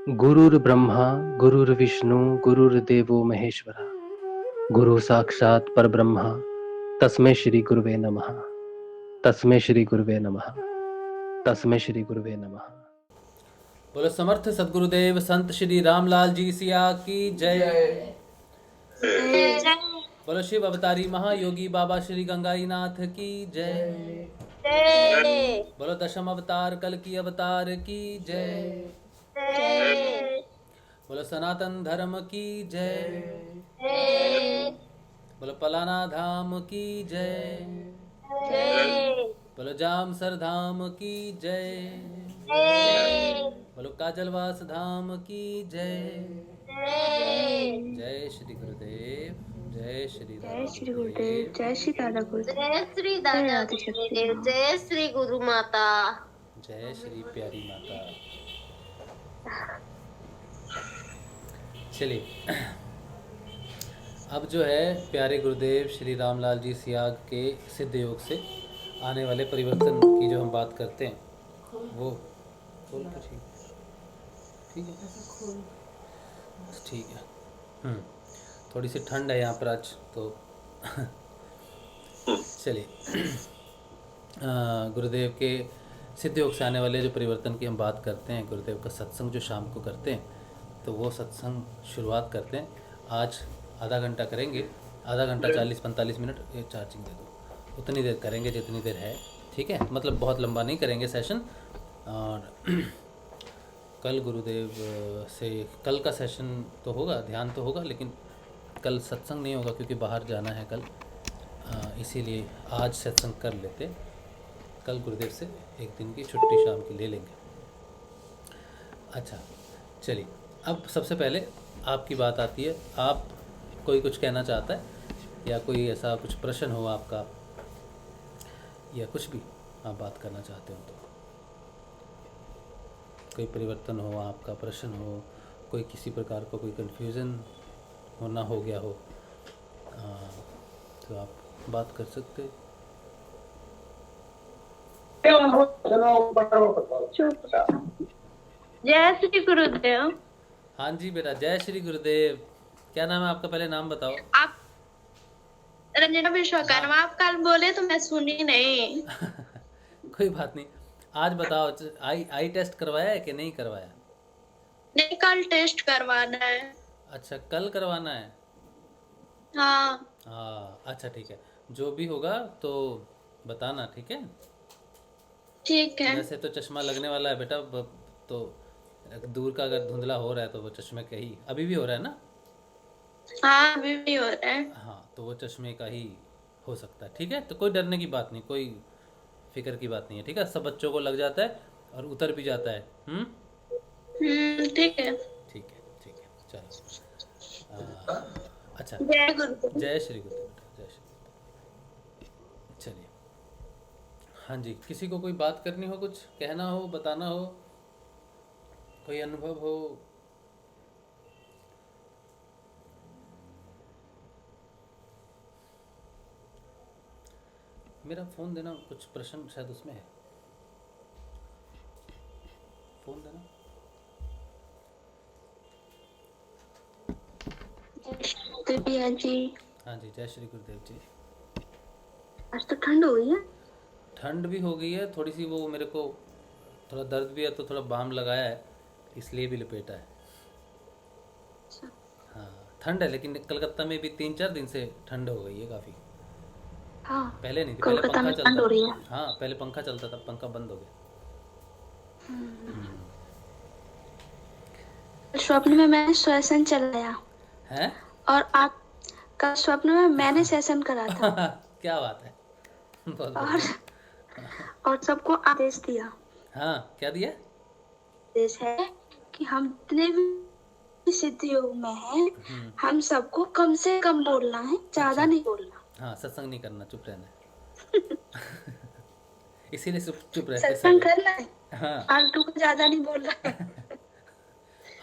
गुरुर्ब्रह्मा गुरुर्विष्णु गुरुर्देवो महेश्वरा गुरु साक्षात् परब्रह्म तस्मै श्री गुरुवे नमः। तस्मै श्री गुरुवे नमः। तस्मै श्री गुरुवे नमः। बोलो समर्थ सदगुरुदेव संत श्री रामलाल जी सिया की जय। बोलो शिव अवतारी महायोगी बाबा श्री गंगाई नाथ की जय। बोलो दशम अवतार कल की अवतार की जय। बोलो सनातन धर्म की जय। बोलो पलाना धाम की जय। बोलो जामसर धाम की जय। बोलो काजलवास धाम की जय। जय श्री गुरुदेव। जय श्री जय दादा श्री गुरुदेव, गुरुदेव। जय श्री दादा गुरुदेव, जय श्री दादा आदिशक्ति गुरुदेव, माँ। जय श्री गुरु माता। जय श्री प्यारी माता। चलिए अब जो है प्यारे गुरुदेव श्री रामलाल जी सियाग के सिद्ध योग से आने वाले परिवर्तन की जो हम बात करते हैं वो खोल के ठीक है बस ठीक है। थोड़ी सी ठंड है यहाँ पर आज तो चलिए गुरुदेव के सिद्ध योग से आने वाले जो परिवर्तन की हम बात करते हैं, गुरुदेव का सत्संग जो शाम को करते हैं तो वो सत्संग शुरुआत करते हैं। आज आधा घंटा करेंगे, आधा घंटा 40-45 मिनट। ये चार्जिंग दे दो, उतनी देर करेंगे जितनी देर है, ठीक है। मतलब बहुत लंबा नहीं करेंगे सेशन। और कल गुरुदेव से कल का सेशन तो होगा, ध्यान तो होगा, लेकिन कल सत्संग नहीं होगा क्योंकि बाहर जाना है कल। इसीलिए आज सत्संग कर लेते। कल गुरुदेव से एक दिन की छुट्टी शाम की ले लेंगे। अच्छा चलिए, अब सबसे पहले आपकी बात आती है। आप कोई कुछ कहना चाहता है या कोई ऐसा कुछ प्रश्न हो आपका या कुछ भी आप बात करना चाहते हो तो, कोई परिवर्तन हो, आपका प्रश्न हो, कोई किसी प्रकार का कोई कन्फ्यूज़न होना हो गया हो तो आप बात कर सकते हैं। जय श्री गुरुदेव। हाँ जी बेटा, जय श्री गुरुदेव। क्या नाम है आपका, पहले नाम बताओ। आप रंजना विश्वकर्मा। आप कल बोले तो मैं सुनी नहीं। कोई बात नहीं, आज बताओ। आई टेस्ट करवाया है कि नहीं करवाया? नहीं, कल टेस्ट करवाना है। अच्छा, कल करवाना है। हाँ अच्छा ठीक है, जो भी होगा तो बताना, ठीक है। ठीक है। वैसे तो चश्मा लगने वाला है बेटा, तो दूर का अगर धुंधला हो रहा है तो वो चश्मे का ही, अभी भी हो रहा है ना? हाँ अभी भी हो रहा है। हाँ, तो वो चश्मे का ही हो सकता है, ठीक है। तो कोई डरने की बात नहीं, कोई फिक्र की बात नहीं है, ठीक है। सब बच्चों को लग जाता है और उतर भी जाता है। ठीक है। ठीक है ठीक है, चलो। अच्छा, जय गुरुदेव। जय श्री गुरुदेव बेटा, जय श्री गुरुदेव। चलिए, हाँ जी, किसी को कोई बात करनी हो, कुछ कहना हो, बताना हो, कोई अनुभव हो? मेरा फ़ोन देना, कुछ प्रश्न शायद उसमें है। फ़ोन देना। भैया जी। हाँ जी, जय श्री गुरुदेव जी। आज तो ठंड हो गई है। ठंड भी हो गई है थोड़ी सी, वो मेरे को थोड़ा दर्द भी है तो थोड़ा बाम लगाया है, इसलिए भी लपेटा है। हाँ ठंड है, लेकिन कलकत्ता में भी 3-4 दिन से ठंड हो गई है काफ़ी। हाँ पहले नहीं थी, पहले कोलकाता पंखा में चलता ठंड हो रही है। हाँ पहले पंखा चलता था, पंखा बंद हो गया। स्वप्न में मैंने सेशन चलाया हैं? और आप कल स्वप्न में मैंने सेशन करा था। क्या बात है, बहुत और बढ़िया। और सबको आदेश दिया। हाँ, क्या दिया? आदेश है कि हम जितने भी सिद्ध योग में हैं, हम सबको कम से कम बोलना है, ज्यादा नहीं बोलना। हाँ, सत्संग नहीं करना, चुप रहना है। इसीलिए चुप रहते सत्संग सारे। करना है, हाँ फालतू को ज्यादा नहीं बोलना है।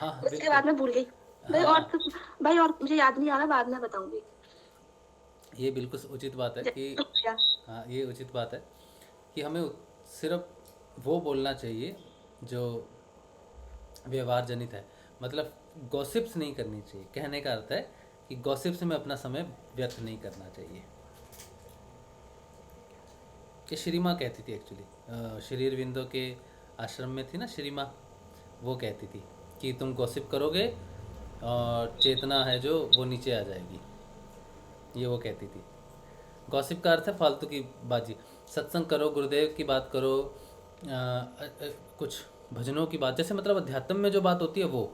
हाँ उसके बिल्कुल। बाद में भूल गई भाई। हाँ, भाई और मुझे याद नहीं आ रहा, बाद में बताऊंगी। ये बिल्कुल उचित बात है कि हाँ, ये उचित बात है कि हमें सिर्फ वो बोलना चाहिए जो व्यवहार जनित है, मतलब गॉसिप्स नहीं करनी चाहिए। कहने का अर्थ है कि गॉसिप्स में अपना समय व्यर्थ नहीं करना चाहिए। कि श्री माँ कहती थी एक्चुअली, श्री अरविंदो के आश्रम में थी ना श्री माँ, वो कहती थी कि तुम गॉसिप करोगे और चेतना है जो वो नीचे आ जाएगी, ये वो कहती थी। गॉसिप का अर्थ है फालतू की बाजी। सत्संग करो, गुरुदेव की बात करो, कुछ भजनों की बात, जैसे मतलब अध्यात्म में जो बात होती है वो।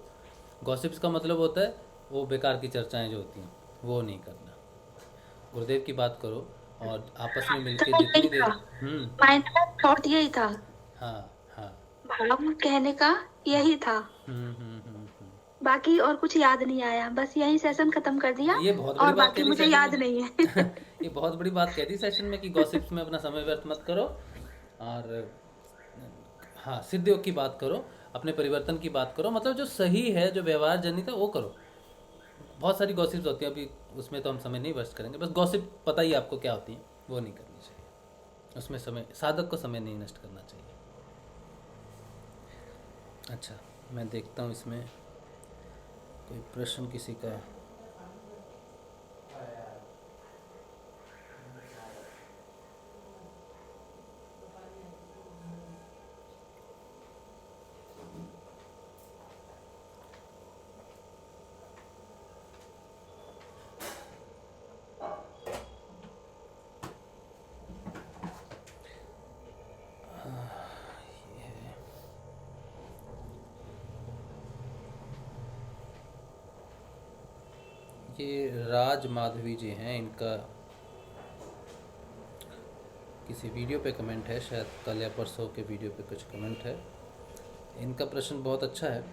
गॉसिप्स का मतलब होता है वो बेकार की चर्चाएं जो होती हैं वो नहीं करना। गुरुदेव की बात करो और आपस में मिलके तो जितनी यही देर। था, माइंड का थॉट यही था, हाँ हाँ। भाव कहने का यही था। बाकी और कुछ याद नहीं आया, बस यही सेशन खत्म कर दिया। ये बहुत बड़ी और बात बाकी कह दी मुझे सेशन याद में। नहीं है। ये बहुत बड़ी बात कह दी सेशन में कि गॉसिप्स में अपना समय व्यर्थ मत करो, और हाँ सिद्ध योग की बात करो, अपने परिवर्तन की बात करो, मतलब जो सही है, जो व्यवहार जनित है वो करो। बहुत सारी गॉसिप्स होती हैं, अभी उसमें तो हम समय नहीं वेस्ट करेंगे। बस गॉसिप पता ही आपको क्या होती है, वो नहीं करनी चाहिए। उसमें समय, साधक को समय नहीं नष्ट करना चाहिए। अच्छा, मैं देखता हूँ इसमें कोई प्रश्न किसी का। ये राज माधवी जी हैं, इनका किसी वीडियो पे कमेंट है, शायद कल या परसों के वीडियो पे कुछ कमेंट है। इनका प्रश्न बहुत अच्छा है,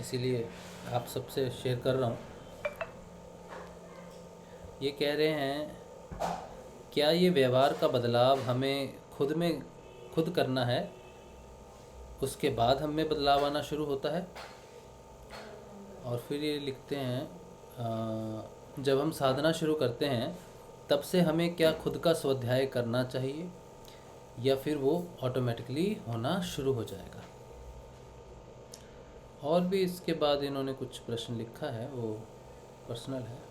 इसीलिए आप सबसे शेयर कर रहा हूँ। ये कह रहे हैं, क्या ये व्यवहार का बदलाव हमें खुद करना है, उसके बाद हम में बदलाव आना शुरू होता है? और फिर ये लिखते हैं, जब हम साधना शुरू करते हैं तब से हमें क्या खुद का स्वाध्याय करना चाहिए, या फिर वो ऑटोमेटिकली होना शुरू हो जाएगा? और भी इसके बाद इन्होंने कुछ प्रश्न लिखा है, वो पर्सनल है।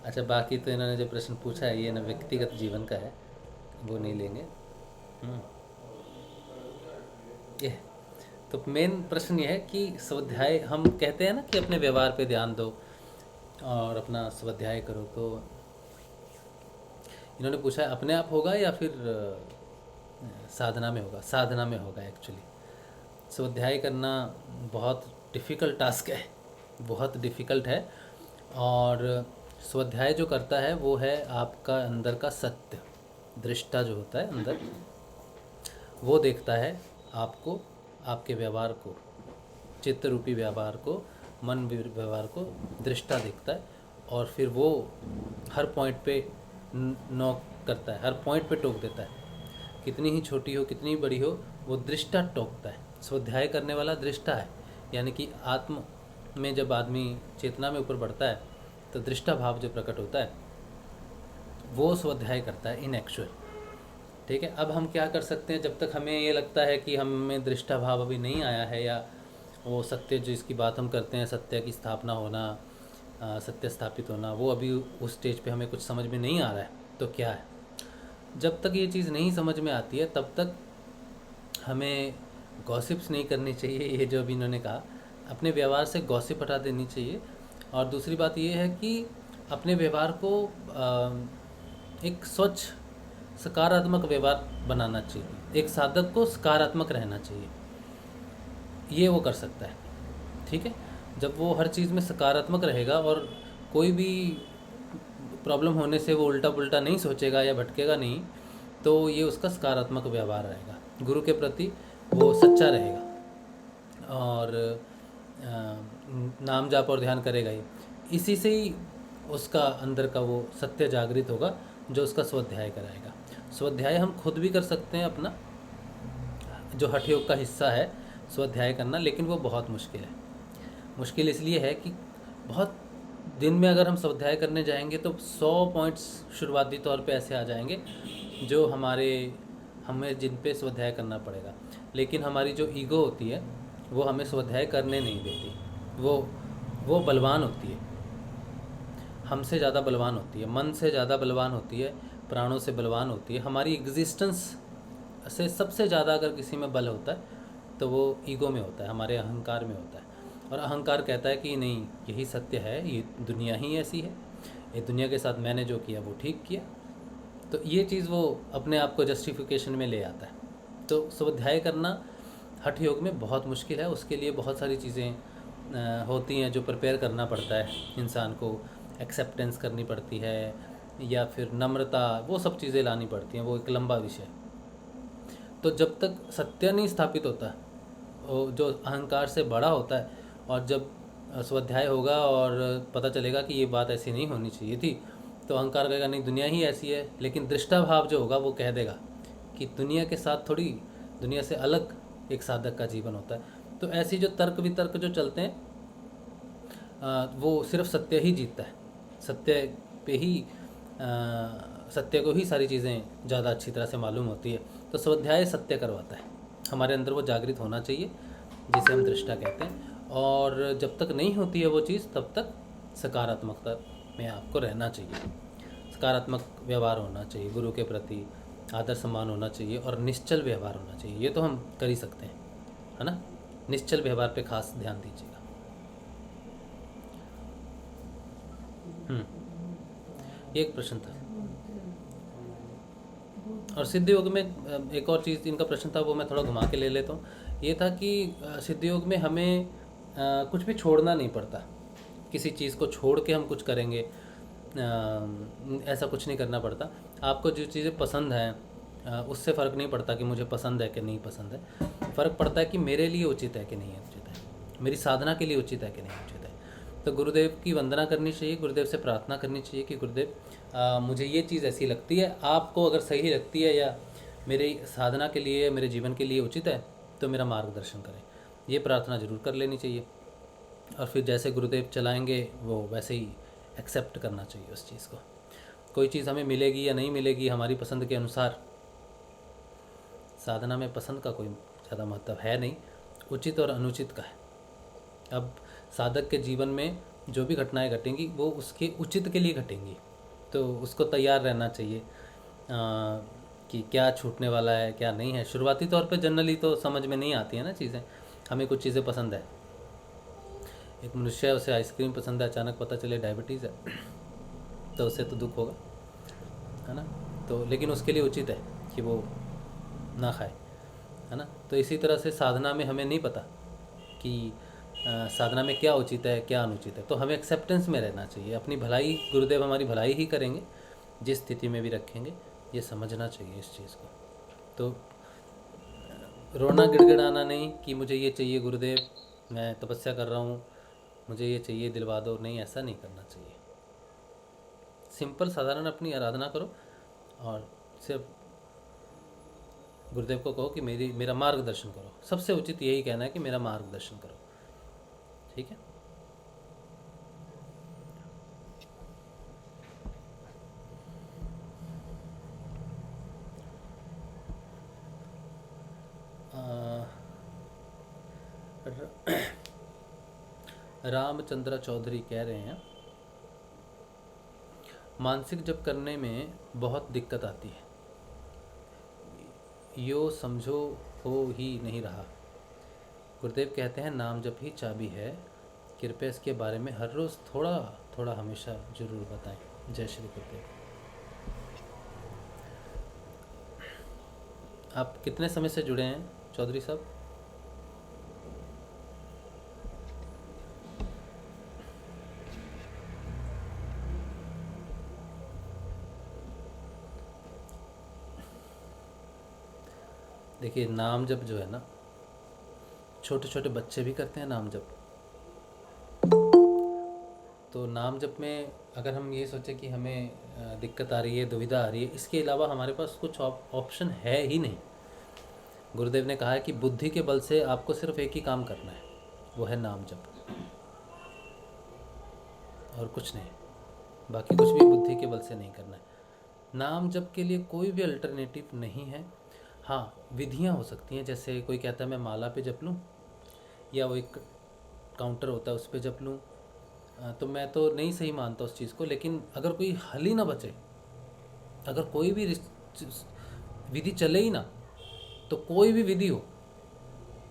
अच्छा, बाकी तो इन्होंने जो प्रश्न पूछा है ये ना व्यक्तिगत जीवन का है, वो नहीं लेंगे। ये तो मेन प्रश्न ये है कि स्वाध्याय, हम कहते हैं ना कि अपने व्यवहार पे ध्यान दो और अपना स्वाध्याय करो, तो इन्होंने पूछा है अपने आप होगा या फिर साधना में होगा? साधना में होगा एक्चुअली। स्वाध्याय करना बहुत डिफ़िकल्ट टास्क है, बहुत डिफ़िकल्ट है। और स्वाध्याय जो करता है वो है आपका अंदर का सत्य, दृष्टा जो होता है अंदर, वो देखता है आपको, आपके व्यवहार को, चित्त रूपी व्यवहार को, मन व्यवहार को दृष्टा देखता है, और फिर वो हर पॉइंट पे नॉक करता है, हर पॉइंट पे टोक देता है। कितनी ही छोटी हो, कितनी ही बड़ी हो, वो दृष्टा टोकता है। स्वाध्याय करने वाला दृष्टा है, यानी कि आत्म में जब आदमी चेतना में ऊपर बढ़ता है तो दृष्टा भाव जो प्रकट होता है वो स्वाध्याय करता है इन एक्चुअल। ठीक है, अब हम क्या कर सकते हैं, जब तक हमें ये लगता है कि हम में दृष्टा भाव अभी नहीं आया है, या वो सत्य जो इसकी बात हम करते हैं, सत्य की स्थापना होना, सत्य स्थापित होना, वो अभी उस स्टेज पे हमें कुछ समझ में नहीं आ रहा है, तो क्या है, जब तक ये चीज़ नहीं समझ में आती है तब तक हमें गॉसिप्स नहीं करनी चाहिए। ये जो अभी इन्होंने कहा, अपने व्यवहार से गॉसिप हटा देनी चाहिए। और दूसरी बात ये है कि अपने व्यवहार को एक स्वच्छ सकारात्मक व्यवहार बनाना चाहिए। एक साधक को सकारात्मक रहना चाहिए, ये वो कर सकता है। ठीक है, जब वो हर चीज़ में सकारात्मक रहेगा और कोई भी प्रॉब्लम होने से वो उल्टा पुल्टा नहीं सोचेगा या भटकेगा नहीं, तो ये उसका सकारात्मक व्यवहार रहेगा, गुरु के प्रति वो सच्चा रहेगा और नाम जाप और ध्यान करेगा ही। इसी से ही उसका अंदर का वो सत्य जागृत होगा जो उसका स्वाध्याय कराएगा। स्वाध्याय हम खुद भी कर सकते हैं, अपना जो हठ योग का हिस्सा है स्वाध्याय करना, लेकिन वो बहुत मुश्किल है। मुश्किल इसलिए है कि बहुत दिन में अगर हम स्वाध्याय करने जाएंगे तो 100 पॉइंट्स शुरुआती तौर पे ऐसे आ जाएंगे जो हमें जिन पे स्वाध्याय करना पड़ेगा। लेकिन हमारी जो ईगो होती है वो हमें स्वाध्याय करने नहीं देती। वो बलवान होती है, हमसे ज़्यादा बलवान होती है, मन से ज़्यादा बलवान होती है, प्राणों से बलवान होती है। हमारी एग्जिस्टेंस से सबसे ज़्यादा अगर किसी में बल होता है तो वो ईगो में होता है, हमारे अहंकार में होता है। और अहंकार कहता है कि नहीं, यही सत्य है, ये दुनिया ही ऐसी है, ये दुनिया के साथ मैंने जो किया वो ठीक किया। तो ये चीज़ वो अपने आप को जस्टिफिकेशन में ले आता है। तो स्वाध्याय करना हठ योग में बहुत मुश्किल है। उसके लिए बहुत सारी चीज़ें होती हैं जो प्रिपेयर करना पड़ता है इंसान को। एक्सेप्टेंस करनी पड़ती है या फिर नम्रता, वो सब चीज़ें लानी पड़ती हैं। वो एक लंबा विषय है। तो जब तक सत्य नहीं स्थापित होता, जो अहंकार से बड़ा होता है, और जब स्वाध्याय होगा और पता चलेगा कि ये बात ऐसी नहीं होनी चाहिए थी, तो अहंकार कहेगा नहीं, दुनिया ही ऐसी है। लेकिन दृष्टा भाव जो होगा वो कह देगा कि दुनिया के साथ थोड़ी, दुनिया से अलग एक साधक का जीवन होता है। तो ऐसी जो तर्क वितर्क जो चलते हैं, वो सिर्फ सत्य ही जीतता है। सत्य पे ही सत्य को ही सारी चीज़ें ज़्यादा अच्छी तरह से मालूम होती है। तो स्वाध्याय सत्य करवाता है, हमारे अंदर वो जागृत होना चाहिए जिसे हम दृष्टा कहते हैं। और जब तक नहीं होती है वो चीज़, तब तक सकारात्मकता में आपको रहना चाहिए। सकारात्मक व्यवहार होना चाहिए, गुरु के प्रति आदर सम्मान होना चाहिए, और निश्चल व्यवहार होना चाहिए। ये तो हम कर ही सकते हैं, है ना। निश्चल व्यवहार पे खास ध्यान दीजिएगा। ये एक प्रश्न था। और सिद्ध योग में एक और चीज़ इनका प्रश्न था, वो मैं थोड़ा घुमा के ले लेता हूँ। ये था कि सिद्ध योग में हमें कुछ भी छोड़ना नहीं पड़ता। किसी चीज़ को छोड़ के हम कुछ करेंगे, ऐसा कुछ नहीं करना पड़ता। आपको जो चीज़ें पसंद हैं उससे फ़र्क नहीं पड़ता कि मुझे पसंद है कि नहीं पसंद है। फ़र्क पड़ता है कि मेरे लिए उचित है कि नहीं उचित है, मेरी साधना के लिए उचित है कि नहीं उचित है। तो गुरुदेव की वंदना करनी चाहिए, गुरुदेव से प्रार्थना करनी चाहिए कि गुरुदेव मुझे ये चीज़ ऐसी लगती है, आपको अगर सही लगती है या मेरी साधना के लिए, मेरे जीवन के लिए उचित है, तो मेरा मार्गदर्शन करें। ये प्रार्थना ज़रूर कर लेनी चाहिए। और फिर जैसे गुरुदेव चलाएंगे वो वैसे ही एक्सेप्ट करना चाहिए उस चीज़ को। कोई चीज़ हमें मिलेगी या नहीं मिलेगी हमारी पसंद के अनुसार, साधना में पसंद का कोई ज़्यादा महत्व है नहीं, उचित और अनुचित का है। अब साधक के जीवन में जो भी घटनाएं घटेंगी वो उसके उचित के लिए घटेंगी, तो उसको तैयार रहना चाहिए कि क्या छूटने वाला है क्या नहीं है। शुरुआती तौर पे जनरली तो समझ में नहीं आती है ना चीज़ें। हमें कुछ चीज़ें पसंद है, एक मनुष्य है उसे आइसक्रीम पसंद है, अचानक पता चले डायबिटीज़ है तो उसे तो दुख होगा, है ना। तो लेकिन उसके लिए उचित है कि वो ना खाए, है ना। तो इसी तरह से साधना में हमें नहीं पता कि साधना में क्या उचित है क्या अनुचित है, तो हमें एक्सेप्टेंस में रहना चाहिए। अपनी भलाई, गुरुदेव हमारी भलाई ही करेंगे जिस स्थिति में भी रखेंगे, ये समझना चाहिए इस चीज़ को। तो रोना गिड़गिड़ाना नहीं कि मुझे ये चाहिए गुरुदेव, मैं तपस्या कर रहा हूँ, मुझे ये चाहिए, दिलवा दो, नहीं, ऐसा नहीं करना चाहिए। सिंपल साधारण अपनी आराधना करो और सिर्फ गुरुदेव को कहो कि मेरा मार्गदर्शन करो। सबसे उचित यही कहना है कि मेरा मार्गदर्शन करो, ठीक है। रामचंद्र चौधरी कह रहे हैं, मानसिक जप करने में बहुत दिक्कत आती है, यो समझो हो ही नहीं रहा। गुरुदेव कहते हैं नाम जप ही चाबी है, कृपया इसके बारे में हर रोज़ थोड़ा थोड़ा हमेशा जरूर बताएं। जय श्री गुरुदेव। आप कितने समय से जुड़े हैं चौधरी साहब? देखिए, नाम जप जो है ना, छोटे छोटे बच्चे भी करते हैं नाम जप। तो नाम जप में अगर हम ये सोचें कि हमें दिक्कत आ रही है, दुविधा आ रही है, इसके अलावा हमारे पास कुछ ऑप्शन है ही नहीं। गुरुदेव ने कहा है कि बुद्धि के बल से आपको सिर्फ एक ही काम करना है, वो है नाम जप। और कुछ नहीं, बाकी कुछ भी बुद्धि के बल से नहीं करना है। नाम जप के लिए कोई भी अल्टरनेटिव नहीं है। हाँ, विधियाँ हो सकती हैं, जैसे कोई कहता है मैं माला पे जप लूँ, या वो एक काउंटर होता है उस पर जप लूँ, तो मैं तो नहीं सही मानता उस चीज़ को। लेकिन अगर कोई हल ही ना बचे, अगर कोई भी विधि चले ही ना, तो कोई भी विधि हो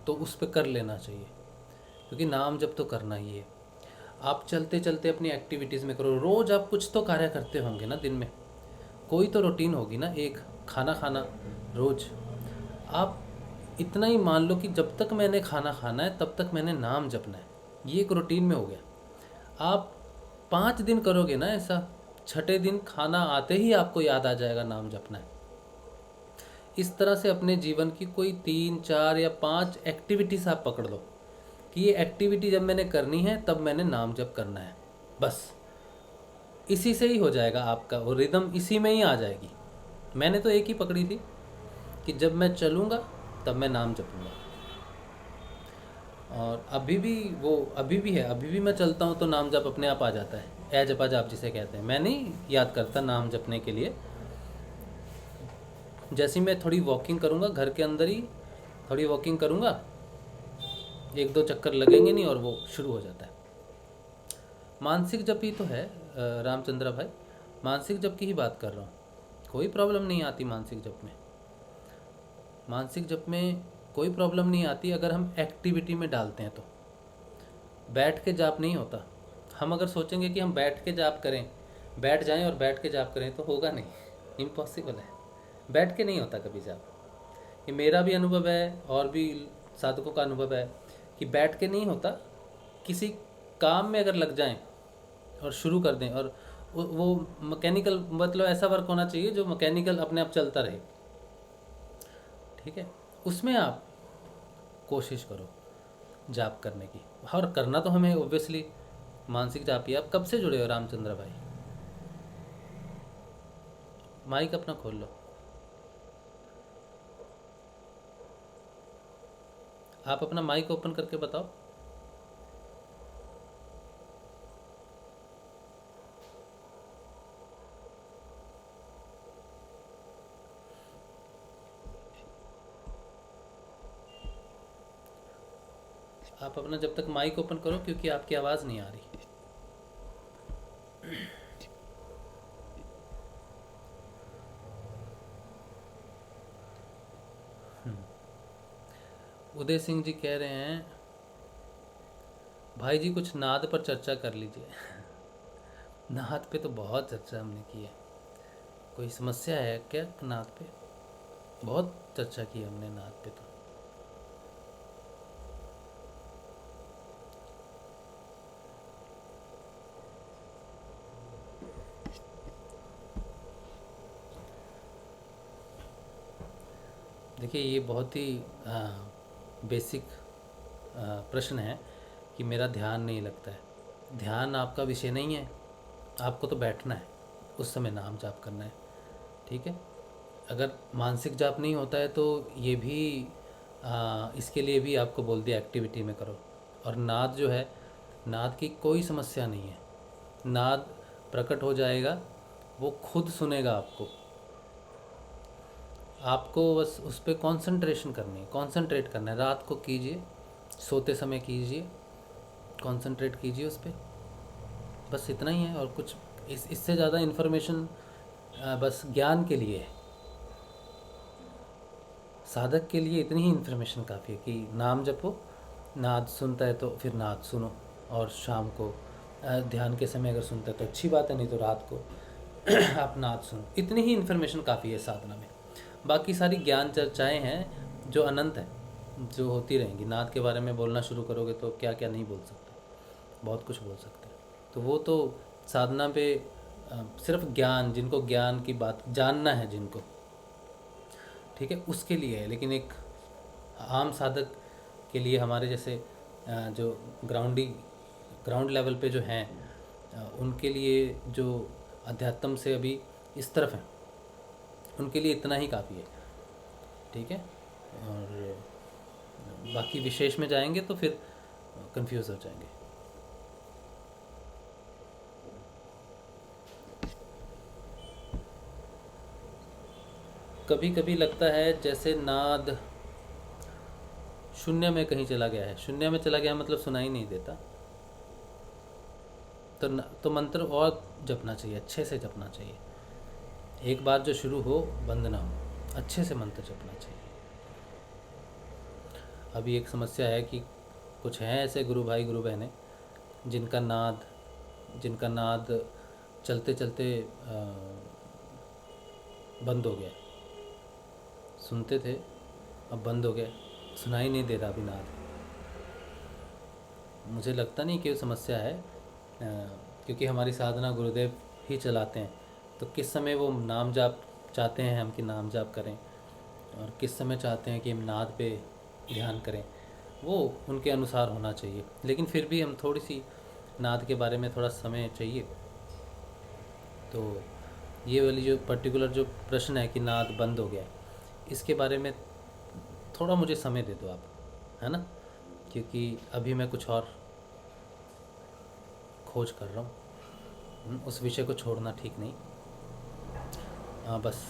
तो उस पर कर लेना चाहिए, क्योंकि नाम जप तो करना ही है। आप चलते चलते अपनी एक्टिविटीज़ में करो, रोज़ आप कुछ तो कार्य करते होंगे ना, दिन में कोई तो रूटीन होगी ना, एक खाना खाना रोज़। आप इतना ही मान लो कि जब तक मैंने खाना खाना है तब तक मैंने नाम जपना है, ये एक रूटीन में हो गया। आप 5 दिन करोगे ना ऐसा, छठे दिन खाना आते ही आपको याद आ जाएगा नाम जपना है। इस तरह से अपने जीवन की कोई 3, 4 या 5 एक्टिविटीज़ आप पकड़ लो कि ये एक्टिविटी जब मैंने करनी है तब मैंने नाम जप करना है, बस इसी से ही हो जाएगा आपका वो रिदम, इसी में ही आ जाएगी। मैंने तो एक ही पकड़ी थी कि जब मैं चलूँगा तब मैं नाम जपूँगा, और अभी भी वो अभी भी है, अभी भी मैं चलता हूँ तो नाम जप अपने आप आ जाता है। ए जपा जाप जिसे कहते हैं, मैं नहीं याद करता नाम जपने के लिए। जैसे ही मैं थोड़ी वॉकिंग करूँगा घर के अंदर ही, थोड़ी वॉकिंग करूँगा, 1-2 चक्कर लगेंगे नहीं और वो शुरू हो जाता है। मानसिक जप ही तो है रामचंद्र भाई, मानसिक जप की ही बात कर रहा हूँ। कोई प्रॉब्लम नहीं आती मानसिक जप में, मानसिक जप में कोई प्रॉब्लम नहीं आती अगर हम एक्टिविटी में डालते हैं तो। बैठ के जाप नहीं होता। हम अगर सोचेंगे कि हम बैठ के जाप करें, बैठ जाएं और बैठ के जाप करें, तो होगा नहीं, इम्पॉसिबल है। बैठ के नहीं होता कभी जाप। ये मेरा भी अनुभव है और भी साधकों का अनुभव है कि बैठ के नहीं होता। किसी काम में अगर लग जाएं और शुरू कर दें, और वो मैकेनिकल, मतलब ऐसा वर्क होना चाहिए जो मैकेनिकल अपने आप चलता रहे, ठीक है, उसमें आप कोशिश करो जाप करने की। और करना तो हमें ऑब्वियसली मानसिक जाप ही। आप कब से जुड़े हो रामचंद्र भाई? माइक अपना खोल लो। आप अपना माइक ओपन करके बताओ। आप अपना जब तक माइक ओपन करो, क्योंकि आपकी आवाज़ नहीं आ रही। उदय सिंह जी कह रहे हैं भाई जी कुछ नाद पर चर्चा कर लीजिए। नाद पे तो बहुत चर्चा हमने की है। कोई समस्या है क्या नाद पे? बहुत चर्चा की हमने नाद पे तो। देखिए, ये बहुत ही बेसिक प्रश्न है कि मेरा ध्यान नहीं लगता है। ध्यान आपका विषय नहीं है, आपको तो बैठना है, उस समय नाम जाप करना है, ठीक है। अगर मानसिक जाप नहीं होता है तो ये भी इसके लिए भी आपको बोल दिया एक्टिविटी में करो। और नाद जो है, नाद की कोई समस्या नहीं है, नाद प्रकट हो जाएगा, वो खुद सुनेगा आपको। आपको बस उस पर कॉन्सेंट्रेशन करनी है, कॉन्सेंट्रेट करना है। रात को कीजिए, सोते समय कीजिए, कॉन्सेंट्रेट कीजिए उस पर, बस इतना ही है। और कुछ इससे ज़्यादा इन्फॉर्मेशन बस ज्ञान के लिए है, साधक के लिए इतनी ही इन्फॉर्मेशन काफ़ी है कि नाम जपो, नाद सुनता है तो फिर नाद सुनो, और शाम को ध्यान के समय अगर सुनता है तो अच्छी बात है, नहीं तो रात को आप नाद सुनो। इतनी ही इन्फॉर्मेशन काफ़ी है साधना में। बाकी सारी ज्ञान चर्चाएं हैं जो अनंत है, जो होती रहेंगी। नाद के बारे में बोलना शुरू करोगे तो क्या क्या नहीं बोल सकते, बहुत कुछ बोल सकते हैं। तो वो तो साधना पे सिर्फ ज्ञान, जिनको ज्ञान की बात जानना है जिनको, ठीक है, उसके लिए है। लेकिन एक आम साधक के लिए, हमारे जैसे जो ग्राउंड लेवल पे जो हैं, उनके लिए जो अध्यात्म से अभी इस तरफ हैं, उनके लिए इतना ही काफ़ी है, ठीक है। और बाकी विशेष में जाएंगे तो फिर कंफ्यूज हो जाएंगे। कभी कभी लगता है जैसे नाद शून्य में कहीं चला गया है। शून्य में चला गया मतलब सुनाई नहीं देता। तो मंत्र और जपना चाहिए, अच्छे से जपना चाहिए। एक बार जो शुरू हो बंद ना हो, अच्छे से मंत्र जपना चाहिए। अभी एक समस्या है कि कुछ हैं ऐसे गुरु भाई गुरु बहनें जिनका नाद चलते चलते बंद हो गया। सुनते थे, अब बंद हो गया, सुनाई नहीं दे रहा अभी नाद। मुझे लगता नहीं कि वो समस्या है, क्योंकि हमारी साधना गुरुदेव ही चलाते हैं। तो किस समय वो नाम जाप चाहते हैं हम कि नाम जाप करें, और किस समय चाहते हैं कि हम नाद पे ध्यान करें, वो उनके अनुसार होना चाहिए। लेकिन फिर भी हम थोड़ी सी नाद के बारे में थोड़ा समय चाहिए। तो ये वाली जो पर्टिकुलर जो प्रश्न है कि नाद बंद हो गया, इसके बारे में थोड़ा मुझे समय दे दो आप, है ना, क्योंकि अभी मैं कुछ और खोज कर रहा हूँ। उस विषय को छोड़ना ठीक नहीं। हाँ, बस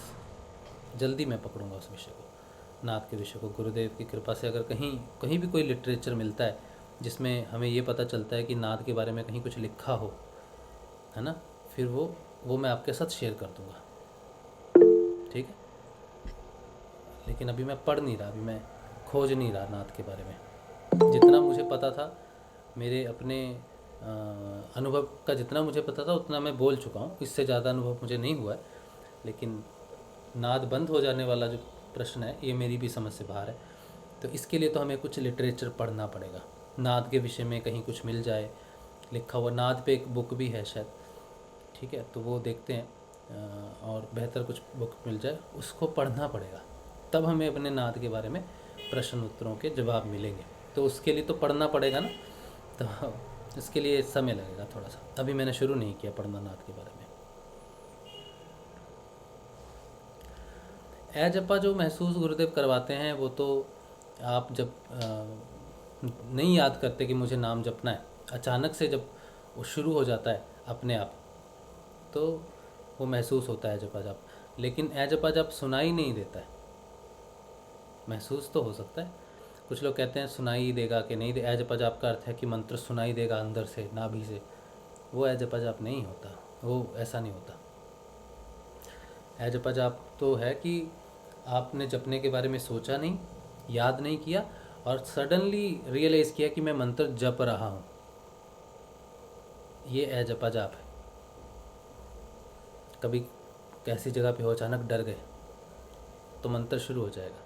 जल्दी मैं पकड़ूंगा उस विषय को, नाद के विषय को। गुरुदेव की कृपा से अगर कहीं भी कोई लिटरेचर मिलता है जिसमें हमें ये पता चलता है कि नाद के बारे में कहीं कुछ लिखा हो, है ना, फिर वो मैं आपके साथ शेयर कर दूंगा, ठीक है। लेकिन अभी मैं पढ़ नहीं रहा, अभी मैं खोज नहीं रहा नाद के बारे में। जितना मुझे पता था, मेरे अपने अनुभव का जितना मुझे पता था उतना मैं बोल चुका हूँ। इससे ज़्यादा अनुभव मुझे नहीं हुआ है। लेकिन नाद बंद हो जाने वाला जो प्रश्न है, ये मेरी भी समझ से बाहर है। तो इसके लिए तो हमें कुछ लिटरेचर पढ़ना पड़ेगा। नाद के विषय में कहीं कुछ मिल जाए लिखा हुआ, नाद पे एक बुक भी है शायद, ठीक है, तो वो देखते हैं, और बेहतर कुछ बुक मिल जाए उसको पढ़ना पड़ेगा, तब हमें अपने नाद के बारे में प्रश्न उत्तरों के जवाब मिलेंगे। तो उसके लिए तो पढ़ना पड़ेगा ना, तो इसके लिए समय लगेगा थोड़ा सा। अभी मैंने शुरू नहीं किया पढ़ना नाद के बारे में। जपा जो महसूस गुरुदेव करवाते हैं, वो तो आप जब नहीं याद करते कि मुझे नाम जपना है, अचानक से जब वो शुरू हो जाता है अपने आप, तो वो महसूस होता है जपा जाप। लेकिन जपा जाप सुनाई नहीं देता है, महसूस तो हो सकता है। कुछ लोग कहते हैं सुनाई देगा कि नहीं दे। जपा जाप का अर्थ है कि मंत्र सुनाई देगा अंदर से, नाभि से। वो जपा जाप नहीं होता, वो ऐसा नहीं होता। जपा जाप तो है कि आपने जपने के बारे में सोचा नहीं, याद नहीं किया, और सडनली रियलाइज़ किया कि मैं मंत्र जप रहा हूँ। ये जपा जाप है। कभी कैसी जगह पे हो, अचानक डर गए, तो मंत्र शुरू हो जाएगा।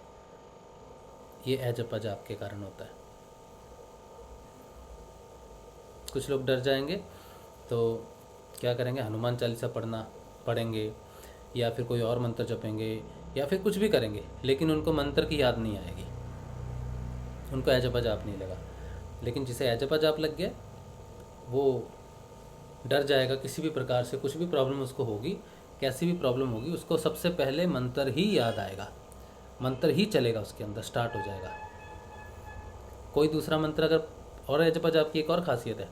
ये जपा जाप के कारण होता है। कुछ लोग डर जाएंगे तो क्या करेंगे, हनुमान चालीसा पढ़ेंगे, या फिर कोई और मंत्र जपेंगे, या फिर कुछ भी करेंगे, लेकिन उनको मंत्र की याद नहीं आएगी, उनको जपा जाप नहीं लगा। लेकिन जिसे जपा जाप लग गया, वो डर जाएगा किसी भी प्रकार से। कुछ भी प्रॉब्लम उसको होगी, कैसी भी प्रॉब्लम होगी, उसको सबसे पहले मंत्र ही याद आएगा, मंत्र ही चलेगा उसके अंदर, स्टार्ट हो जाएगा। कोई दूसरा मंत्र अगर, और जपा जाप की एक और खासियत है,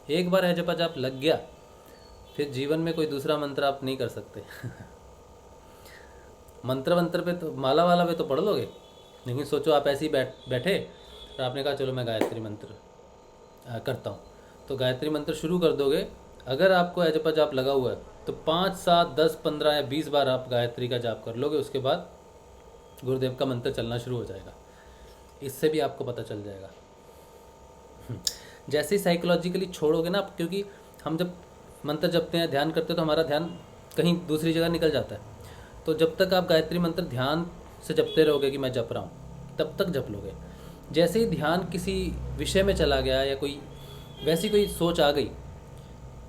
एक बार जपा जाप लग गया, फिर जीवन में कोई दूसरा मंत्र आप नहीं कर सकते। मंत्र पे तो, माला वाला पे तो पढ़ लोगे, लेकिन सोचो आप ऐसे ही बैठे और आपने कहा चलो मैं गायत्री मंत्र करता हूँ, तो गायत्री मंत्र शुरू कर दोगे। अगर आपको जपा जाप लगा हुआ है तो 5, 7, 10, 15 या 20 बार आप गायत्री का जाप कर लोगे। उसके बाद गुरुदेव का मंत्र चलना शुरू हो जाएगा। इससे भी आपको पता चल जाएगा। जैसे ही साइकोलॉजिकली छोड़ोगे ना, क्योंकि हम जब मंत्र जपते हैं, ध्यान करते हैं, तो हमारा ध्यान कहीं दूसरी जगह निकल जाता है। तो जब तक आप गायत्री मंत्र ध्यान से जपते रहोगे कि मैं जप रहा हूँ, तब तक जप लोगे। जैसे ही ध्यान किसी विषय में चला गया, या कोई वैसी कोई सोच आ गई,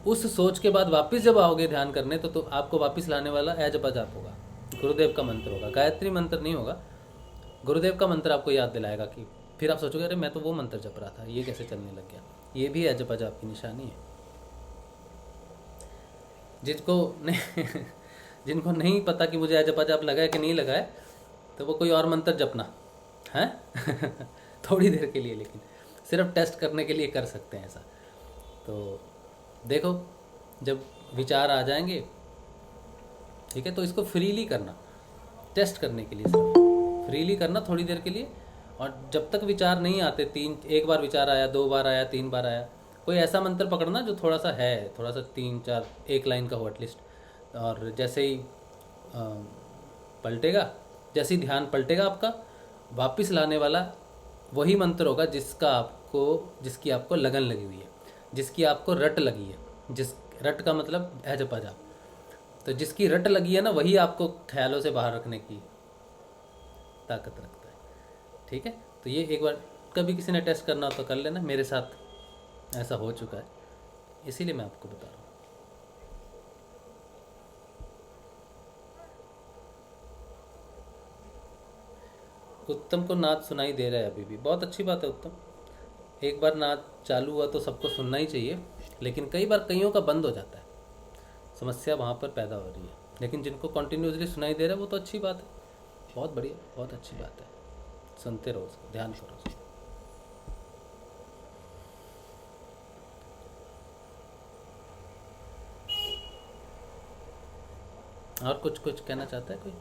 उस सोच के बाद वापस जब आओगे ध्यान करने, तो आपको वापस लाने वाला जपा जाप होगा, गुरुदेव का मंत्र होगा, गायत्री मंत्र नहीं होगा। गुरुदेव का मंत्र आपको याद दिलाएगा कि फिर आप सोचोगे अरे मैं तो वो मंत्र जप रहा था, ये कैसे चलने लग गया। ये भी जपा जाप की निशानी है। जिनको नहीं पता कि मुझे जपा जाप लगा है कि नहीं लगा है, तो वो कोई और मंत्र जपना है। थोड़ी देर के लिए, लेकिन सिर्फ टेस्ट करने के लिए कर सकते हैं ऐसा। तो देखो, जब विचार आ जाएंगे, ठीक है, तो इसको फ्रीली करना, टेस्ट करने के लिए, सिर्फ फ्रीली करना थोड़ी देर के लिए। और जब तक विचार नहीं आते, एक बार विचार आया, 2 बार आया, 3 बार आया, कोई ऐसा मंत्र पकड़ना जो थोड़ा सा 3-4 एक लाइन का हो एटलीस्ट। और जैसे ही पलटेगा, जैसे ही ध्यान पलटेगा आपका, वापस लाने वाला वही मंत्र होगा जिसकी आपको लगन लगी हुई है, जिसकी आपको रट लगी है। जिस रट का मतलब है जपा जाप, तो जिसकी रट लगी है ना, वही आपको ख्यालों से बाहर रखने की ताकत रखता है। ठीक है, तो ये एक बार कभी किसी ने टेस्ट करना हो तो कर लेना। मेरे साथ ऐसा हो चुका है, इसीलिए मैं आपको बता रहा हूँ। उत्तम को नाद सुनाई दे रहा है अभी भी, बहुत अच्छी बात है उत्तम। एक बार नाद चालू हुआ तो सबको सुनना ही चाहिए, लेकिन कई बार कईयों का बंद हो जाता है, समस्या वहाँ पर पैदा हो रही है। लेकिन जिनको कंटिन्यूसली सुनाई दे रहा है वो तो अच्छी बात है, बहुत बढ़िया, बहुत अच्छी बात है। सुनते रहो उसको, ध्यान करो उसको। और कुछ कहना चाहता है कोई?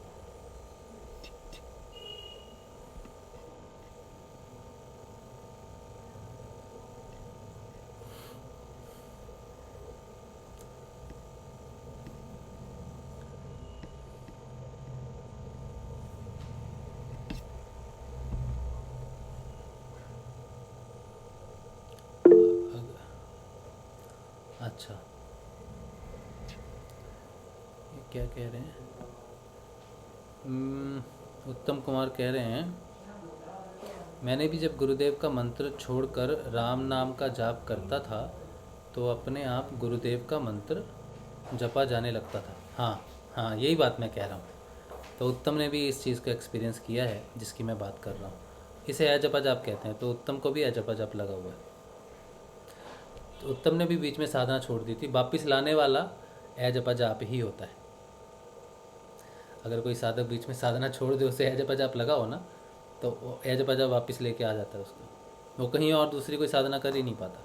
अच्छा, ये क्या कह रहे हैं? उत्तम कुमार कह रहे हैं, मैंने भी जब गुरुदेव का मंत्र छोड़कर राम नाम का जाप करता था तो अपने आप गुरुदेव का मंत्र जपा जाने लगता था। हाँ, यही बात मैं कह रहा हूँ। तो उत्तम ने भी इस चीज़ का एक्सपीरियंस किया है जिसकी मैं बात कर रहा हूँ। इसे अजपा जाप कहते हैं, तो उत्तम को भी अजपा जाप लगा हुआ है। तो उत्तम ने भी बीच में साधना छोड़ दी थी, वापस लाने वाला अजपा जाप ही होता है। अगर कोई साधक बीच में साधना छोड़ दे, उसे अजपा जाप लगा हो ना, तो वो अजपा जाप वापस लेके आ जाता है उसको, वो कहीं और दूसरी कोई साधना कर ही नहीं पाता।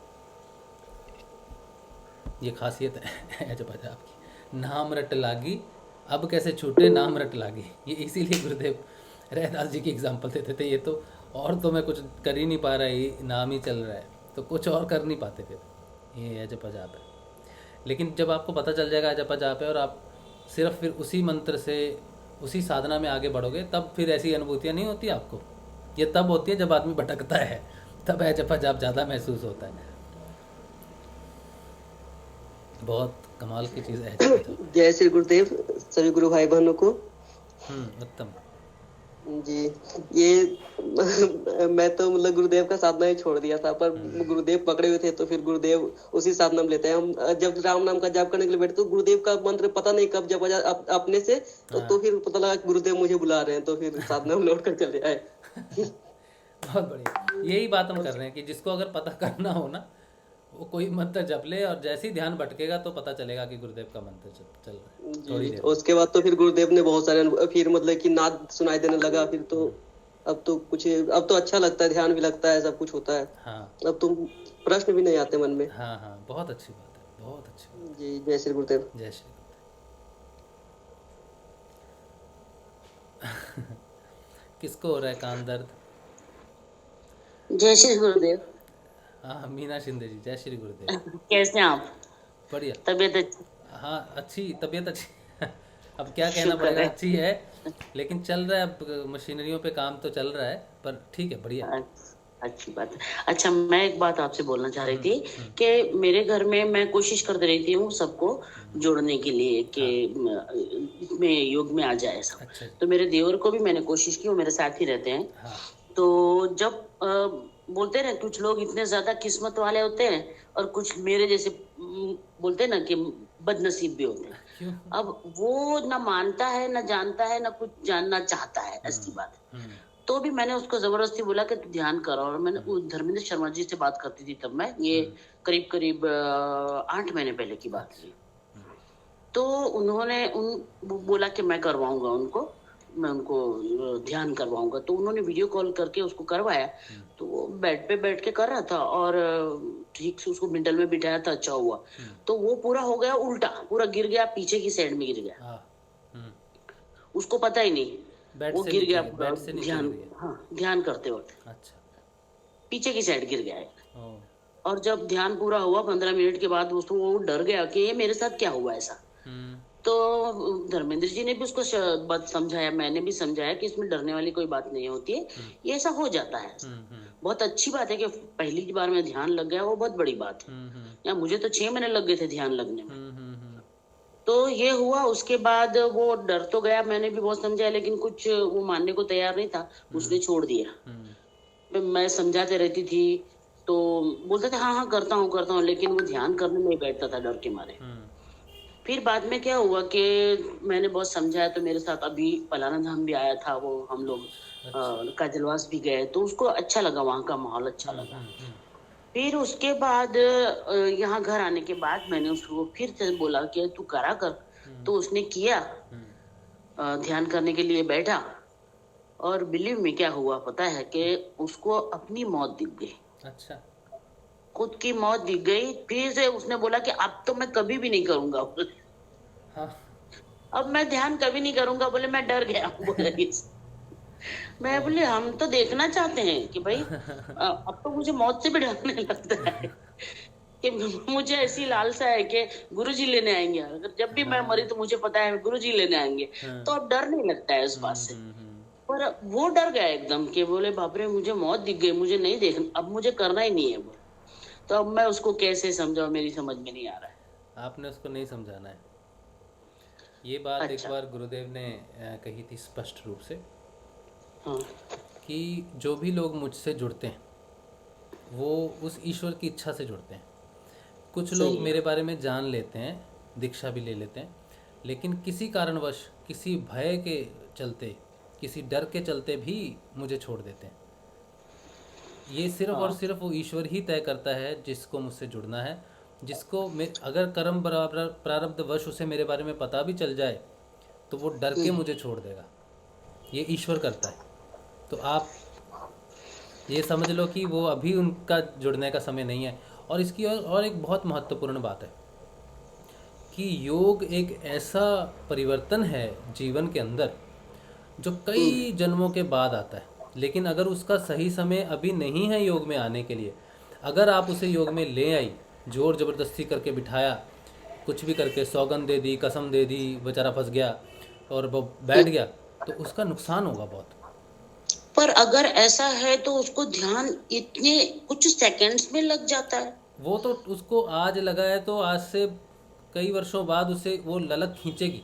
ये खासियत है अजपा जाप की। नाम रट लागी, अब कैसे छूटे नाम रट लागी, ये इसीलिए गुरुदेव रहदास जी की एग्जाम्पल देते थे। ये तो और तो मैं कुछ कर ही नहीं पा रहा, ये नाम ही चल रहा है, तो कुछ और कर नहीं पाते फिर। ये अजपा जाप है। लेकिन जब आपको पता चल जाएगा अजपा जाप है और आप सिर्फ फिर उसी मंत्र से उसी साधना में आगे बढ़ोगे, तब फिर ऐसी अनुभूतियाँ नहीं होती आपको। ये तब होती है जब आदमी भटकता है, तब अजपा जाप ज़्यादा महसूस होता है। बहुत कमाल की चीज़ है। जय श्री गुरुदेव सभी गुरु भाई बहनों को। उत्तम जी, ये मैं तो मतलब गुरुदेव का साधना ही छोड़ दिया था, पर गुरुदेव पकड़े हुए थे तो फिर गुरुदेव उसी साधना में लेते हैं। हम जब राम नाम का जाप करने के लिए बैठे तो गुरुदेव का मंत्र पता नहीं कब जब अपने से तो फिर पता लगा गुरुदेव मुझे बुला रहे हैं, तो फिर साधना में लौट कर चले आए। बहुत बढ़िया, यही बात हम कर रहे हैं कि जिसको अगर पता करना हो ना, वो कोई मंत्र जप ले, और जैसे ही ध्यान भटकेगा तो पता चलेगा कि गुरुदेव का मंत्र चल रहा है। थोड़ी देर उसके बाद तो फिर गुरुदेव ने बहुत सारे फिर मतलब कि नाद सुनाई देने लगा। फिर तो अब तो अच्छा लगता है, ध्यान भी लगता है, सब कुछ होता है। हाँ, अब तो प्रश्न भी नहीं आते मन में। हाँ, बहुत अच्छी बात है, बहुत अच्छी बात। जी, जय श्री गुरुदेव। जय श्री गुरुदेव। किसको हो रहा है कान दर्द? जय श्री गुरुदेव। हाँ, मीना शिंदे जी, जय श्री गुरुदेव। कैसे हैं आप? बढ़िया, तबीयत अच्छी? हाँ, अच्छी तबीयत अच्छी। अब क्या कहना पड़ेगा, अच्छी है, लेकिन चल रहा है, अब मशीनरियों पे काम तो चल रहा है, पर ठीक है, बढ़िया। अच्छी बात है। अच्छा, मैं एक बात आपसे बोलना चाह रही थी कि मेरे घर में मैं कोशिश करते रहती हूँ सबको जोड़ने के लिए कि इसमें योग में आ जाए सब। अच्छा। तो मेरे देवर को भी मैंने कोशिश की, वो मेरे साथ ही रहते हैं। हाँ। तो जब बोलते हैं ना, कुछ लोग इतने ज्यादा किस्मत वाले होते हैं और कुछ मेरे जैसे बोलते हैं ना कि बदनसीब भी होते हैं। क्यों? अब वो ना मानता है, ना जानता है, ना कुछ जानना चाहता है, ऐसी बात है। तो भी मैंने उसको जबरदस्ती बोला कि तू ध्यान कर, और मैंने धर्मेंद्र शर्मा जी से बात करती थी तब मैं, ये करीब 8 महीने पहले की बात थी। तो उन्होंने बोला कि मैं करवाऊंगा उनको, मैं उनको ध्यान करवाऊंगा। तो उन्होंने वीडियो कॉल करके उसको करवाया, तो वो बेड पे बैठ के कर रहा था और ठीक से उसको मिडल में बिठाया था, अच्छा हुआ। तो वो पूरा हो गया उल्टा, पूरा गिर गया, पीछे की साइड में गिर गया, उसको पता ही नहीं। बेड वो से गिर नीचे गया गिर, पूरा बेड से नीचे ध्यान, गिर गया। हाँ ध्यान करते वक्त अच्छा। पीछे की साइड गिर गया है। ओ। और जब ध्यान पूरा हुआ 15 मिनट के बाद उसको वो डर गया कि ये मेरे साथ क्या हुआ ऐसा। हम्म। तो धर्मेंद्र जी ने भी उसको बात समझाया, मैंने भी समझाया कि इसमें डरने वाली कोई बात नहीं होती है, ये ऐसा हो जाता है। बहुत अच्छी बात है कि पहली बार में ध्यान लग गया, वो बहुत बड़ी बात है। या मुझे तो 6 महीने लग गए थे ध्यान लगने में। तो ये हुआ। उसके बाद वो डर तो गया, मैंने भी बहुत समझाया, लेकिन कुछ वो मानने को तैयार नहीं था, उसने छोड़ दिया। मैं समझाते रहती थी तो बोलता था हाँ हाँ करता हूँ, लेकिन वो ध्यान करने नहीं बैठता था डर के मारे। फिर बाद में क्या हुआ कि मैंने बहुत समझाया, तो मेरे साथ अभी पलाना धाम भी आया था वो, हम लोग काजलवास भी गए, तो उसको अच्छा लगा, वहाँ का माहौल अच्छा लगा। फिर उसके बाद यहाँ घर आने के बाद मैंने उसको फिर से बोला कि तू करा कर, तो उसने किया, ध्यान करने के लिए बैठा, और बिलीव में क्या हुआ पता है कि उसको अपनी मौत दिख गई। अच्छा। खुद की मौत दिख गई। फिर से उसने बोला कि अब तो मैं कभी भी नहीं करूंगा। हाँ। अब मैं ध्यान कभी नहीं करूंगा, बोले मैं डर गया हूँ, बोले। मैं बोले हम तो देखना चाहते हैं कि भाई अब तो मुझे मौत से भी डरने लगता है कि मुझे ऐसी लालसा है कि गुरुजी लेने आएंगे, अगर जब भी मैं मरी तो मुझे पता है गुरुजी लेने आएंगे, तो अब डर नहीं लगता है उस बात से। पर वो डर गया एकदम कि बोले बाप रे मुझे मौत दिख गई, मुझे नहीं देखना, अब मुझे करना ही नहीं है बोले। तो अब मैं उसको कैसे समझाऊं, मेरी समझ में नहीं आ रहा है। आपने उसको नहीं समझाना है। ये बात एक अच्छा। बार गुरुदेव ने कही थी स्पष्ट रूप से हाँ। कि जो भी लोग मुझसे जुड़ते हैं वो उस ईश्वर की इच्छा से जुड़ते हैं। कुछ सही लोग है। मेरे बारे में जान लेते हैं, दीक्षा भी ले लेते हैं, लेकिन किसी कारणवश, किसी भय के चलते, किसी डर के चलते भी मुझे छोड़ देते हैं। ये सिर्फ और सिर्फ वो ईश्वर ही तय करता है जिसको मुझसे जुड़ना है। जिसको मैं अगर कर्म प्रारब्ध वश उसे मेरे बारे में पता भी चल जाए तो वो डर के मुझे छोड़ देगा। ये ईश्वर करता है। तो आप ये समझ लो कि वो अभी उनका जुड़ने का समय नहीं है। और इसकी और एक बहुत महत्वपूर्ण बात है कि योग एक ऐसा परिवर्तन है जीवन के अंदर जो कई जन्मों के बाद आता है। लेकिन अगर उसका सही समय अभी नहीं है योग में आने के लिए, अगर आप उसे योग में ले आई, जोर ज़बरदस्ती करके बिठाया, कुछ भी करके सौगंध दे दी, कसम दे दी, बेचारा फंस गया और वो बैठ गया, तो उसका नुकसान होगा बहुत। पर अगर ऐसा है तो उसको ध्यान इतने कुछ सेकंड्स में लग जाता है। वो तो उसको आज लगा है तो आज से कई वर्षों बाद उसे वो ललक खींचेगी।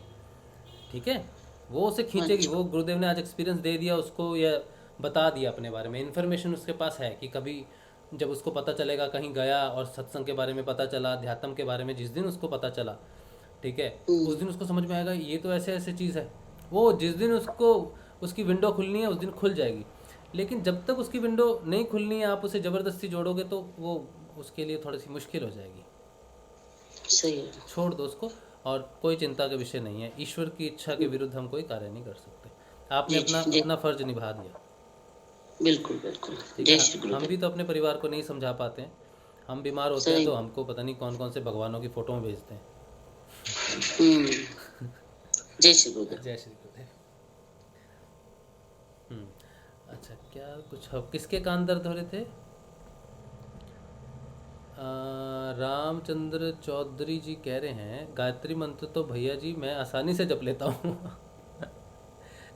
ठीक है, वो उसे खींचेगी। वो गुरुदेव ने आज एक्सपीरियंस दे दिया उसको, या बता दिया अपने बारे में, इन्फॉर्मेशन उसके पास है कि कभी जब उसको पता चलेगा, कहीं गया और सत्संग के बारे में पता चला, अध्यात्म के बारे में जिस दिन उसको पता चला, ठीक है, उस दिन उसको समझ में आएगा ये तो ऐसे ऐसे चीज़ है। वो जिस दिन उसको उसकी विंडो खुलनी है उस दिन खुल जाएगी। लेकिन जब तक उसकी विंडो नहीं खुलनी है, आप उसे ज़बरदस्ती जोड़ोगे तो वो उसके लिए थोड़ी सी मुश्किल हो जाएगी। सही है। छोड़ दो उसको, और कोई चिंता का विषय नहीं है। ईश्वर की इच्छा के विरुद्ध हम कोई कार्य नहीं कर सकते। आपने अपना फर्ज निभा दिया। बिल्कुल बिल्कुल। ठीक जय है, श्री गुरुदेव। हम भी तो अपने परिवार को नहीं समझा पाते हैं। हम बीमार होते हैं तो हमको पता नहीं कौन कौन से भगवानों की फोटो में भेजते हैं। जय श्री गुरुदेव। जय श्री गुरुदेव। अच्छा, क्या कुछ किसके कान दर्द हो रहे थे? रामचंद्र चौधरी जी कह रहे हैं गायत्री मंत्र तो भैया जी मैं आसानी से जप लेता हूँ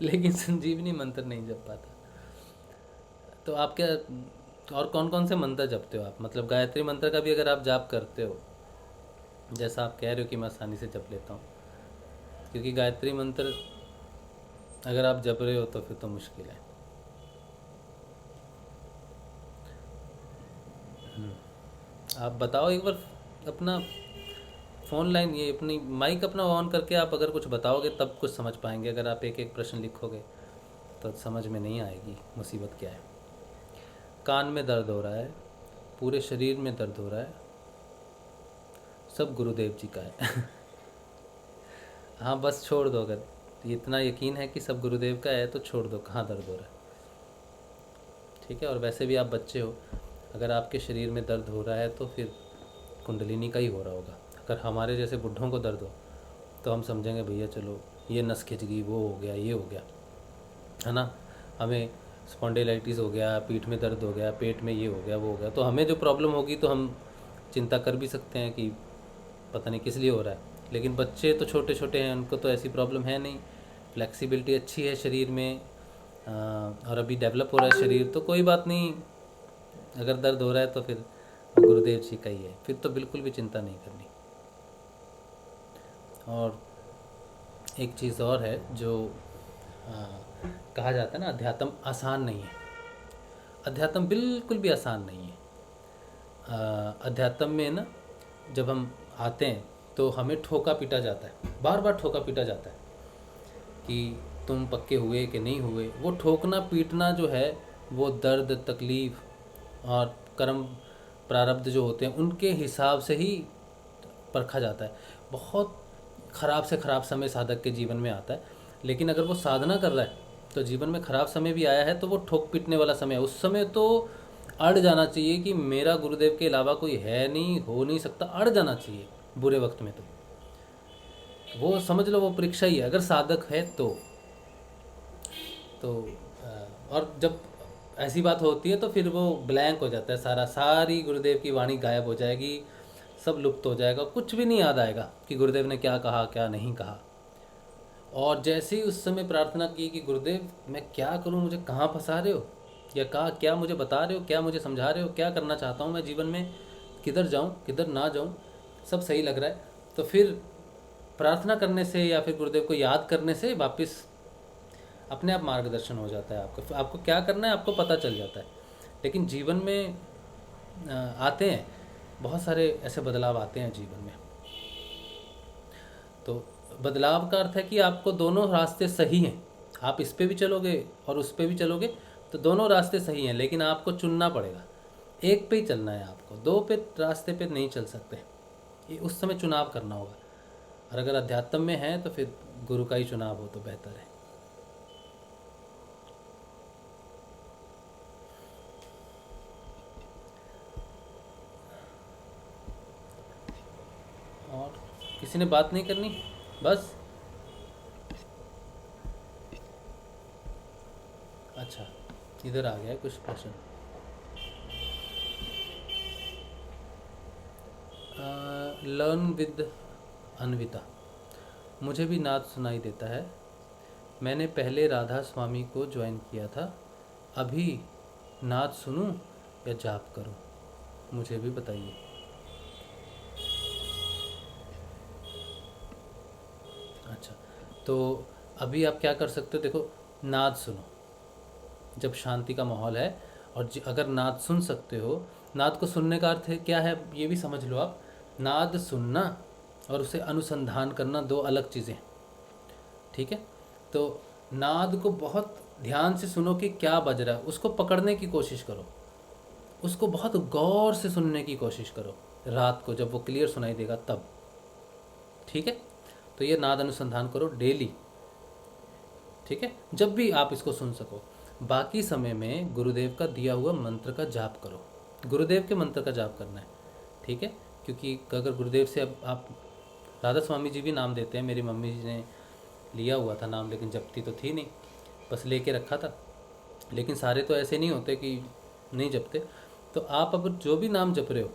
लेकिन संजीवनी मंत्र नहीं जप पाता। तो आप क्या और कौन कौन से मंत्र जपते हो आप? मतलब गायत्री मंत्र का भी अगर आप जाप करते हो, जैसा आप कह रहे हो कि मैं आसानी से जप लेता हूँ, क्योंकि गायत्री मंत्र अगर आप जप रहे हो तो फिर तो मुश्किल है। आप बताओ एक बार अपना फ़ोन लाइन, ये अपनी माइक अपना ऑन करके आप अगर कुछ बताओगे तब कुछ समझ पाएंगे। अगर आप एक एक प्रश्न लिखोगे तो समझ में नहीं आएगी मुसीबत क्या है। कान में दर्द हो रहा है, पूरे शरीर में दर्द हो रहा है, सब गुरुदेव जी का है हाँ बस छोड़ दो। अगर इतना यकीन है कि सब गुरुदेव का है तो छोड़ दो, कहाँ दर्द हो रहा है। ठीक है, और वैसे भी आप बच्चे हो, अगर आपके शरीर में दर्द हो रहा है तो फिर कुंडलिनी का ही हो रहा होगा। अगर हमारे जैसे बुढ़ों को दर्द हो तो हम समझेंगे भैया चलो ये नस खिंच गई, वो हो गया, ये हो गया। है ना, हमें स्पॉन्डिलाइटिस हो गया, पीठ में दर्द हो गया, पेट में ये हो गया, वो हो गया, तो हमें जो प्रॉब्लम होगी तो हम चिंता कर भी सकते हैं कि पता नहीं किस लिए हो रहा है। लेकिन बच्चे तो छोटे छोटे हैं, उनको तो ऐसी प्रॉब्लम है नहीं, फ्लेक्सिबिलिटी अच्छी है शरीर में, और अभी डेवलप हो रहा है शरीर, तो कोई बात नहीं। अगर दर्द हो रहा है तो फिर गुरुदेव जी का ही है, फिर तो बिल्कुल भी चिंता नहीं करनी। और एक चीज़ और है जो कहा जाता है ना, अध्यात्म आसान नहीं है। अध्यात्म बिल्कुल भी आसान नहीं है। अध्यात्म में ना जब हम आते हैं तो हमें ठोका पीटा जाता है, बार बार ठोका पीटा जाता है कि तुम पक्के हुए कि नहीं हुए। वो ठोकना पीटना जो है वो दर्द, तकलीफ़ और कर्म प्रारब्ध जो होते हैं उनके हिसाब से ही परखा जाता है। बहुत ख़राब से ख़राब समय साधक के जीवन में आता है, लेकिन अगर वो साधना कर रहा है तो जीवन में ख़राब समय भी आया है तो वो ठोक पीटने वाला समय है। उस समय तो अड़ जाना चाहिए कि मेरा गुरुदेव के अलावा कोई है नहीं, हो नहीं सकता, अड़ जाना चाहिए बुरे वक्त में। तो वो समझ लो वो परीक्षा ही है अगर साधक है तो और जब ऐसी बात होती है तो फिर वो ब्लैंक हो जाता है, सारी गुरुदेव की वाणी गायब हो जाएगी, सब लुप्त हो जाएगा, कुछ भी नहीं याद आएगा कि गुरुदेव ने क्या कहा क्या नहीं कहा। और जैसे ही उस समय प्रार्थना की कि गुरुदेव मैं क्या करूं, मुझे कहाँ फंसा रहे हो, या क्या मुझे बता रहे हो, क्या मुझे समझा रहे हो, क्या करना चाहता हूँ मैं जीवन में, किधर जाऊँ किधर ना जाऊँ, सब सही लग रहा है, तो फिर प्रार्थना करने से या फिर गुरुदेव को याद करने से वापस अपने आप मार्गदर्शन हो जाता है। आपको क्या करना है आपको पता चल जाता है। लेकिन जीवन में आते हैं बहुत सारे ऐसे बदलाव आते हैं जीवन में, तो बदलाव का अर्थ है कि आपको दोनों रास्ते सही हैं, आप इस पे भी चलोगे और उस पे भी चलोगे तो दोनों रास्ते सही हैं, लेकिन आपको चुनना पड़ेगा, एक पे ही चलना है आपको, दो पे रास्ते पे नहीं चल सकते। ये उस समय चुनाव करना होगा। और अगर अध्यात्म में है तो फिर गुरु का ही चुनाव हो तो बेहतर है। और किसी ने बात नहीं करनी, बस अच्छा इधर आ गया है कुछ प्रश्न। लर्न विद अन्विता, मुझे भी नाद सुनाई देता है, मैंने पहले राधा स्वामी को ज्वाइन किया था, अभी नाद सुनूं या जाप करूं, मुझे भी बताइए। अच्छा, तो अभी आप क्या कर सकते हो, देखो नाद सुनो जब शांति का माहौल है, और अगर नाद सुन सकते हो, नाद को सुनने का अर्थ है क्या है ये भी समझ लो आप। नाद सुनना और उसे अनुसंधान करना दो अलग चीज़ें, ठीक है। तो नाद को बहुत ध्यान से सुनो कि क्या बज रहा है, उसको पकड़ने की कोशिश करो, उसको बहुत गौर से सुनने की कोशिश करो रात को जब वो क्लियर सुनाई देगा तब, ठीक है। तो ये नाद अनुसंधान करो डेली, ठीक है, जब भी आप इसको सुन सको। बाकी समय में गुरुदेव का दिया हुआ मंत्र का जाप करो, गुरुदेव के मंत्र का जाप करना है, ठीक है। क्योंकि अगर गुरुदेव से अब आप, राधा स्वामी जी भी नाम देते हैं, मेरी मम्मी जी ने लिया हुआ था नाम, लेकिन जपती तो थी नहीं, बस लेके रखा था। लेकिन सारे तो ऐसे नहीं होते कि नहीं जपते, तो आप अब जो भी नाम जप रहे हो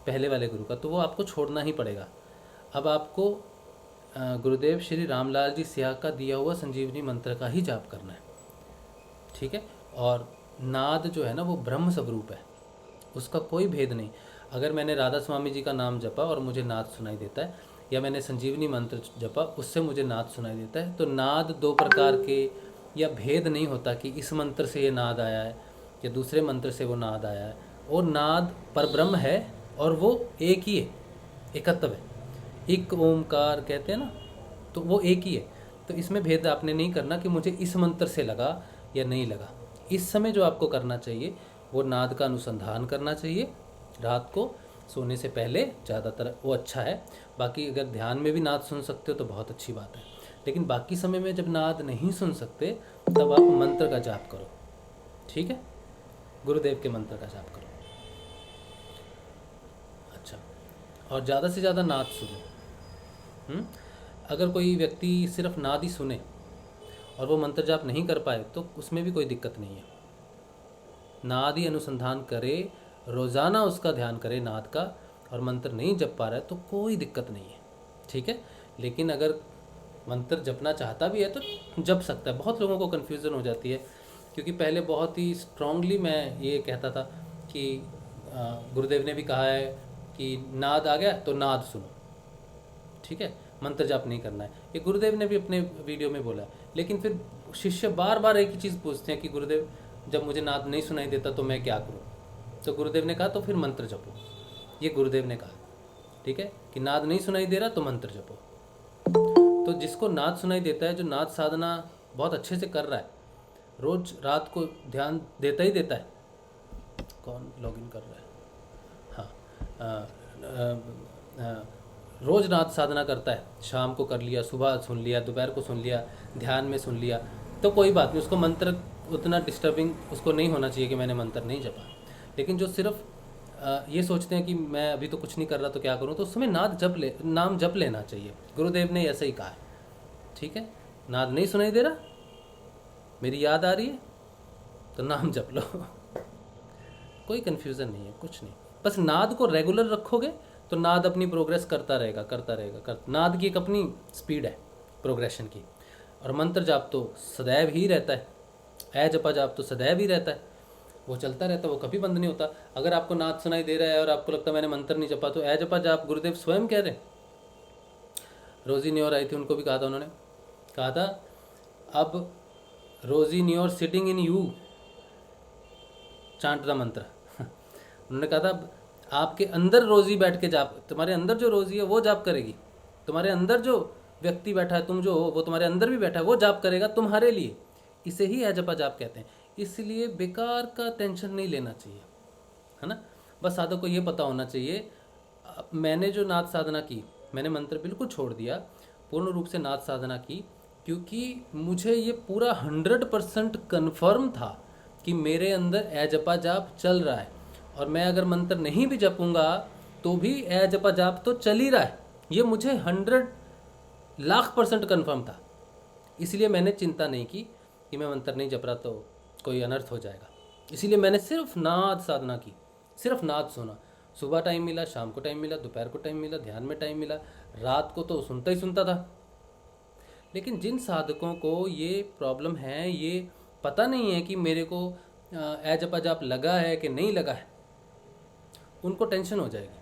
पहले वाले गुरु का, तो वो आपको छोड़ना ही पड़ेगा। अब आपको गुरुदेव श्री रामलाल जी सिया का दिया हुआ संजीवनी मंत्र का ही जाप करना है, ठीक है। और नाद जो है ना वो ब्रह्म स्वरूप है, उसका कोई भेद नहीं। अगर मैंने राधा स्वामी जी का नाम जपा और मुझे नाद सुनाई देता है, या मैंने संजीवनी मंत्र जपा उससे मुझे नाद सुनाई देता है, तो नाद दो प्रकार के या भेद नहीं होता कि इस मंत्र से ये नाद आया है या दूसरे मंत्र से वो नाद आया है। और नाद परब्रह्म है और वो एक ही है, एकत्व है, एक ओमकार कहते हैं ना, तो वो एक ही है। तो इसमें भेद आपने नहीं करना कि मुझे इस मंत्र से लगा या नहीं लगा। इस समय जो आपको करना चाहिए वो नाद का अनुसंधान करना चाहिए रात को सोने से पहले, ज़्यादातर वो अच्छा है। बाकी अगर ध्यान में भी नाद सुन सकते हो तो बहुत अच्छी बात है, लेकिन बाकी समय में जब नाद नहीं सुन सकते तब आप मंत्र का जाप करो, ठीक है, गुरुदेव के मंत्र का जाप करो। अच्छा, और ज़्यादा से ज़्यादा नाद सुनो। अगर कोई व्यक्ति सिर्फ नाद ही सुने और वो मंत्र जाप नहीं कर पाए तो उसमें भी कोई दिक्कत नहीं है। नाद ही अनुसंधान करे, रोज़ाना उसका ध्यान करे नाद का, और मंत्र नहीं जप पा रहा है तो कोई दिक्कत नहीं है, ठीक है। लेकिन अगर मंत्र जपना चाहता भी है तो जप सकता है। बहुत लोगों को कन्फ्यूज़न हो जाती है, क्योंकि पहले बहुत ही स्ट्रांगली मैं ये कहता था कि गुरुदेव ने भी कहा है कि नाद आ गया तो नाद सुनो, ठीक है, मंत्र जाप नहीं करना है, ये गुरुदेव ने भी अपने वीडियो में बोला है। लेकिन फिर शिष्य बार बार एक ही चीज़ पूछते हैं कि गुरुदेव जब मुझे नाद नहीं सुनाई देता तो मैं क्या करूं? तो गुरुदेव ने कहा तो फिर मंत्र जपो, ये गुरुदेव ने कहा, ठीक है, कि नाद नहीं सुनाई दे रहा तो मंत्र जपो। तो जिसको नाद सुनाई देता है, जो नाद साधना बहुत अच्छे से कर रहा है, रोज रात को ध्यान देता ही देता है। कौन लॉगिन कर रहा है? हाँ, रोज नाद साधना करता है, शाम को कर लिया, सुबह सुन लिया, दोपहर को सुन लिया, ध्यान में सुन लिया, तो कोई बात नहीं, उसको मंत्र उतना डिस्टर्बिंग उसको नहीं होना चाहिए कि मैंने मंत्र नहीं जपा। लेकिन जो सिर्फ ये सोचते हैं कि मैं अभी तो कुछ नहीं कर रहा तो क्या करूं, तो उसमें नाम जप लेना चाहिए। गुरुदेव ने ऐसा ही कहा है, ठीक है। नाद नहीं सुनाई दे रहा, मेरी याद आ रही है तो नाम जप लो। कोई कन्फ्यूज़न नहीं है, कुछ नहीं, बस नाद को रेगुलर रखोगे तो नाद अपनी प्रोग्रेस करता रहेगा। नाद की एक अपनी स्पीड है प्रोग्रेशन की। और मंत्र जाप तो सदैव ही रहता है, ए जपा जाप तो सदैव ही रहता है, वो चलता रहता है, वो कभी बंद नहीं होता। अगर आपको नाद सुनाई दे रहा है और आपको लगता है मैंने मंत्र नहीं जपा, तो ए जपा जाप गुरुदेव स्वयं कह रहे हैं। रोजी न्योर आई थी, उनको भी कहा था, उन्होंने कहा था अब Rosie you're sitting in you chant the mantra. उन्होंने कहा था आपके अंदर रोजी बैठ के जाप, तुम्हारे अंदर जो रोजी है वो जाप करेगी, तुम्हारे अंदर जो व्यक्ति बैठा है, तुम जो हो वो तुम्हारे अंदर भी बैठा है, वो जाप करेगा तुम्हारे लिए। इसे ही है जपा जाप कहते हैं। इसलिए बेकार का टेंशन नहीं लेना चाहिए, है ना। बस साधक को ये पता होना चाहिए, मैंने जो नाद साधना की, मैंने मंत्र बिल्कुल छोड़ दिया, पूर्ण रूप से नाद साधना की, क्योंकि मुझे ये पूरा 100% कन्फर्म था कि मेरे अंदर ए जपा जाप चल रहा है, और मैं अगर मंत्र नहीं भी जपूंगा तो भी ए जपा जाप तो चल ही रहा है। ये मुझे 100,00,000% कन्फर्म था। इसलिए मैंने चिंता नहीं की कि मैं मंत्र नहीं जप रहा तो कोई अनर्थ हो जाएगा। इसीलिए मैंने सिर्फ नाद साधना की, सिर्फ नाद सुना। सुबह टाइम मिला, शाम को टाइम मिला, दोपहर को टाइम मिला, ध्यान में टाइम मिला, रात को तो सुनता ही सुनता था। लेकिन जिन साधकों को ये प्रॉब्लम है, ये पता नहीं है कि मेरे को ए जपा जाप लगा है कि नहीं लगा है, उनको टेंशन हो जाएगी,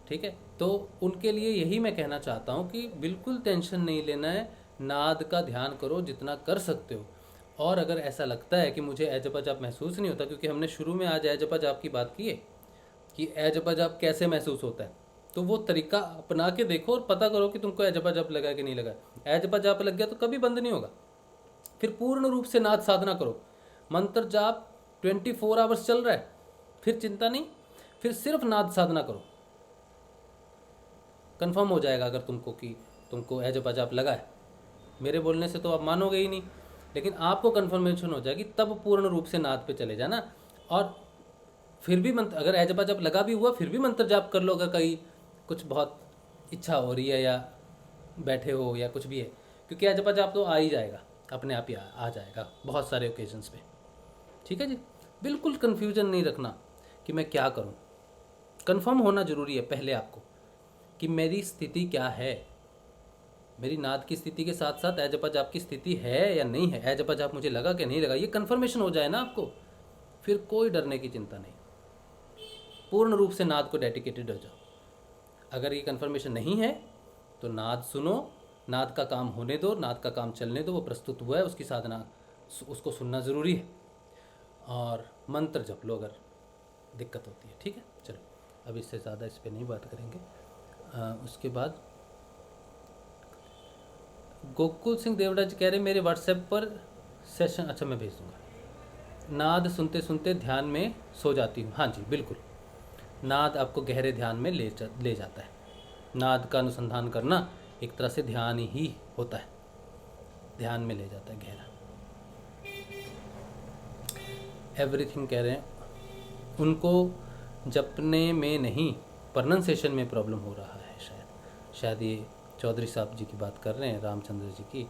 ठीक है। तो उनके लिए यही मैं कहना चाहता हूँ कि बिल्कुल टेंशन नहीं लेना है, नाद का ध्यान करो जितना कर सकते हो। और अगर ऐसा लगता है कि मुझे ए जपा जाप महसूस नहीं होता, क्योंकि हमने शुरू में आज ए जपा जाप की बात की है कि ए जपा जाप कैसे महसूस होता है, तो वो तरीका अपना के देखो और पता करो कि तुमको ए जपा जाप लगा है कि नहीं लगा। ए जपा जाप लग गया तो कभी बंद नहीं होगा। फिर पूर्ण रूप से नाद साधना करो, मंत्र जाप 24 आवर्स चल रहा है, फिर चिंता नहीं, फिर सिर्फ नाद साधना करो। कंफर्म हो जाएगा अगर तुमको कि तुमको ए जपा जाप लगा है। मेरे बोलने से तो आप मानोगे ही नहीं, लेकिन आपको कंफर्मेशन हो जाएगी, तब पूर्ण रूप से नाद पे चले जाना। और फिर भी मंत्र, अगर ए जपा जाप लगा भी हुआ फिर भी मंत्र जाप कर लो, अगर कहीं कुछ बहुत इच्छा हो रही है या बैठे हो या कुछ भी है, क्योंकि ए जपा जाप तो आ ही जाएगा, अपने आप ही आ जाएगा बहुत सारे ओकेजन्स पे, ठीक है जी। बिल्कुल कन्फ्यूजन नहीं रखना कि मैं क्या करूं। कंफर्म होना ज़रूरी है पहले आपको कि मेरी स्थिति क्या है, मेरी नाद की स्थिति के साथ साथ ए जपा जाप की स्थिति है या नहीं है, ए जपा जाप मुझे लगा कि नहीं लगा, ये कंफर्मेशन हो जाए ना आपको, फिर कोई डरने की चिंता नहीं, पूर्ण रूप से नाद को डेडिकेटेड हो जाओ। अगर ये कंफर्मेशन नहीं है तो नाद सुनो, नाद का काम होने दो, नाद का काम चलने दो, वो प्रस्तुत हुआ है, उसकी साधना उसको सुनना ज़रूरी है, और मंत्र जप लो अगर दिक्कत होती है, ठीक है। चलो अब इससे ज़्यादा इस पर नहीं बात करेंगे। उसके बाद गोकुल सिंह देवड़ा जी कह रहे मेरे व्हाट्सएप पर सेशन, अच्छा मैं भेज दूँगा। नाद सुनते सुनते ध्यान में सो जाती हूँ। हाँ जी बिल्कुल, नाद आपको गहरे ध्यान में ले जाता है। नाद का अनुसंधान करना एक तरह से ध्यान ही होता है, ध्यान में ले जाता है गहरा। एवरीथिंग कह रहे हैं उनको जपने में नहीं प्रोनाउंसिएशन में प्रॉब्लम हो रहा है, शायद ये चौधरी साहब जी की बात कर रहे हैं, रामचंद्र जी की।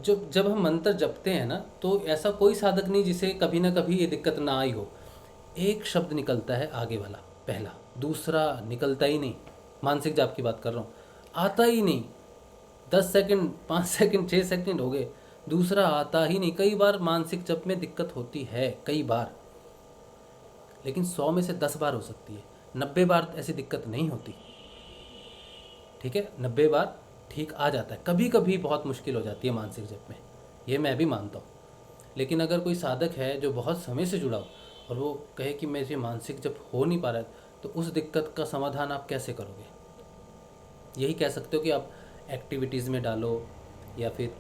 जब हम मंत्र जपते हैं ना, तो ऐसा कोई साधक नहीं जिसे कभी ना कभी ये दिक्कत ना आई हो। एक शब्द निकलता है आगे वाला, पहला, दूसरा निकलता ही नहीं। मानसिक जाप की बात कर रहा हूँ, आता ही नहीं। 10 सेकंड, 5 सेकंड, 6 सेकंड हो गए, दूसरा आता ही नहीं। कई बार मानसिक जप में दिक्कत होती है, कई बार, लेकिन 100 में से 10 बार हो सकती है। 90 बार ऐसी दिक्कत नहीं होती। ठीक है, 90 बार ठीक आ जाता है। कभी कभी बहुत मुश्किल हो जाती है मानसिक जप में, ये मैं भी मानता हूँ। लेकिन अगर कोई साधक है जो बहुत समय से जुड़ा हो और वो कहे कि मेरे मानसिक जप हो नहीं पा रहा है, तो उस दिक्कत का समाधान आप कैसे करोगे? यही कह सकते हो कि आप एक्टिविटीज़ में डालो या फिर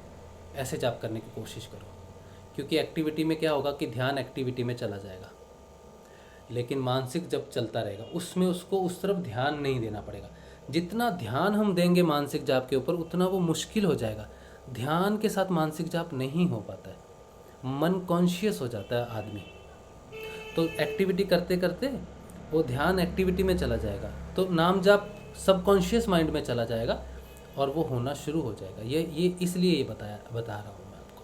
ऐसे जाप करने की कोशिश करो। क्योंकि एक्टिविटी में क्या होगा कि ध्यान एक्टिविटी में चला जाएगा, लेकिन मानसिक जब चलता रहेगा उसमें उसको उस तरफ ध्यान नहीं देना पड़ेगा। जितना ध्यान हम देंगे मानसिक जाप के ऊपर, उतना वो मुश्किल हो जाएगा। ध्यान के साथ मानसिक जाप नहीं हो पाता है, मन कॉन्शियस हो जाता है आदमी। तो एक्टिविटी करते करते वो ध्यान एक्टिविटी में चला जाएगा, तो नाम जाप सबकॉन्शियस माइंड में चला जाएगा और वो होना शुरू हो जाएगा। ये इसलिए ये बता रहा हूँ मैं आपको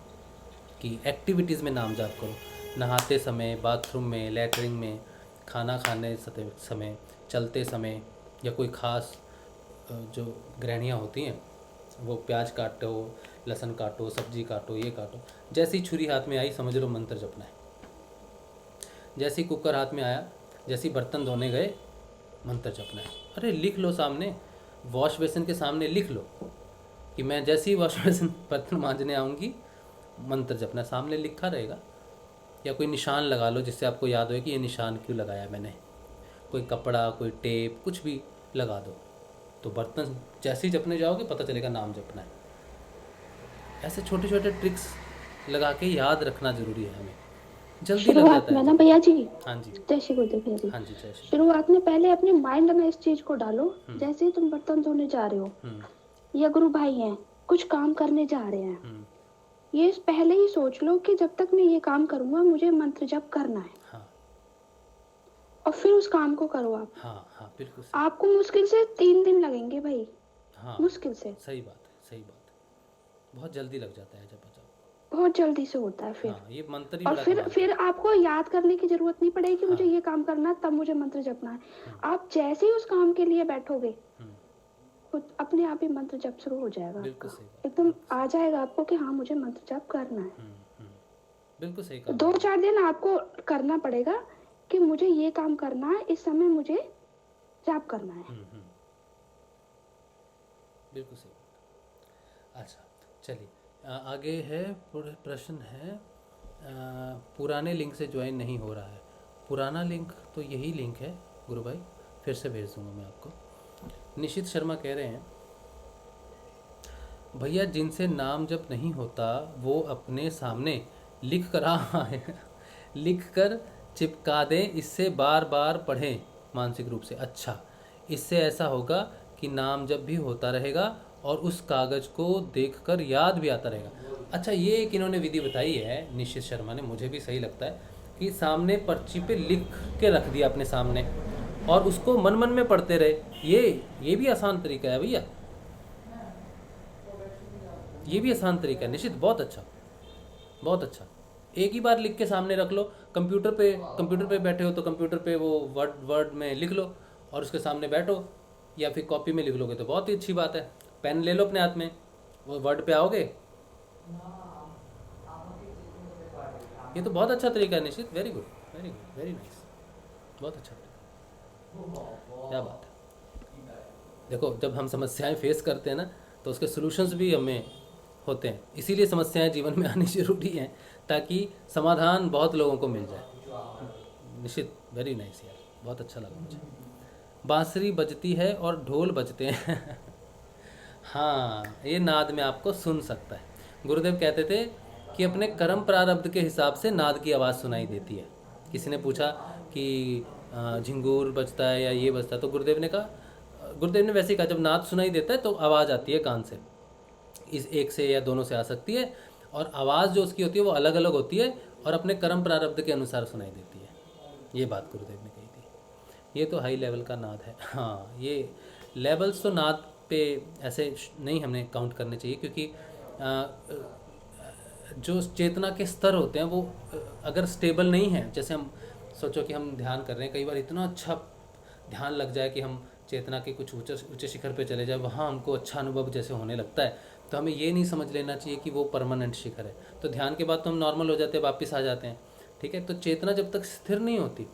कि एक्टिविटीज़ में नाम जाप करो। नहाते समय, बाथरूम में, लैटरिन में, खाना खाने समय, चलते समय, या कोई ख़ास जो गृहिणियाँ होती हैं वो प्याज काटो, लहसुन काटो, सब्जी काटो, ये काटो, जैसी छुरी हाथ में आई समझ लो मंत्र जपना है। जैसी कुकर हाथ में आया, जैसी बर्तन धोने गए, मंत्र जपना है। अरे लिख लो सामने, वॉश बेसिन के सामने लिख लो कि मैं जैसे ही वॉश बेसिन बर्तन मांजने आऊँगी, मंत्र जपना सामने लिखा रहेगा। या कोई निशान लगा लो जिससे आपको याद हो कि ये निशान क्यों लगाया मैंने। कोई कपड़ा, कोई टेप, कुछ भी लगा दो, तो बर्तन जैसे ही जपने जाओगे पता चलेगा नाम जपना है। ऐसे छोटे छोटे ट्रिक्स लगा के याद रखना जरूरी है हमें, जल्दी लग शुरुआत जाता में है। ना भैया जी, हाँ जी, जय श्री गुरुदेव भैया जी, हाँ जी, जय श्री। शुरुआत में पहले अपने माइंड में इस चीज को डालो। जैसे ही तुम बर्तन धोने जा रहे हो या गुरु भाई हैं कुछ काम करने जा रहे हैं, ये पहले ही सोच लो कि जब तक मैं ये काम करूंगा मुझे मंत्र जप करना है। हाँ और फिर उस काम को करो आप। हाँ हाँ, बिल्कुल सही। आपको मुश्किल से 3 दिन लगेंगे भाई, हाँ, मुश्किल से। सही बात है, सही बात है। बहुत जल्दी लग जाता है जब बहुत जल्दी से होता है फिर। हाँ, ये मंत्र ही और बड़ा कमाल फिर आपको याद करने की जरूरत नहीं पड़ेगी कि मुझे हाँ। ये काम करना है तब मुझे मंत्र जपना है। आप जैसे ही उस काम के लिए बैठोगे, खुद अपने आप ही मंत्र जप शुरू हो जाएगा। बिल्कुल आपका सही बात, एकदम आ जाएगा आपको कि हाँ मुझे मंत्र जप करना है। बिल्कुल सही कहा। 2-4 दिन आपको करना पड़ेगा कि मुझे ये काम करना है, इस समय मुझे जाप करना है। बिल्कुल सही। अच्छा चलिए, आगे है प्रश्न है, पुराने लिंक से ज्वाइन नहीं हो रहा है। पुराना लिंक तो यही लिंक है गुरु भाई, फिर से भेज दूंगा मैं आपको। निशित शर्मा कह रहे हैं, भैया जिनसे नाम जप नहीं होता वो अपने सामने लिख कर लिख कर चिपका दें, इससे बार बार पढ़ें मानसिक रूप से। अच्छा, इससे ऐसा होगा कि नाम जप भी होता रहेगा और उस कागज़ को देखकर याद भी आता रहेगा। अच्छा, ये एक इन्होंने विधि बताई है निशित शर्मा ने, मुझे भी सही लगता है कि सामने पर्ची पे लिख के रख दिया अपने सामने और उसको मन मन में पढ़ते रहे। ये भी आसान तरीका है भैया, ये भी आसान तरीका है निशित, बहुत अच्छा, बहुत अच्छा। एक ही बार लिख के सामने रख लो। कंप्यूटर पे बैठे हो तो कंप्यूटर पे वो वर्ड में लिख लो और उसके सामने बैठो, या फिर कॉपी में लिख लोगे तो बहुत ही अच्छी बात है। पेन ले लो अपने हाथ में, वो वर्ड पे आओगे। ये तो बहुत अच्छा तरीका है निश्चित, very good, very good, very nice, बहुत अच्छा तरीका, क्या बात है। देखो, जब हम समस्याएं फेस करते हैं ना तो उसके सॉल्यूशंस भी हमें होते हैं, इसीलिए समस्याएं जीवन में आनी जरूरी हैं ताकि समाधान बहुत लोगों को मिल जाए। निश्चित, वेरी नाइस यार, बहुत अच्छा लगा मुझे। बांसुरी बजती है और ढोल बजते हैं हाँ, ये नाद में आपको सुन सकता है। गुरुदेव कहते थे कि अपने कर्म प्रारब्ध के हिसाब से नाद की आवाज़ सुनाई देती है। किसी ने पूछा कि झिंगूर बजता है या ये बजता है, तो गुरुदेव ने वैसे ही कहा, जब नाद सुनाई देता है तो आवाज़ आती है कान से, इस एक से या दोनों से आ सकती है, और आवाज़ जो उसकी होती है वो अलग अलग होती है और अपने कर्म प्रारब्ध के अनुसार सुनाई देती है। ये बात गुरुदेव ने कही थी। ये तो हाई लेवल का नाद है। हाँ, ये लेवल्स तो नाद पे ऐसे नहीं हमें काउंट करने चाहिए, क्योंकि जो चेतना के स्तर होते हैं वो अगर स्टेबल नहीं है, जैसे हम सोचो कि हम ध्यान कर रहे हैं, कई बार इतना अच्छा ध्यान लग जाए कि हम चेतना के कुछ ऊंचे शिखर पे चले जाए, वहाँ हमको अच्छा अनुभव जैसे होने लगता है, तो हमें ये नहीं समझ लेना चाहिए कि वो परमानेंट शिखर है। तो ध्यान के बाद तो हम नॉर्मल हो जाते हैं, वापस आ जाते हैं, ठीक है। तो चेतना जब तक स्थिर नहीं होती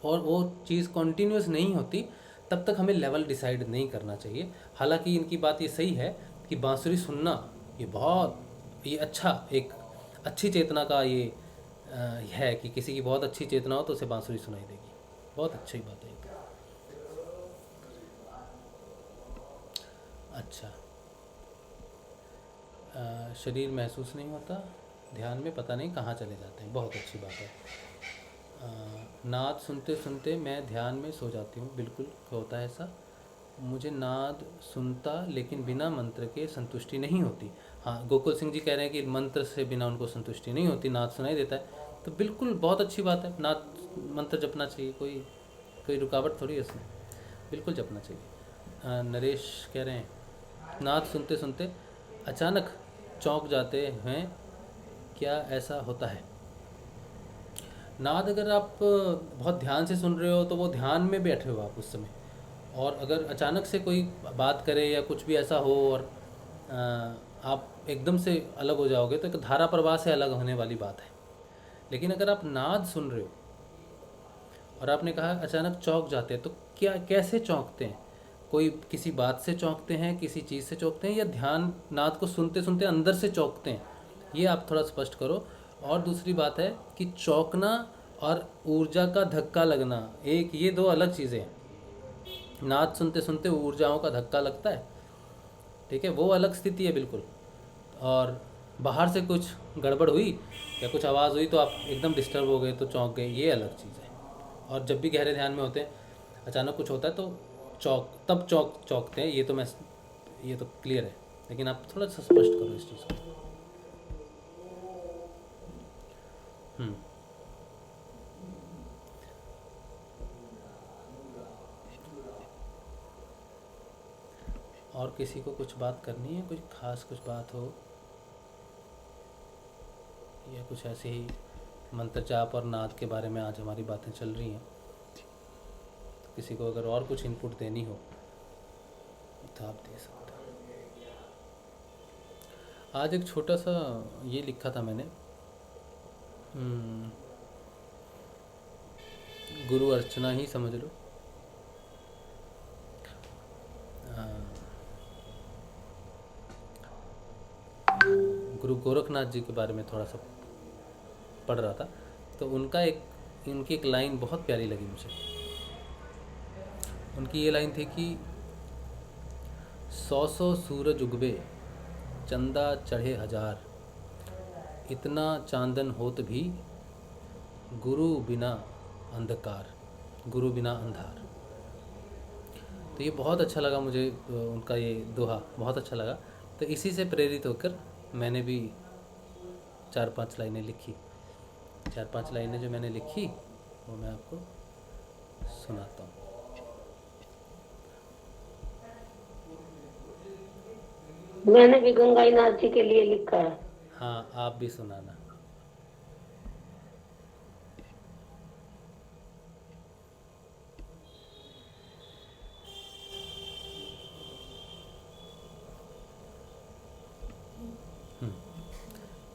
और वो चीज़ कॉन्टीन्यूस नहीं होती, तब तक हमें लेवल डिसाइड नहीं करना चाहिए। हालांकि इनकी बात ये सही है कि बांसुरी सुनना ये अच्छा एक अच्छी चेतना का ये है कि किसी की बहुत अच्छी चेतना हो तो उसे बांसुरी सुनाई देगी, बहुत अच्छी बात है। अच्छा, शरीर महसूस नहीं होता ध्यान में, पता नहीं कहाँ चले जाते हैं, बहुत अच्छी बात है। नाद सुनते सुनते मैं ध्यान में सो जाती हूँ, बिल्कुल होता है ऐसा। मुझे नाद सुनता लेकिन बिना मंत्र के संतुष्टि नहीं होती। हाँ, गोकुल सिंह जी कह रहे हैं कि मंत्र से बिना उनको संतुष्टि नहीं होती, नाद सुनाई देता है, तो बिल्कुल बहुत अच्छी बात है। नाद मंत्र जपना चाहिए, कोई रुकावट थोड़ी है उसमें, बिल्कुल जपना चाहिए। नरेश कह रहे हैं नाद सुनते सुनते अचानक चौंक जाते हैं, क्या ऐसा होता है? नाद अगर आप बहुत ध्यान से सुन रहे हो तो वो ध्यान में बैठे हो आप उस समय, और अगर अचानक से कोई बात करे या कुछ भी ऐसा हो और आप एकदम से अलग हो जाओगे तो एक धारा प्रवाह से अलग होने वाली बात है। लेकिन अगर आप नाद सुन रहे हो और आपने कहा अचानक चौंक जाते हैं, तो क्या कैसे चौंकते हैं? कोई किसी बात से चौंकते हैं, किसी चीज़ से चौंकते हैं, या ध्यान नाद को सुनते सुनते अंदर से चौंकते हैं? ये आप थोड़ा स्पष्ट करो। और दूसरी बात है कि चौंकना और ऊर्जा का धक्का लगना, ये दो अलग चीज़ें हैं। नाद सुनते सुनते ऊर्जाओं का धक्का लगता है, ठीक है, वो अलग स्थिति है बिल्कुल। और बाहर से कुछ गड़बड़ हुई या कुछ आवाज़ हुई तो आप एकदम डिस्टर्ब हो गए तो चौंक गए, ये अलग चीज़ है। और जब भी गहरे ध्यान में होते हैं अचानक कुछ होता है तो चौंकते हैं, ये तो क्लियर है। लेकिन आप थोड़ा सा स्पष्ट करो इस चीज़ को। और किसी को कुछ बात करनी है, कुछ खास कुछ बात हो, या कुछ ऐसे ही मंत्र जाप और नाद के बारे में आज हमारी बातें चल रही हैं, तो किसी को अगर और कुछ इनपुट देनी हो तो आप दे सकते हैं। आज एक छोटा सा ये लिखा था मैंने, गुरु अर्चना ही समझ लो। गुरु गोरखनाथ जी के बारे में थोड़ा सा पढ़ रहा था, तो उनकी एक लाइन बहुत प्यारी लगी मुझे। उनकी ये लाइन थी कि 100 सूरज उगवे चंदा चढ़े 1000, इतना चांदन होत भी गुरु बिना अंधकार, गुरु बिना अंधार। तो ये बहुत अच्छा लगा मुझे, उनका ये दोहा बहुत अच्छा लगा। तो इसी से प्रेरित होकर मैंने भी 4-5 लाइनें लिखी। 4-5 लाइनें जो मैंने लिखी वो मैं आपको सुनाता हूँ। मैंने भी गंगाई नाथ जी के लिए लिखा है। हाँ, आप भी सुनाना।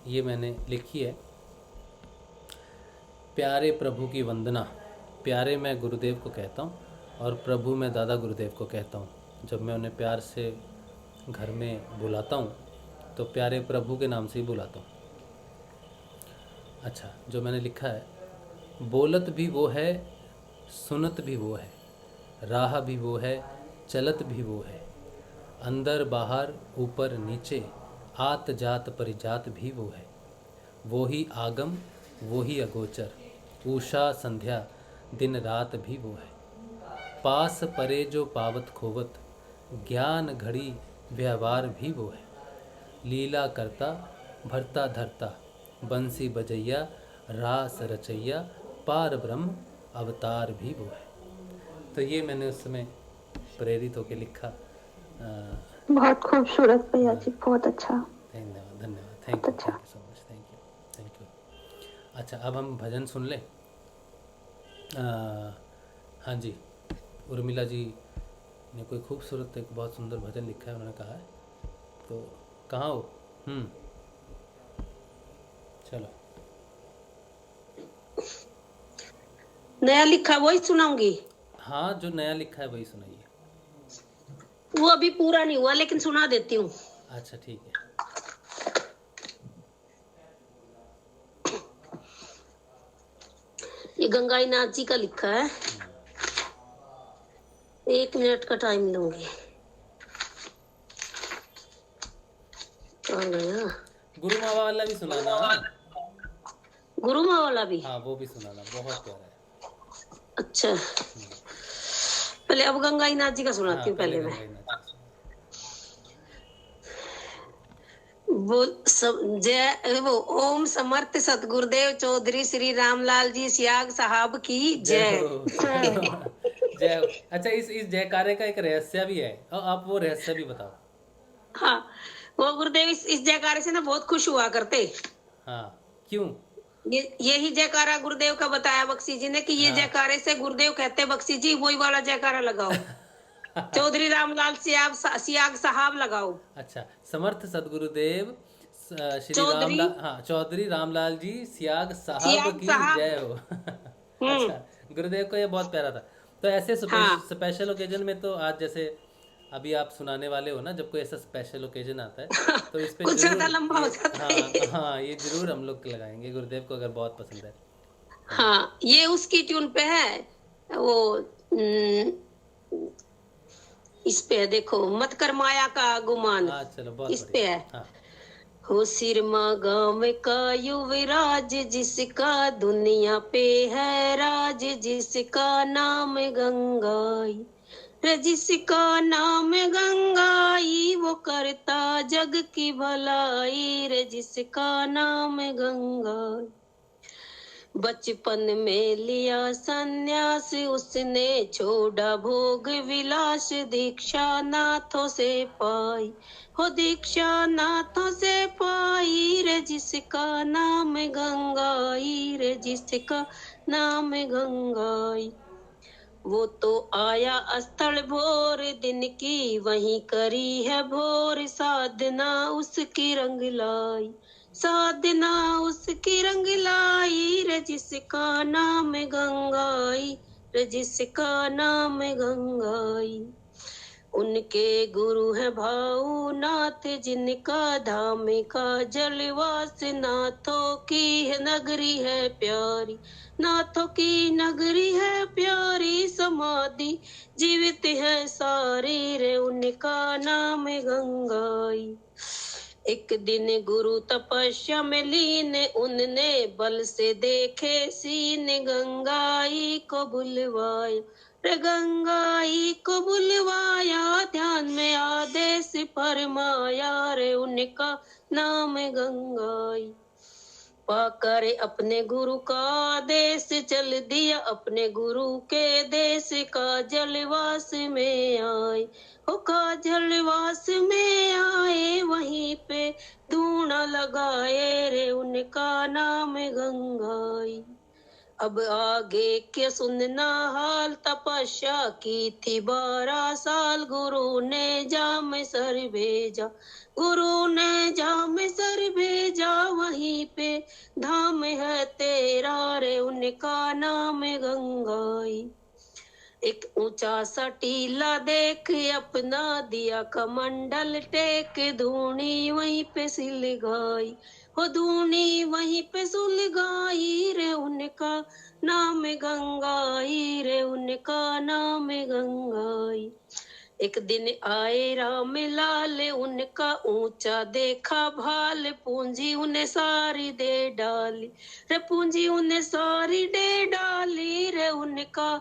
ये मैंने लिखी है। प्यारे प्रभु की वंदना। प्यारे मैं गुरुदेव को कहता हूँ और प्रभु मैं दादा गुरुदेव को कहता हूँ। जब मैं उन्हें प्यार से घर में बुलाता हूँ तो प्यारे प्रभु के नाम से ही बुलाता हूँ। अच्छा, जो मैंने लिखा है, बोलत भी वो है, सुनत भी वो है, राह भी वो है, चलत भी वो है, अंदर बाहर ऊपर नीचे, आत जात परिजात भी वो है, वो ही आगम वो ही अगोचर, उषा संध्या दिन रात भी वो है, पास परे जो पावत खोवत, ज्ञान घड़ी व्यवहार भी वो है, लीला करता भरता धरता, बंसी बजैया रास रचैया, पार ब्रह्म अवतार भी वो है। तो ये मैंने उस समय प्रेरित होकर लिखा। बहुत खूबसूरत भैया जी, बहुत अच्छा। धन्यवाद धन्यवाद। Thank you so much, thank you. अच्छा, अब हम भजन सुन लें। हाँ जी, उर्मिला जी ने कोई खूबसूरत एक बहुत सुंदर भजन लिखा है, उन्होंने कहा है, तो कहाँ हो? चलो। नया लिखा वही सुनाऊंगी। हाँ, जो नया लिखा है वही सुनाइए। वो अभी पूरा नहीं हुआ लेकिन सुना देती हूँ। अच्छा ठीक है। ये गंगाई नाथ जी का लिखा है। 1 मिनट का टाइम लूंगी। कहाँ गया? गुरु माँ वाला भी सुनाना। गुरु माँ वाला भी? हाँ, वो भी सुनाना, बहुत प्यारा है। अच्छा, पहले अब गंगाई नाथ जी का सुनाती हूँ। पहले मैं गंगाई नाथ जी का सुनाना। बोल सब जय वो ओम समर्थ सतगुरुदेव चौधरी श्री रामलाल जी सियाग साहब की जय। जय हो। अच्छा, इस जयकारे का एक रहस्य भी है, और आप वो रहस्य भी बताओ। हाँ, वो गुरुदेव इस जयकारे से ना बहुत खुश हुआ करते। हाँ, क्यों? यही जयकारा गुरुदेव का बताया बख्शी जी ने कि ये जयकारे से गुरुदेव कहते बख्शी जी वही वाला जयकारा लगाओ। चौधरी रामलाल सियाग साहब लगाओ। अच्छा, समर्थ सदगुरुदेव श्री चौधरी, रामलाल, हाँ, चौधरी रामलाल जी सियाग साहब की जय हो। अच्छा, गुरुदेव को ये बहुत प्यारा था। तो ऐसे स्पेशल ओकेजन में, तो आज जैसे अभी आप सुनाने वाले हो ना, जब कोई ऐसा स्पेशल ओकेजन आता है तो इस पे कुछ जरूर ज्यादा लंबा हो जाता है। हाँ, ये जरूर हम लोग लगाएंगे, गुरुदेव को अगर बहुत पसंद है। हाँ, ये उसकी ट्यून पे है। वो इस पे है, देखो मत कर माया का गुमान। चलो, बहुत इस पे है। हाँ। हो सिरमा गाँव का युवराज जिसका दुनिया पे है राज, जिसका नाम गंगाई रे, जिसका नाम गंगाई वो करता जग की भलाई रे, जिसका नाम गंगाई। बचपन में लिया सन्यास उसने छोड़ा भोग विलास, दीक्षा नाथों से पाई हो, दीक्षा नाथों से पाई रे, जिसका नाम गंगाई रे, जिसका नाम गंगाई। वो तो आया स्थल भोर दिन की वहीं करी है भोर, साधना उसकी रंग लाई, साधना उसकी रंग लाई रे, जिसका नाम गंगाई रे, जिसका नाम गंगाई। उनके गुरु है भाऊ नाथ जिनका धाम का जलवास, नाथों की है नगरी है प्यारी, नाथों की नगरी है प्यारी, समाधि जीवित है सारी रे, उनका नाम गंगाई। एक दिन गुरु तपस्या में लीन उनने बल से देखे सीन, गंगाई को बुलवाया रे, गंगाई को बुलवाया, ध्यान में आदेश फरमाया रे, उनका नाम गंगाई। पाकर अपने गुरु का आदेश चल दिया अपने गुरु के देश, का जलवास में आए हो, का जलवास में आए, वहीं पे धूना लगाए रे, उनका नाम गंगाई। अब आगे के सुनना हाल, तपस्या की थी 12 साल, गुरु ने जाम सर भेजा, गुरु ने जाम सर भेजा, वहीं पे धाम है तेरा रे, उनका नाम गंगाई। एक ऊंचा सा टीला देख अपना दिया कमंडल टेक, धूनी वहीं पे सिलगाई हो, धूनी वहीं पे सुलगाई रे, उनका नाम गंगाई रे, उनका नाम गंगाई। एक दिन आए राम लाल उनका ऊंचा देखा भाल, पूंजी उन्हें सारी दे डाली रे, पूंजी उन्हें सारी दे डाली रे, उनका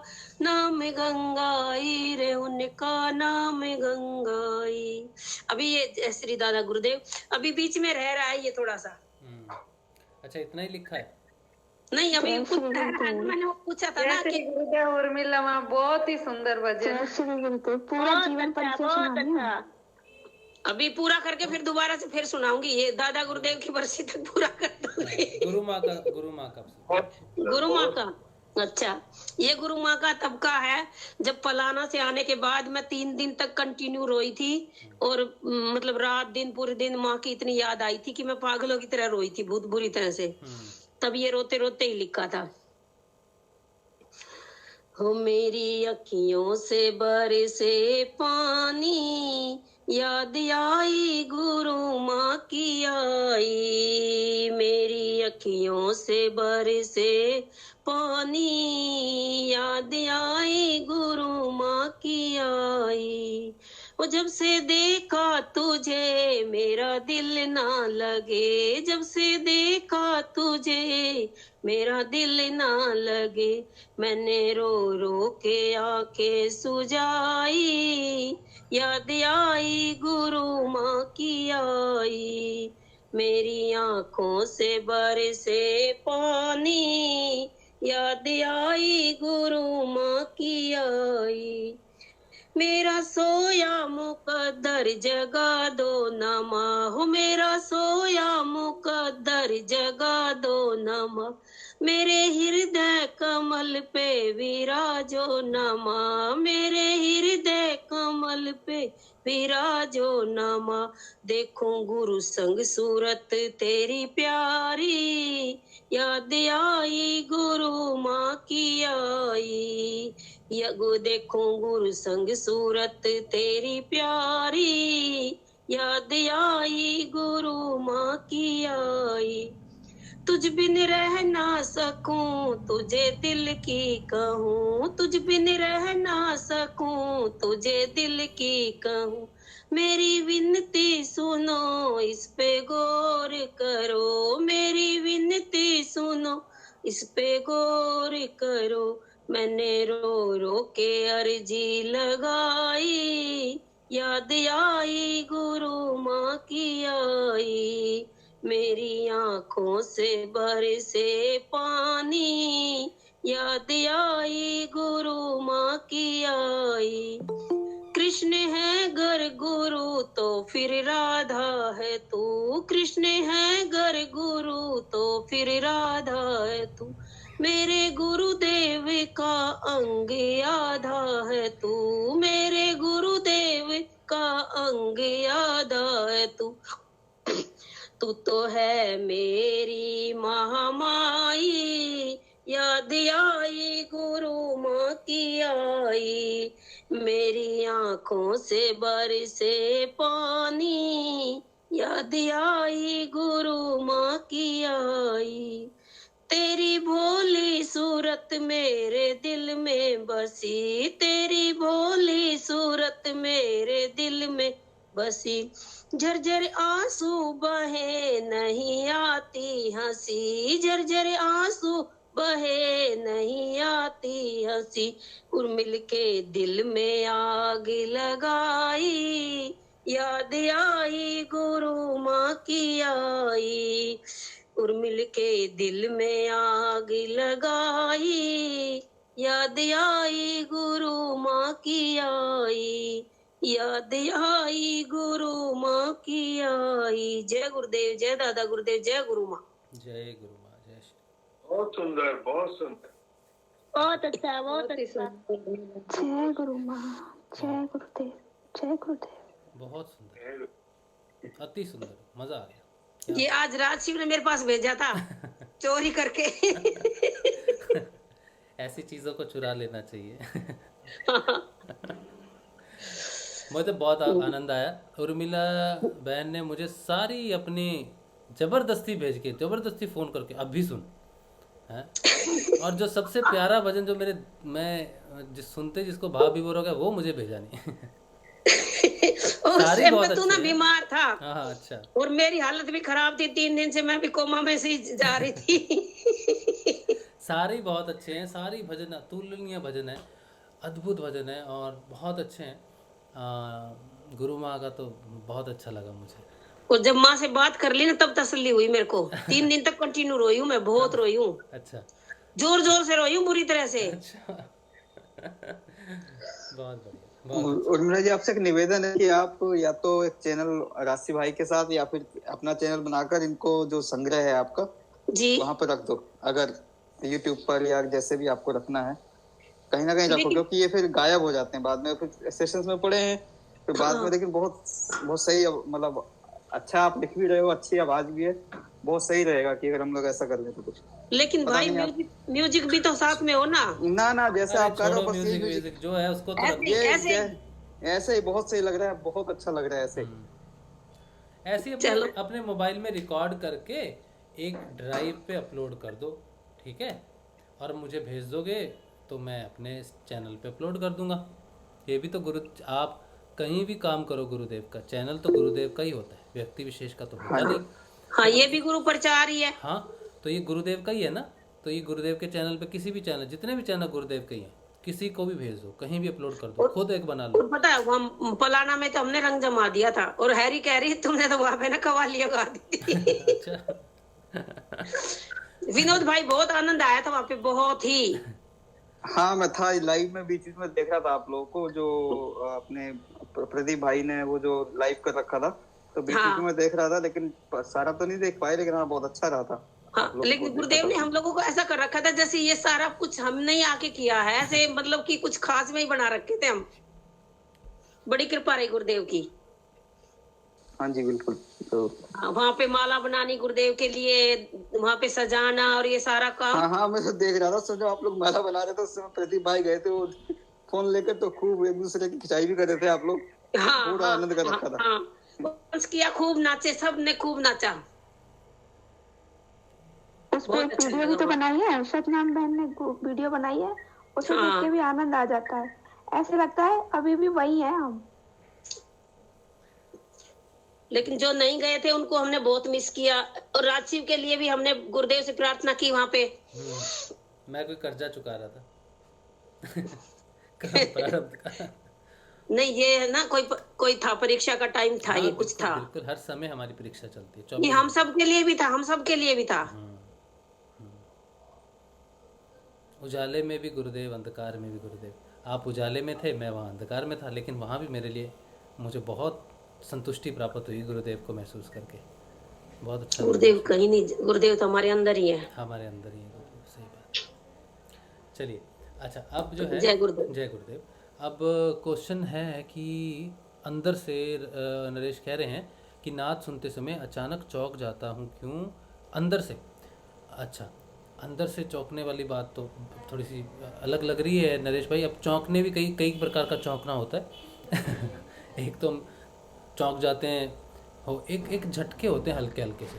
नाम गंगाई रे, उनका नाम गंगाई। अभी ये श्री दादा गुरुदेव अभी बीच में रह रहा है ये थोड़ा सा। अच्छा, इतना ही लिखा है? नहीं, अभी मैंने पूछा था ना कि गुरुदेव उर्मिला माँ बहुत ही सुंदर भजन, पूरा जीवन परिचय सुनानी है। अभी पूरा करके फिर दोबारा से फिर सुनाऊंगी। ये दादा गुरुदेव की बरसी तक पूरा कर दूंगी। गुरु माँ का गुरु गुरु माँ का अच्छा, ये गुरु माँ का तब का है जब पलाना से आने के बाद मैं 3 दिन तक कंटिन्यू रोई थी। और मतलब रात दिन पूरे दिन माँ की इतनी याद आई थी कि मैं पागलों की तरह रोई थी, बहुत बुरी तरह से। तब ये रोते रोते ही लिखा था। हो मेरी अखियों से बरसे पानी, याद आई गुरु माँ की आई। मेरी अखियों से बरसे पानी, याद आई गुरु माँ की आई। वो जब से देखा तुझे मेरा दिल ना लगे, जब से देखा तुझे मेरा दिल ना लगे। मैंने रो रो के आंखें सुजाई, याद आई गुरु माँ की आई। मेरी आंखों से बरसे पानी, याद आई गुरु माँ की आई। मेरा सोया मुकद्दर जगा दो नमा, हो मेरा सोया मुकद्दर जगा दो नमा। मेरे हृदय कमल पे विराजो नमा, मेरे हृदय कमल पे विराजो नमा। देखो गुरु संग सूरत तेरी प्यारी, याद आई गुरु माँ की आई। यगो देखो गुरु संग सूरत तेरी प्यारी, याद आई गुरु माँ की आई। तुझ बिन रह ना सकूं तुझे दिल की कहूं, तुझ बिन रह ना सकूं तुझे दिल की कहूं। मेरी विनती सुनो इस पे गौर करो, मेरी विनती सुनो इस पे गौर करो। मैंने रो रो के अर्जी लगाई, याद आई गुरु माँ की आई। मेरी आंखों से बरसे पानी, याद आई गुरु माँ की आई। कृष्ण है गर गुरु तो फिर राधा है तू, कृष्ण है गर गुरु तो फिर राधा है तू। मेरे गुरुदेव का अंग आधा है तू, मेरे गुरुदेव का अंग आधा है तू। तू तो है मेरी महामाई, याद आई गुरु माँ की आई। मेरी आंखों से बरसे पानी, याद आई गुरु माँ की आई। तेरी भोली सूरत मेरे दिल में बसी, तेरी भोली सूरत मेरे दिल में बसी। झरझर आंसू बहे नहीं आती हंसी, झरझर आंसू बहे नहीं आती हंसी। उर्मिल के दिल में आग लगाई, याद आई गुरु माँ की आई। उर्मिल के दिल में आग लगाई, याद आई गुरु माँ की आई, याद आई गुरु माँ की आई। जय गुरुदेव, जय दादा गुरुदेव, जय गुरु माँ। जय गुरु माँ, जय श्री। बहुत सुंदर, बहुत सुंदर, बहुत अच्छा, बहुत अच्छा। जय गुरु माँ, जय गुरुदेव, जय गुरुदेव। बहुत सुंदर, अति सुंदर, मजा आ गया। ये आज राज शिव ने मेरे पास भेजा था चोरी करके। ऐसी चीजों को चुरा लेना चाहिए। मुझे बहुत आनंद आया। उर्मिला बहन ने मुझे सारी अपनी जबरदस्ती भेज के, जबरदस्ती फोन करके अभी सुन है। और जो सबसे प्यारा भजन जो मैं सुनते जिसको भाव विभोर हो गया वो मुझे भेजा नहीं। सारी बहुत तू ना बीमार था। हाँ अच्छा। और मेरी हालत भी खराब थी, 3 दिन से मैं भी कोमा में से जा रही थी। सारे बहुत अच्छे हैं, सारी भजन अतुलनीय भजन है, अद्भुत भजन है और बहुत अच्छे हैं। गुरु माँ का तो बहुत अच्छा लगा मुझे। और जब माँ से बात कर ली ना तब तसल्ली हुई मेरे को। 3 दिन तक कंटिन्यू रोई हूँ मैं, बहुत रोई हूँ। अच्छा, जोर जोर से रोई हूँ बुरी तरह से। अच्छा। बहुत बढ़िया। उर्मिला जी, आपसे एक निवेदन है कि आप या तो एक चैनल राशि भाई के साथ या फिर अपना चैनल बनाकर इनको जो संग्रह है आपका जी वहां पर रख दो, अगर यूट्यूब पर या जैसे भी आपको रखना है कहीं ना कहीं रखो, क्योंकि ये फिर गायब हो जाते हैं बाद में, फिर सेशंस में पड़े हैं फिर बाद में, लेकिन बहुत बहुत सही, मतलब अच्छा आप लिख भी रहे हो, अच्छी आवाज भी है, बहुत सही रहेगा कि अगर हम लोग ऐसा कर ले तो कुछ। लेकिन भाई म्यूजिक भी तो साथ में हो ना। ना जैसे आप कर रहे हो, बस म्यूजिक जो है उसको तो ऐसे ही बहुत सही लग रहा है, बहुत अच्छा लग रहा है ऐसे। ऐसे अपने मोबाइल में रिकॉर्ड करके एक ड्राइव पे अपलोड कर दो, ठीक है, और मुझे भेज दोगे तो मैं अपने चैनल पे अपलोड कर दूंगा। ये भी तो आप कहीं भी काम करो, गुरुदेव का चैनल तो गुरुदेव का ही होता है, व्यक्ति विशेष का तो होता नहीं। हाँ, ये भी गुरु प्रचार ही है। हाँ, तो ये गुरुदेव का ही है ना, तो ये गुरुदेव के चैनल पे किसी भी चैनल, जितने भी चैनल गुरुदेव के ही हैं, किसी को भी भेज दो, कहीं भी अपलोड कर दो, खुद एक बना लो। पता है हम पलाना में तो हमने रंग जमा दिया था, और हैरी कह रही तुमने तो वहां पे ना कवालियां गा दी। अच्छा। विनोद भाई बहुत आनंद आया था वहां पे, बहुत ही। हाँ, मैं था लाइव में, बीच में देख रहा था आप लोगों को, जो अपने प्रदीप भाई ने वो जो लाइव कर रखा था, तो बीच में देख रहा था, लेकिन सारा तो नहीं देख पाए, लेकिन हाँ बहुत अच्छा रहा था। हाँ, लेकिन गुरुदेव ने हम लोगों को ऐसा कर रखा था जैसे ये सारा कुछ हमने ही आके किया है, ऐसे मतलब कि कुछ खास में ही बना रखे थे हम। बड़ी कृपा रही गुरुदेव की। हाँ जी बिल्कुल। तो वहाँ पे माला बनानी गुरुदेव के लिए, वहाँ पे सजाना और ये सारा काम। हाँ, मैं तो देख रहा था, समझो आप लोग माला बना रहे थे, उस समय प्रदीप भाई गए थे वो फोन लेकर, तो खूब एक दूसरे की खिंचाई भी कर रहे थे आप लोग। हाँ, पूरा आनंद कर रखा था। डांस किया, खूब नाचे, सब ने खूब नाचा। उस पर एक वीडियो भी तो बनाई है, सतनाम बहन ने वीडियो बनाई है, उसे देख के भी आनंद आ जाता है, ऐसे लगता है अभी भी वही है हम। लेकिन जो नहीं गए थे उनको हमने बहुत मिस किया, और राजशिव के लिए भी हमने गुरुदेव से प्रार्थना की वहाँ पे। मैं कोई कर्जा चुका रहा था। प्रारब्ध का। नहीं, ये है ना, कोई था, परीक्षा का टाइम था। हाँ, ये कुछ था। बिल्कुल, हर समय हमारी परीक्षा चलती है। ये हम सब के लिए भी था, हम सब के लिए भी था। उजाले में भी गुरुदेव, अंधकार में भी गुरुदेव। आप उजाले में थे, मैं वहाँ अंधकार में था, लेकिन वहाँ भी मेरे लिए, मुझे बहुत संतुष्टि प्राप्त हुई गुरुदेव को महसूस करके। बहुत अच्छा। गुरुदेव कहीं नहीं, गुरुदेव तो हमारे अंदर ही है। हमारे अंदर ही है गुरुदेव, सही बात। चलिए, अच्छा, अब जो है, जय गुरुदेव। जय गुरुदेव। अब क्वेश्चन है कि अंदर से नरेश कह रहे हैं कि नाद सुनते समय अचानक चौंक जाता हूँ, क्यों? अंदर से। अच्छा, अंदर से चौंकने वाली बात तो थोड़ी सी अलग लग रही है नरेश भाई। अब चौंकने भी कई प्रकार का चौंकना होता है। एक तो हम चौंक जाते हैं, हो एक झटके होते हैं हल्के हल्के से।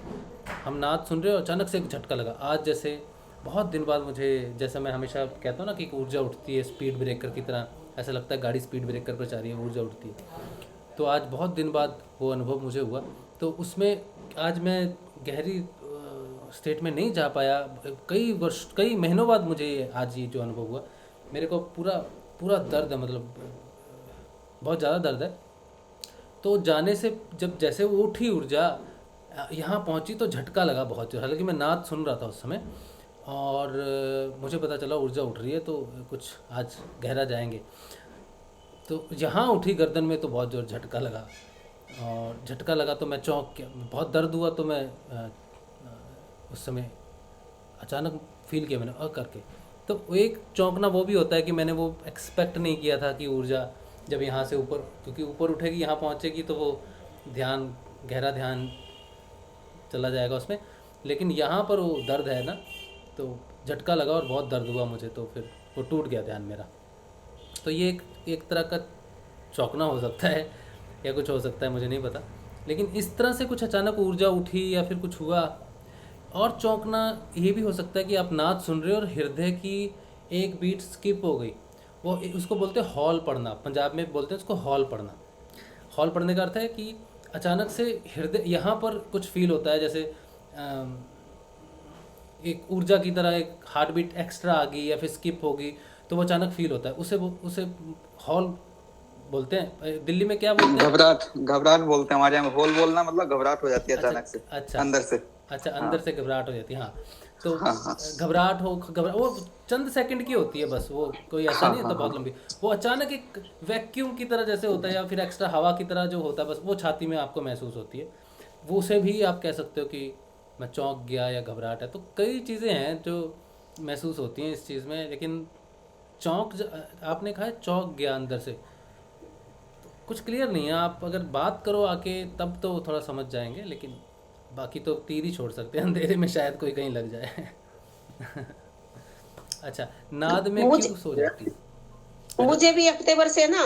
हम नाद सुन रहे हो, अचानक से एक झटका लगा। आज जैसे बहुत दिन बाद मुझे, जैसा मैं हमेशा कहता हूँ ना कि ऊर्जा उठती है स्पीड ब्रेकर की तरह, ऐसा लगता है गाड़ी स्पीड ब्रेकर पर जा रही है, ऊर्जा उठती है। तो आज बहुत दिन बाद वो अनुभव मुझे हुआ, तो उसमें आज मैं गहरी स्टेट में नहीं जा पाया। कई महीनों बाद मुझे आज ये जो अनुभव हुआ, मेरे को पूरा दर्द है, मतलब बहुत ज़्यादा दर्द है। तो जाने से जब जैसे वो उठी ऊर्जा, यहाँ पहुँची तो झटका लगा बहुत। हालांकि मैं नाद सुन रहा था उस समय, और मुझे पता चला ऊर्जा उठ रही है, तो कुछ आज गहरा जाएंगे। तो यहाँ उठी गर्दन में, तो बहुत जोर झटका लगा, और झटका लगा तो मैं चौंक गया, बहुत दर्द हुआ। तो मैं उस समय अचानक फील किया मैंने करके। तो एक चौंकना वो भी होता है कि मैंने वो एक्सपेक्ट नहीं किया था कि ऊर्जा जब यहाँ से ऊपर, क्योंकि ऊपर उठेगी, यहाँ पहुँचेगी, तो वो ध्यान, गहरा ध्यान चला जाएगा उसमें। लेकिन यहाँ पर वो दर्द है ना, तो झटका लगा और बहुत दर्द हुआ मुझे, तो फिर वो टूट गया ध्यान मेरा। तो ये एक तरह का चौंकना हो सकता है, या कुछ हो सकता है, मुझे नहीं पता। लेकिन इस तरह से कुछ अचानक ऊर्जा उठी या फिर कुछ हुआ। और चौंकना ये भी हो सकता है कि आप नाद सुन रहे हो और हृदय की एक बीट स्किप हो गई। वो उसको बोलते हैं हॉल पड़ना, पंजाब में बोलते हैं उसको हॉल पड़ना। हॉल पड़ने का अर्थ है कि अचानक से हृदय, यहाँ पर कुछ फील होता है, जैसे एक ऊर्जा की तरह एक हार्ट बीट एक्स्ट्रा आ गई या फिर स्किप हो गई, तो वो अचानक फील होता है। उसे हॉल बोलते हैं। दिल्ली में क्या बोलते हैं? घबराहट बोलते हैं हमारे यहाँ। हॉल बोलना मतलब घबराहट हो जाती है अचानक से। अच्छा, अंदर से। अच्छा, अंदर से घबराहट हो जाती है। तो घबराहट वो चंद सेकंड की होती है बस, वो कोई ऐसा नहीं होता बहुत लंबी। वो अचानक एक वैक्यूम की तरह जैसे होता है या फिर एक्स्ट्रा हवा की तरह जो होता है, बस वो छाती में आपको महसूस होती है। वो उसे भी आप कह सकते हो कि मैं चौंक गया या घबराहट है। तो कई चीज़ें हैं जो महसूस होती हैं इस चीज़ में, लेकिन आपने कहा है चौंक गया अंदर से, तो कुछ क्लियर नहीं है। आप अगर बात करो आके तब तो थोड़ा समझ जाएंगे, लेकिन बाकी तो तीर ही छोड़ सकते हैं, अंधेरे में शायद कोई कहीं लग जाए। अच्छा, नाद में क्यों सो जाती है? मुझे भी हफ्ते भर से ना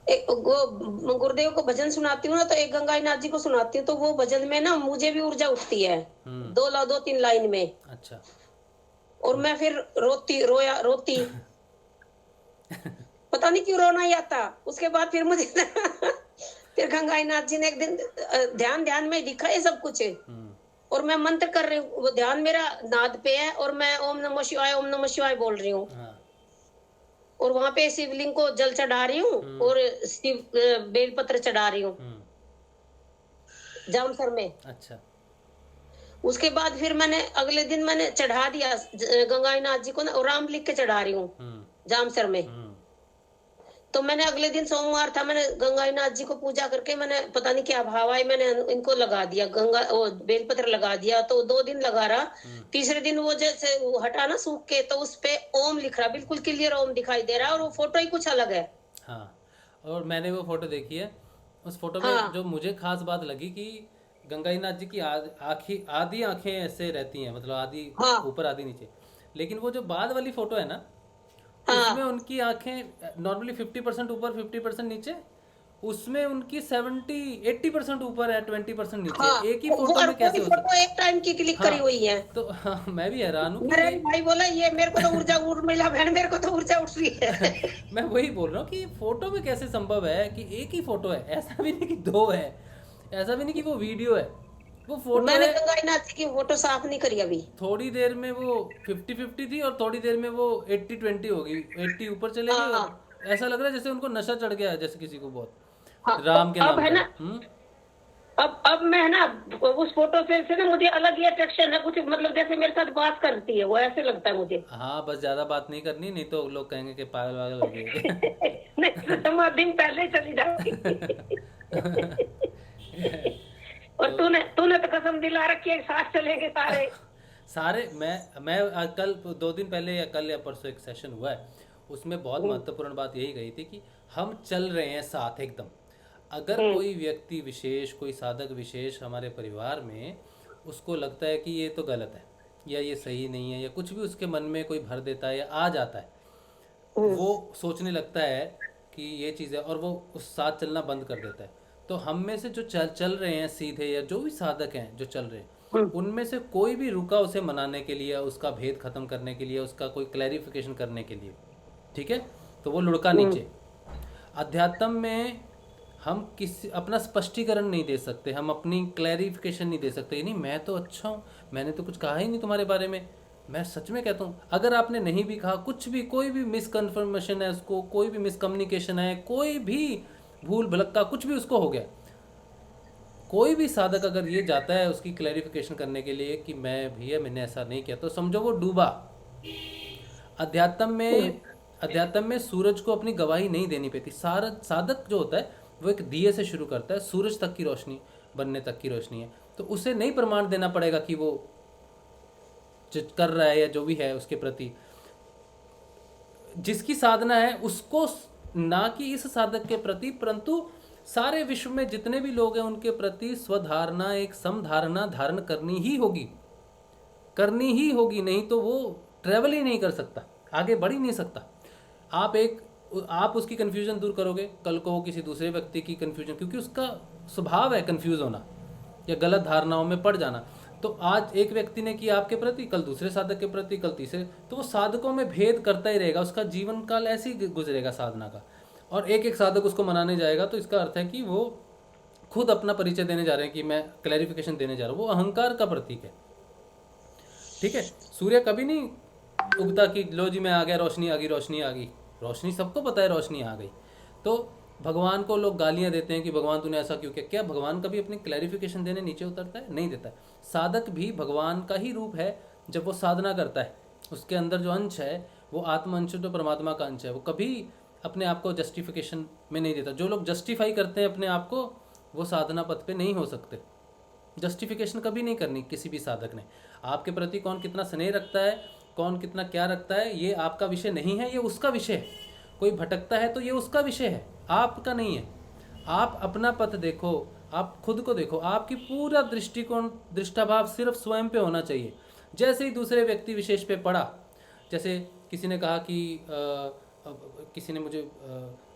गुरुदेव को भजन सुनाती हूँ ना, तो एक गंगा नाथ जी को सुनाती हूँ, तो वो भजन में ना मुझे भी ऊर्जा उठती है 2-3 लाइन में। अच्छा। और मैं फिर रोती पता नहीं क्यों रोना ही आता। उसके बाद फिर मुझे फिर गंगा नाथ जी ने एक दिन ध्यान में दिखा ये सब कुछ, और मैं मंत्र कर रही हूँ, ध्यान मेरा नाद पे है और मैं ओम नमः शिवाय बोल रही हूँ। और वहां पे शिवलिंग को जल चढ़ा रही हूँ और बेलपत्र चढ़ा रही हूँ जामसर में। अच्छा। उसके बाद फिर मैंने अगले दिन मैंने चढ़ा दिया गंगा नाथ जी को ना, और राम लिख के चढ़ा रही हूँ जामसर में। तो मैंने अगले दिन सोमवार था, मैंने गंगा नाथ जी को पूजा करके मैंने पता नहीं क्या भाव आई, मैंने इनको लगा दिया बेलपत्र लगा दिया। तो 2 दिन लगा रहा। तीसरे दिन वो जैसे वो हटा ना सूख के, तो उस पे ओम लिख रहा, बिल्कुल क्लियर ओम दिखाई दे रहा है, और वो फोटो ही कुछ अलग है। हाँ, और मैंने वो फोटो देखी है। उस फोटो में जो मुझे खास बात लगी कि गंगा नाथ जी की आधी आंखें ऐसे रहती हैं, मतलब आधी ऊपर आधी नीचे। लेकिन वो जो बाद वाली फोटो है ना, उसमें उनकी आंखें नॉर्मली 50% ऊपर 50% नीचे, उसमें उनकी 70-80% ऊपर है, 20% नीचे। एक ही फोटो में कैसे होता है? एक टाइम की क्लिक करी हुई है। तो मैं भी हैरान हूँ। मेरे भाई बोला ये मेरे को तो ऊर्जा मिला बहन, मेरे को तो ऊर्जा उठ रही है। मैं वही बोल रहा हूँ कि फोटो में कैसे संभव है कि एक ही फोटो है, ऐसा भी नहीं कि 2 है, ऐसा भी नहीं कि वो वीडियो है, वो फोटो मैंने गंगा नाथ की फोटो साफ नहीं करी अभी। थोड़ी देर में वो 50-50 थी और थोड़ी देर में वो 80-20 होगी, 80 ऊपर चले गई और ऐसा लग रहा है जैसे उनको नशा चढ़ गया है, जैसे किसी को बहुत राम के नाम है ना। अब मैं ना उस फोटो से ना मुझे अलग ही अट्रैक्शन है कुछ, मतलब जैसे मेरे साथ बात करती है, वो ऐसे लगता है मुझे। हाँ, बस ज्यादा बात नहीं करनी, नहीं तो लोग कहेंगे कि पागल वागल हो गए। नहीं, समाधि में पहले चली जाऊंगी। और तूने तो कसम दिला रखी है साथ चलेंगे सारे। मैं कल 2 दिन पहले या कल या परसों एक सेशन हुआ है, उसमें बहुत महत्वपूर्ण बात यही गई थी कि हम चल रहे हैं साथ एकदम। अगर कोई व्यक्ति विशेष, कोई साधक विशेष हमारे परिवार में, उसको लगता है कि ये तो गलत है या ये सही नहीं है या कुछ भी उसके मन में कोई भर देता है या आ जाता है, वो सोचने लगता है कि ये चीज़ है और वो उस साथ चलना बंद कर देता है। तो हम में से जो चल रहे हैं सीधे, या जो भी साधक हैं जो चल रहे हैं, उनमें से कोई भी रुका उसे मनाने के लिए, उसका भेद खत्म करने के लिए, उसका कोई क्लैरिफिकेशन करने के लिए, ठीक है, तो वो लुढ़का नीचे। अध्यात्म में हम अपना स्पष्टीकरण नहीं दे सकते, हम अपनी क्लैरिफिकेशन नहीं दे सकते। नहीं, मैं तो अच्छा हूँ, मैंने तो कुछ कहा ही नहीं तुम्हारे बारे में, मैं सच में कहता हूँ। अगर आपने नहीं भी कहा, कुछ भी, कोई भी मिसकन्फर्मेशन है उसको, कोई भी मिसकम्युनिकेशन है, कोई भी भूल भुलक्का कुछ भी उसको हो गया, कोई भी साधक अगर ये जाता है उसकी क्लैरिफिकेशन करने के लिए कि मैं भैया मैंने ऐसा नहीं किया, तो समझो वो डूबा। अध्यात्म में सूरज को अपनी गवाही नहीं देनी पड़ती। साधक जो होता है वो एक दिए से शुरू करता है, सूरज तक की रोशनी बनने तक की रोशनी है, तो उसे नहीं प्रमाण देना पड़ेगा कि वो जो कर रहा है या जो भी है उसके प्रति जिसकी साधना है उसको, ना कि इस साधक के प्रति, परंतु सारे विश्व में जितने भी लोग हैं उनके प्रति स्वधारणा, एक समधारणा धारण करनी ही होगी, नहीं तो वो ट्रेवल ही नहीं कर सकता, आगे बढ़ ही नहीं सकता। आप उसकी कन्फ्यूजन दूर करोगे, कल को वो किसी दूसरे व्यक्ति की कन्फ्यूजन, क्योंकि उसका स्वभाव है कन्फ्यूज होना या गलत धारणाओं में पड़ जाना। तो आज एक व्यक्ति ने किया आपके प्रति, कल दूसरे साधक के प्रति, कल तीसरे, तो वो साधकों में भेद करता ही रहेगा, उसका जीवन काल ऐसे ही गुजरेगा साधना का। और एक एक साधक उसको मनाने जाएगा, तो इसका अर्थ है कि वो खुद अपना परिचय देने जा रहे हैं कि मैं क्लैरिफिकेशन देने जा रहा हूँ। वो अहंकार का प्रतीक है, ठीक है। सूर्य कभी नहीं उगता कि लो जी मैं आ गया, रोशनी आ गई, रोशनी आ गई। रोशनी सबको पता है रोशनी आ गई। तो भगवान को लोग गालियां देते हैं कि भगवान तूने ऐसा क्यों किया। क्या भगवान कभी अपनी क्लैरिफिकेशन देने नीचे उतरता है? नहीं देता है। साधक भी भगवान का ही रूप है जब वो साधना करता है। उसके अंदर जो अंश है वो आत्म अंश जो परमात्मा का अंश है, वो कभी अपने आप को जस्टिफिकेशन में नहीं देता। जो लोग जस्टिफाई करते हैं अपने आप को, वो साधना पथ पे नहीं हो सकते। जस्टिफिकेशन कभी नहीं करनी किसी भी साधक ने। आपके प्रति कौन कितना स्नेह रखता है, कौन कितना क्या रखता है, ये आपका विषय नहीं है, ये उसका विषय है। कोई भटकता है तो ये उसका विषय है, आपका नहीं है। आप अपना पथ देखो, आप खुद को देखो। आपकी पूरा दृष्टिकोण, दृष्टाभाव सिर्फ स्वयं पे होना चाहिए। जैसे ही दूसरे व्यक्ति विशेष पे पड़ा, जैसे किसी ने कहा कि किसी ने मुझे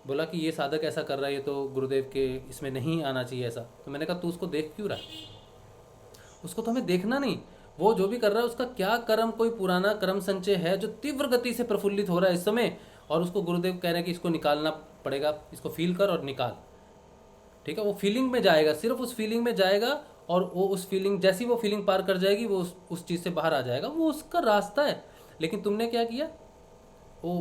बोला कि ये साधक ऐसा कर रहा है, ये तो गुरुदेव के इसमें नहीं आना चाहिए ऐसा। तो मैंने कहा तू उसको देख क्यों रहा है? उसको तो हमें देखना नहीं, वो जो भी कर रहा है उसका क्या कर्म, कोई पुराना कर्म संचय है जो तीव्र गति से प्रफुल्लित हो रहा है इस समय, और उसको गुरुदेव कह रहे हैं कि इसको निकालना पड़ेगा, इसको फील कर और निकाल। ठीक है, वो फीलिंग में जाएगा, सिर्फ उस फीलिंग में जाएगा, और वो उस फीलिंग, जैसी वो फीलिंग पार कर जाएगी वो उस चीज़ से बाहर आ जाएगा। वो उसका रास्ता है। लेकिन तुमने क्या किया, वो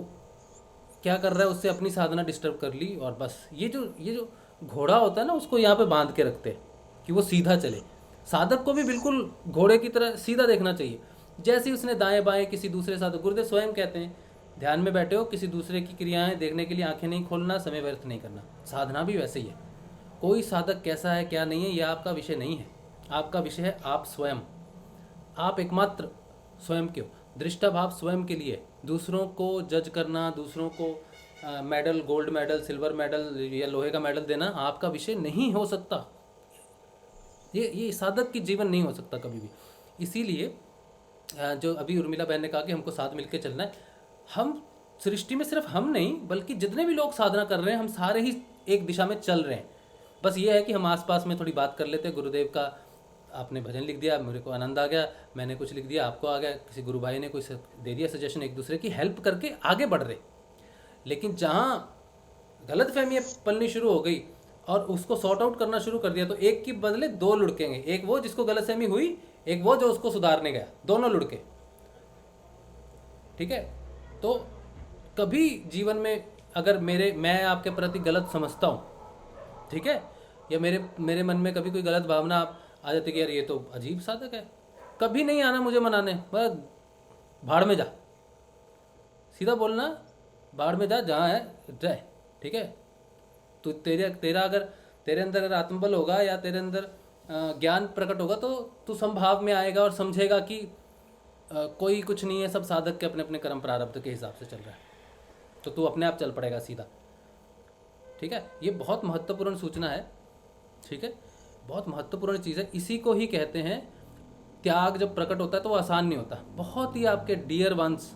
क्या कर रहा है, उससे अपनी साधना डिस्टर्ब कर ली, और बस ये जो घोड़ा होता है ना, उसको यहाँ पे बांध के रखते हैं कि वो सीधा चले। साधक को भी बिल्कुल घोड़े की तरह सीधा देखना चाहिए। जैसे ही उसने दाएं बाएं किसी दूसरे साधक, गुरुदेव स्वयं कहते हैं ध्यान में बैठे हो, किसी दूसरे की क्रियाएं देखने के लिए आंखें नहीं खोलना, समय व्यर्थ नहीं करना। साधना भी वैसे ही है। कोई साधक कैसा है क्या नहीं है, यह आपका विषय नहीं है। आपका विषय है आप स्वयं। आप एकमात्र स्वयं के हो। दृष्टाभाव स्वयं के लिए। दूसरों को जज करना, दूसरों को medal, gold medal, silver medal या लोहे का मेडल देना आपका विषय नहीं हो सकता। ये साधक की जीवन नहीं हो सकता कभी भी। इसीलिए जो अभी उर्मिला बहन ने कहा कि हमको साथ मिलकर चलना है, हम सृष्टि में सिर्फ हम नहीं बल्कि जितने भी लोग साधना कर रहे हैं, हम सारे ही एक दिशा में चल रहे हैं। बस ये है कि हम आसपास में थोड़ी बात कर लेते हैं। गुरुदेव का आपने भजन लिख दिया, मेरे को आनंद आ गया, मैंने कुछ लिख दिया, आपको आ गया, किसी गुरु भाई ने कुछ दे दिया सजेशन, एक दूसरे की हेल्प करके आगे बढ़ रहे। लेकिन जहाँ गलत फहमियाँ पलनी शुरू हो गई और उसको सॉर्ट आउट करना शुरू कर दिया, तो एक के बदले दो लुढ़केंगे। एक वो जिसको गलतफहमी हुई, एक वो जो उसको सुधारने गया, दोनों लुढ़के। ठीक है, तो कभी जीवन में अगर मैं आपके प्रति गलत समझता हूँ, ठीक है, या मेरे मन में कभी कोई गलत भावना आ जाती कि यार ये तो अजीब साधक है, कभी नहीं आना मुझे मनाने, बस भाड़ में जा, सीधा बोलना, भाड़ में जा, जहाँ है जाए। ठीक है, तो तेरा अगर तेरे अंदर अगर आत्मबल होगा या तेरे अंदर ज्ञान प्रकट होगा, तो तू संभाव में आएगा और समझेगा कि कोई कुछ नहीं है, सब साधक के अपने अपने कर्म प्रारब्ध के हिसाब से चल रहा है, तो तू अपने आप चल पड़ेगा सीधा। ठीक है, ये बहुत महत्वपूर्ण सूचना है। ठीक है, बहुत महत्वपूर्ण चीज़ है। इसी को ही कहते हैं त्याग। जब प्रकट होता है तो वो आसान नहीं होता। बहुत ही आपके डियर वंस,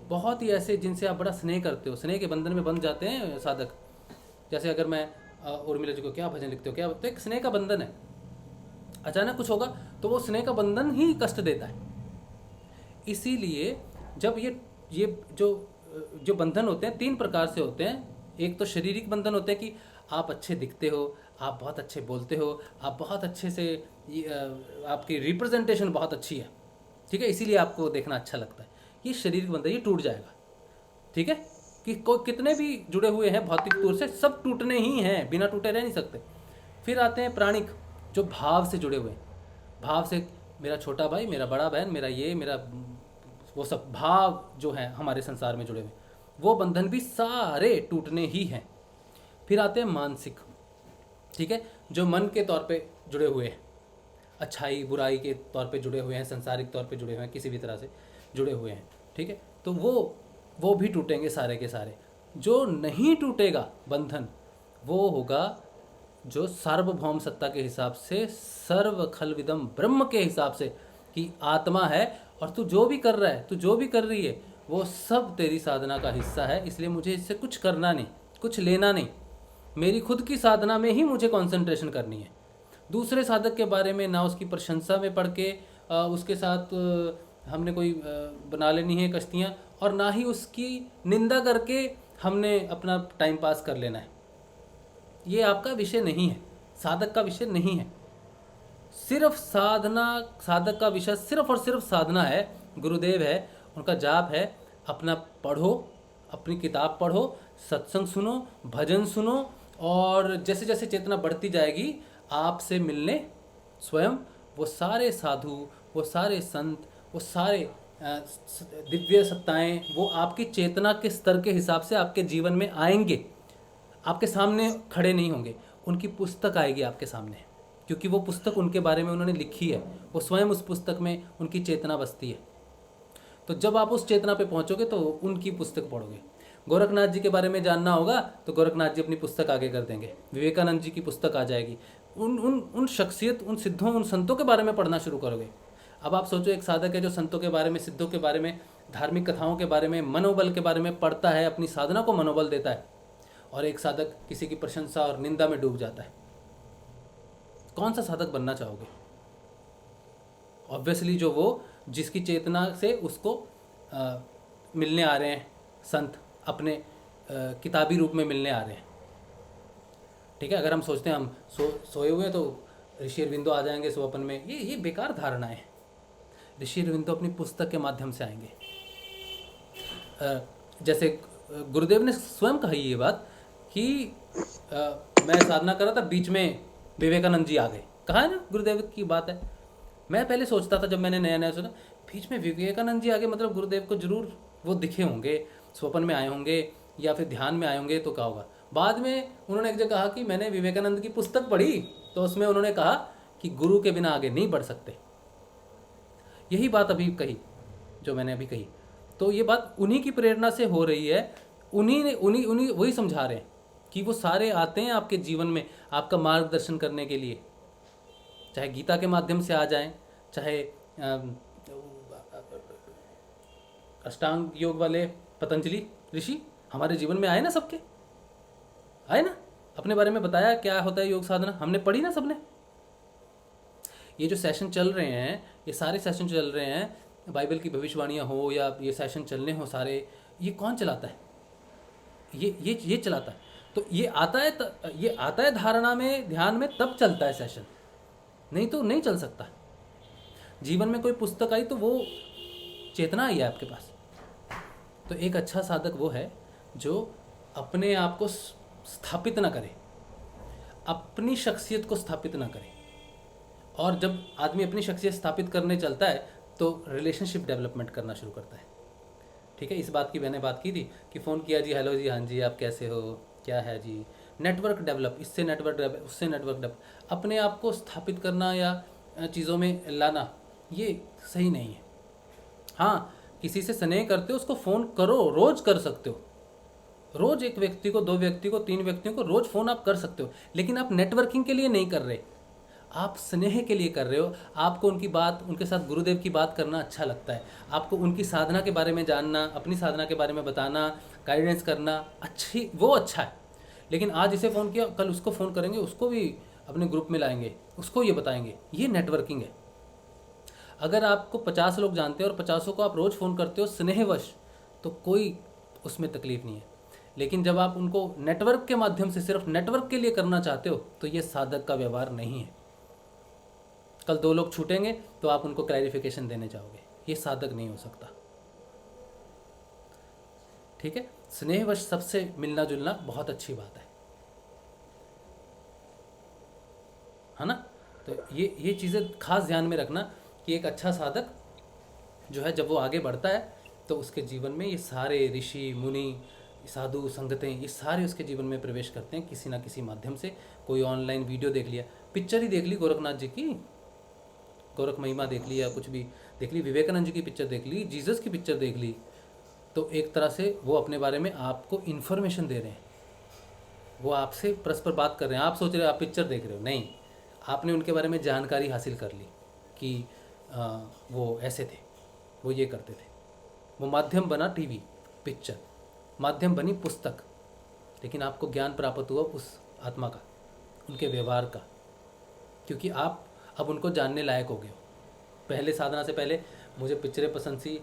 बहुत ही ऐसे जिनसे आप बड़ा स्नेह करते हो, स्नेह के बंधन में बंध जाते हैं साधक। जैसे अगर मैं उर्मिला जी को क्या भजन लिखते हो, क्या, तो एक स्नेह का बंधन है। अचानक कुछ होगा तो वो स्नेह का बंधन ही कष्ट देता है। इसीलिए जब ये जो बंधन होते हैं तीन प्रकार से होते हैं। एक तो शारीरिक बंधन होते हैं कि आप अच्छे दिखते हो, आप बहुत अच्छे बोलते हो, आप बहुत अच्छे से, आपकी रिप्रेजेंटेशन बहुत अच्छी है, ठीक है, इसीलिए आपको देखना अच्छा लगता है। ये शारीरिक बंधन, ये टूट जाएगा। ठीक है, कि कोई कितने भी जुड़े हुए हैं भौतिक तौर से, सब टूटने ही हैं, बिना टूटे रह नहीं सकते। फिर आते हैं प्राणिक, जो भाव से जुड़े हुए हैं। भाव से, मेरा छोटा भाई, मेरा बड़ा बहन, मेरा ये, मेरा वो, सब भाव जो हैं हमारे संसार में जुड़े हुए, वो बंधन भी सारे टूटने ही हैं। फिर आते हैं मानसिक, ठीक है, जो मन के तौर पे जुड़े हुए हैं, अच्छाई बुराई के तौर पे जुड़े हुए हैं, संसारिक तौर पे जुड़े हुए हैं, किसी भी तरह से जुड़े हुए हैं। ठीक है, तो वो भी टूटेंगे सारे के सारे। जो नहीं टूटेगा बंधन, वो होगा जो सार्वभौम सत्ता के हिसाब से, सर्व खलविदम ब्रह्म के हिसाब से, कि आत्मा है और तू जो भी कर रहा है, तू जो भी कर रही है, वो सब तेरी साधना का हिस्सा है। इसलिए मुझे इससे कुछ करना नहीं, कुछ लेना नहीं, मेरी खुद की साधना में ही मुझे कंसंट्रेशन करनी है। दूसरे साधक के बारे में ना उसकी प्रशंसा में पढ़ के उसके साथ हमने कोई बना लेनी है कश्तियाँ, और ना ही उसकी निंदा करके हमने अपना टाइम पास कर लेना है। ये आपका विषय नहीं है, साधक का विषय नहीं है। सिर्फ साधना, साधक का विषय सिर्फ और सिर्फ साधना है, गुरुदेव है, उनका जाप है। अपना पढ़ो, अपनी किताब पढ़ो, सत्संग सुनो, भजन सुनो, और जैसे जैसे चेतना बढ़ती जाएगी आपसे मिलने स्वयं वो सारे साधु, वो सारे संत, वो सारे दिव्य सत्ताएं, वो आपकी चेतना के स्तर के हिसाब से आपके जीवन में आएंगे। आपके सामने खड़े नहीं होंगे, उनकी पुस्तक आएगी आपके सामने, क्योंकि वो पुस्तक उनके बारे में उन्होंने लिखी है, वो स्वयं उस पुस्तक में उनकी चेतना बसती है। तो जब आप उस चेतना पे पहुंचोगे तो उनकी पुस्तक पढ़ोगे। गोरखनाथ जी के बारे में जानना होगा तो गोरखनाथ जी अपनी पुस्तक आगे कर देंगे, विवेकानंद जी की पुस्तक आ जाएगी। उन शख्सियत, उन सिद्धों, उन संतों के बारे में पढ़ना शुरू करोगे। अब आप सोचो, एक साधक है जो संतों के बारे में, सिद्धों के बारे में, धार्मिक कथाओं के बारे में, मनोबल के बारे में पढ़ता है, अपनी साधना को मनोबल देता है, और एक साधक किसी की प्रशंसा और निंदा में डूब जाता है। कौन सा साधक बनना चाहोगे? ऑब्वियसली जो वो जिसकी चेतना से उसको मिलने आ रहे हैं संत, अपने किताबी रूप में मिलने आ रहे हैं। ठीक है, अगर हम सोचते हैं हम सोए हुए हैं तो ऋषि अरविंदो आ जाएंगे स्वप्न में, ये बेकार धारणा है। ऋषि अरविंदो अपनी पुस्तक के माध्यम से आएंगे। जैसे गुरुदेव ने स्वयं कही ये बात कि मैं साधना कर रहा था, बीच में विवेकानंद जी आ गए। कहा है ना, गुरुदेव की बात है। मैं पहले सोचता था, जब मैंने नया नया सुना, बीच में विवेकानंद जी आ गए, मतलब गुरुदेव को जरूर वो दिखे होंगे, स्वप्न में आए होंगे या फिर ध्यान में आए होंगे, तो क्या होगा। बाद में उन्होंने एक जगह कहा कि मैंने विवेकानंद की पुस्तक पढ़ी, तो उसमें उन्होंने कहा कि गुरु के बिना आगे नहीं बढ़ सकते। यही बात अभी कही जो मैंने अभी कही, तो ये बात उन्हीं की प्रेरणा से हो रही है। उन्हीं वही समझा रहे हैं कि वो सारे आते हैं आपके जीवन में आपका मार्गदर्शन करने के लिए, चाहे गीता के माध्यम से आ जाएं, चाहे अष्टांग योग वाले पतंजलि ऋषि हमारे जीवन में आए ना, सबके आए ना, अपने बारे में बताया क्या होता है योग साधना, हमने पढ़ी ना सबने। ये जो सेशन चल रहे हैं, ये सारे सेशन चल रहे हैं, बाइबल की भविष्यवाणियाँ हो या ये सेशन चलने हो सारे, ये कौन चलाता है? ये चलाता है। तो ये आता है धारणा में, ध्यान में, तब चलता है सेशन, नहीं तो नहीं चल सकता। जीवन में कोई पुस्तक आई तो वो चेतना आई है आपके पास। तो एक अच्छा साधक वो है जो अपने आप को स्थापित ना करे, अपनी शख्सियत को स्थापित ना करे। और जब आदमी अपनी शख्सियत स्थापित करने चलता है तो रिलेशनशिप डेवलपमेंट करना शुरू करता है। ठीक है, इस बात की मैंने बात की थी कि फ़ोन किया जी, हेलो जी, हाँ जी, आप कैसे हो, क्या है जी। नेटवर्क डेवलप, इससे नेटवर्क डेवलप, उससे नेटवर्क डेवलप। अपने आप को स्थापित करना या चीज़ों में लाना, ये सही नहीं है। हाँ, किसी से स्नेह करते हो उसको फ़ोन करो, रोज़ कर सकते हो, रोज़ एक व्यक्ति को, 2 व्यक्ति को, 3 व्यक्तियों को रोज़ फ़ोन आप कर सकते हो, लेकिन आप नेटवर्किंग के लिए नहीं कर रहे, आप स्नेह के लिए कर रहे हो। आपको उनकी बात, उनके साथ गुरुदेव की बात करना अच्छा लगता है, आपको उनकी साधना के बारे में जानना, अपनी साधना के बारे में बताना, गाइडेंस करना वो अच्छा है। लेकिन आज इसे फ़ोन किया, कल उसको फ़ोन करेंगे, उसको भी अपने ग्रुप में लाएंगे, उसको ये बताएंगे, ये नेटवर्किंग है। अगर आपको 50 लोग जानते हैं और 50 को आप रोज़ फ़ोन करते हो स्नेहवश, तो कोई उसमें तकलीफ़ नहीं है। लेकिन जब आप उनको नेटवर्क के माध्यम से, सिर्फ नेटवर्क के लिए करना चाहते हो, तो ये साधक का व्यवहार नहीं है। कल 2 लोग छूटेंगे तो आप उनको क्लैरिफिकेशन देने जाओगे, ये साधक नहीं हो सकता। ठीक है, स्नेहवश सबसे मिलना जुलना बहुत अच्छी बात है ना। तो ये चीज़ें खास ध्यान में रखना कि एक अच्छा साधक जो है, जब वो आगे बढ़ता है तो उसके जीवन में ये सारे ऋषि मुनि, साधु संगतें, ये सारे उसके जीवन में प्रवेश करते हैं किसी ना किसी माध्यम से। कोई ऑनलाइन वीडियो देख लिया, पिक्चर ही देख ली गोरखनाथ जी की, गोरख महिमा देख ली, या कुछ भी देख ली, विवेकानंद जी की पिक्चर देख ली, जीसस की पिक्चर देख ली, तो एक तरह से वो अपने बारे में आपको इन्फॉर्मेशन दे रहे हैं, वो आपसे परस्पर बात कर रहे हैं। आप सोच रहे हो आप पिक्चर देख रहे हो, नहीं, आपने उनके बारे में जानकारी हासिल कर ली कि वो ऐसे थे, वो ये करते थे। वो माध्यम बना टीवी, पिक्चर, माध्यम बनी पुस्तक, लेकिन आपको ज्ञान प्राप्त हुआ उस आत्मा का, उनके व्यवहार का, क्योंकि आप अब उनको जानने लायक हो गए हो। पहले साधना से पहले मुझे पिक्चरें पसंद थी,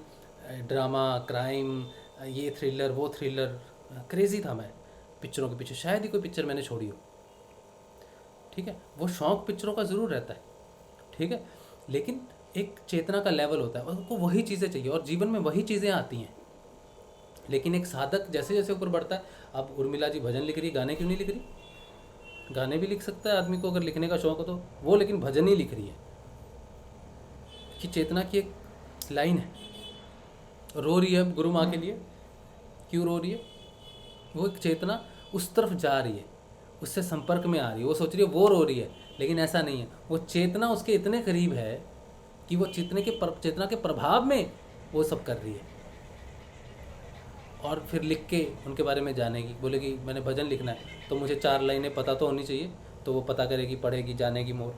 ड्रामा, क्राइम, ये थ्रिलर, वो थ्रिलर, क्रेज़ी था मैं पिक्चरों के पीछे, शायद ही कोई पिक्चर मैंने छोड़ी हो। ठीक है, वो शौक़ पिक्चरों का ज़रूर रहता है, ठीक है, लेकिन एक चेतना का लेवल होता है, उनको वही चीज़ें चाहिए और जीवन में वही चीज़ें आती हैं। लेकिन एक साधक जैसे जैसे ऊपर बढ़ता है, अब उर्मिला जी भजन लिख रही, गाने क्यों नहीं लिख रही? गाने भी लिख सकता है आदमी को अगर लिखने का शौक हो तो वो, लेकिन भजन ही लिख रही है कि चेतना की एक लाइन है, रो रही है गुरु माँ के लिए। क्यों रो रही है? वो एक चेतना उस तरफ जा रही है, उससे संपर्क में आ रही है, वो सोच रही है वो रो रही है, लेकिन ऐसा नहीं है। वो चेतना उसके इतने करीब है कि वो चेतना के प्रभाव में वो सब कर रही है। और फिर लिख के उनके बारे में जानेगी, बोलेगी मैंने भजन लिखना है तो मुझे 4 लाइनें पता तो होनी चाहिए, तो वो पता करेगी, पढ़ेगी, जानेगी मोर।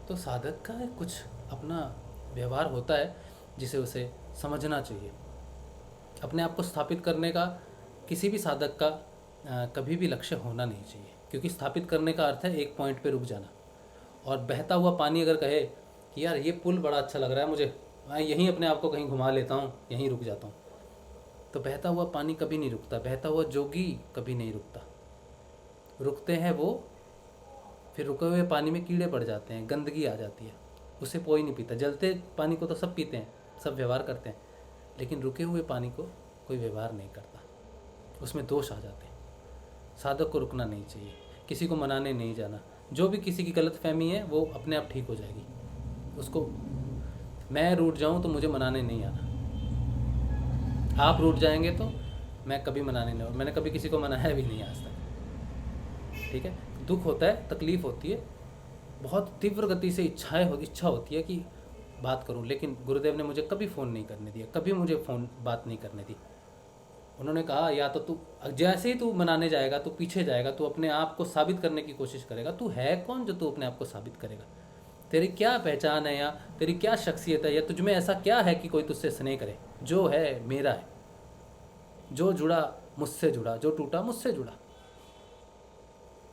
तो साधक का कुछ अपना व्यवहार होता है जिसे उसे समझना चाहिए। अपने आप को स्थापित करने का किसी भी साधक का कभी भी लक्ष्य होना नहीं चाहिए, क्योंकि स्थापित करने का अर्थ है एक पॉइंट पे रुक जाना। और बहता हुआ पानी अगर कहे कि यार ये पुल बड़ा अच्छा लग रहा है मुझे, मैं यहीं अपने आप को कहीं घुमा लेता हूँ, यहीं रुक जाता हूँ, तो बहता हुआ पानी कभी नहीं रुकता। बहता हुआ जोगी कभी नहीं रुकता। रुकते हैं वो, फिर रुके हुए पानी में कीड़े पड़ जाते हैं, गंदगी आ जाती है, उसे कोई नहीं पीता। जलते पानी को तो सब पीते हैं, सब व्यवहार करते हैं, लेकिन रुके हुए पानी को कोई व्यवहार नहीं करता, उसमें दोष आ जाते हैं। साधक को रुकना नहीं चाहिए, किसी को मनाने नहीं जाना। जो भी किसी की गलतफहमी है वो अपने आप ठीक हो जाएगी। उसको मैं रूठ जाऊं तो मुझे मनाने नहीं आना, आप रूठ जाएंगे तो मैं कभी मनाने नहीं, और मैंने कभी किसी को मनाया भी नहीं आज तक। ठीक है, दुख होता है, तकलीफ़ होती है, बहुत तीव्र गति से इच्छा होती है कि बात करूं, लेकिन गुरुदेव ने मुझे कभी फ़ोन नहीं करने दिया, कभी मुझे बात नहीं करने दी। उन्होंने कहा या तो तू जैसे ही तू मनाने जाएगा, तू पीछे जाएगा, तू अपने आप को साबित करने की कोशिश करेगा। तू है कौन जो तू अपने आप को साबित करेगा? तेरी क्या पहचान है, या तेरी क्या शख्सियत है, या तुझ में ऐसा क्या है कि कोई तुझसे स्नेह करे? जो है मेरा है, जो जुड़ा मुझसे जुड़ा, जो टूटा मुझसे जुड़ा।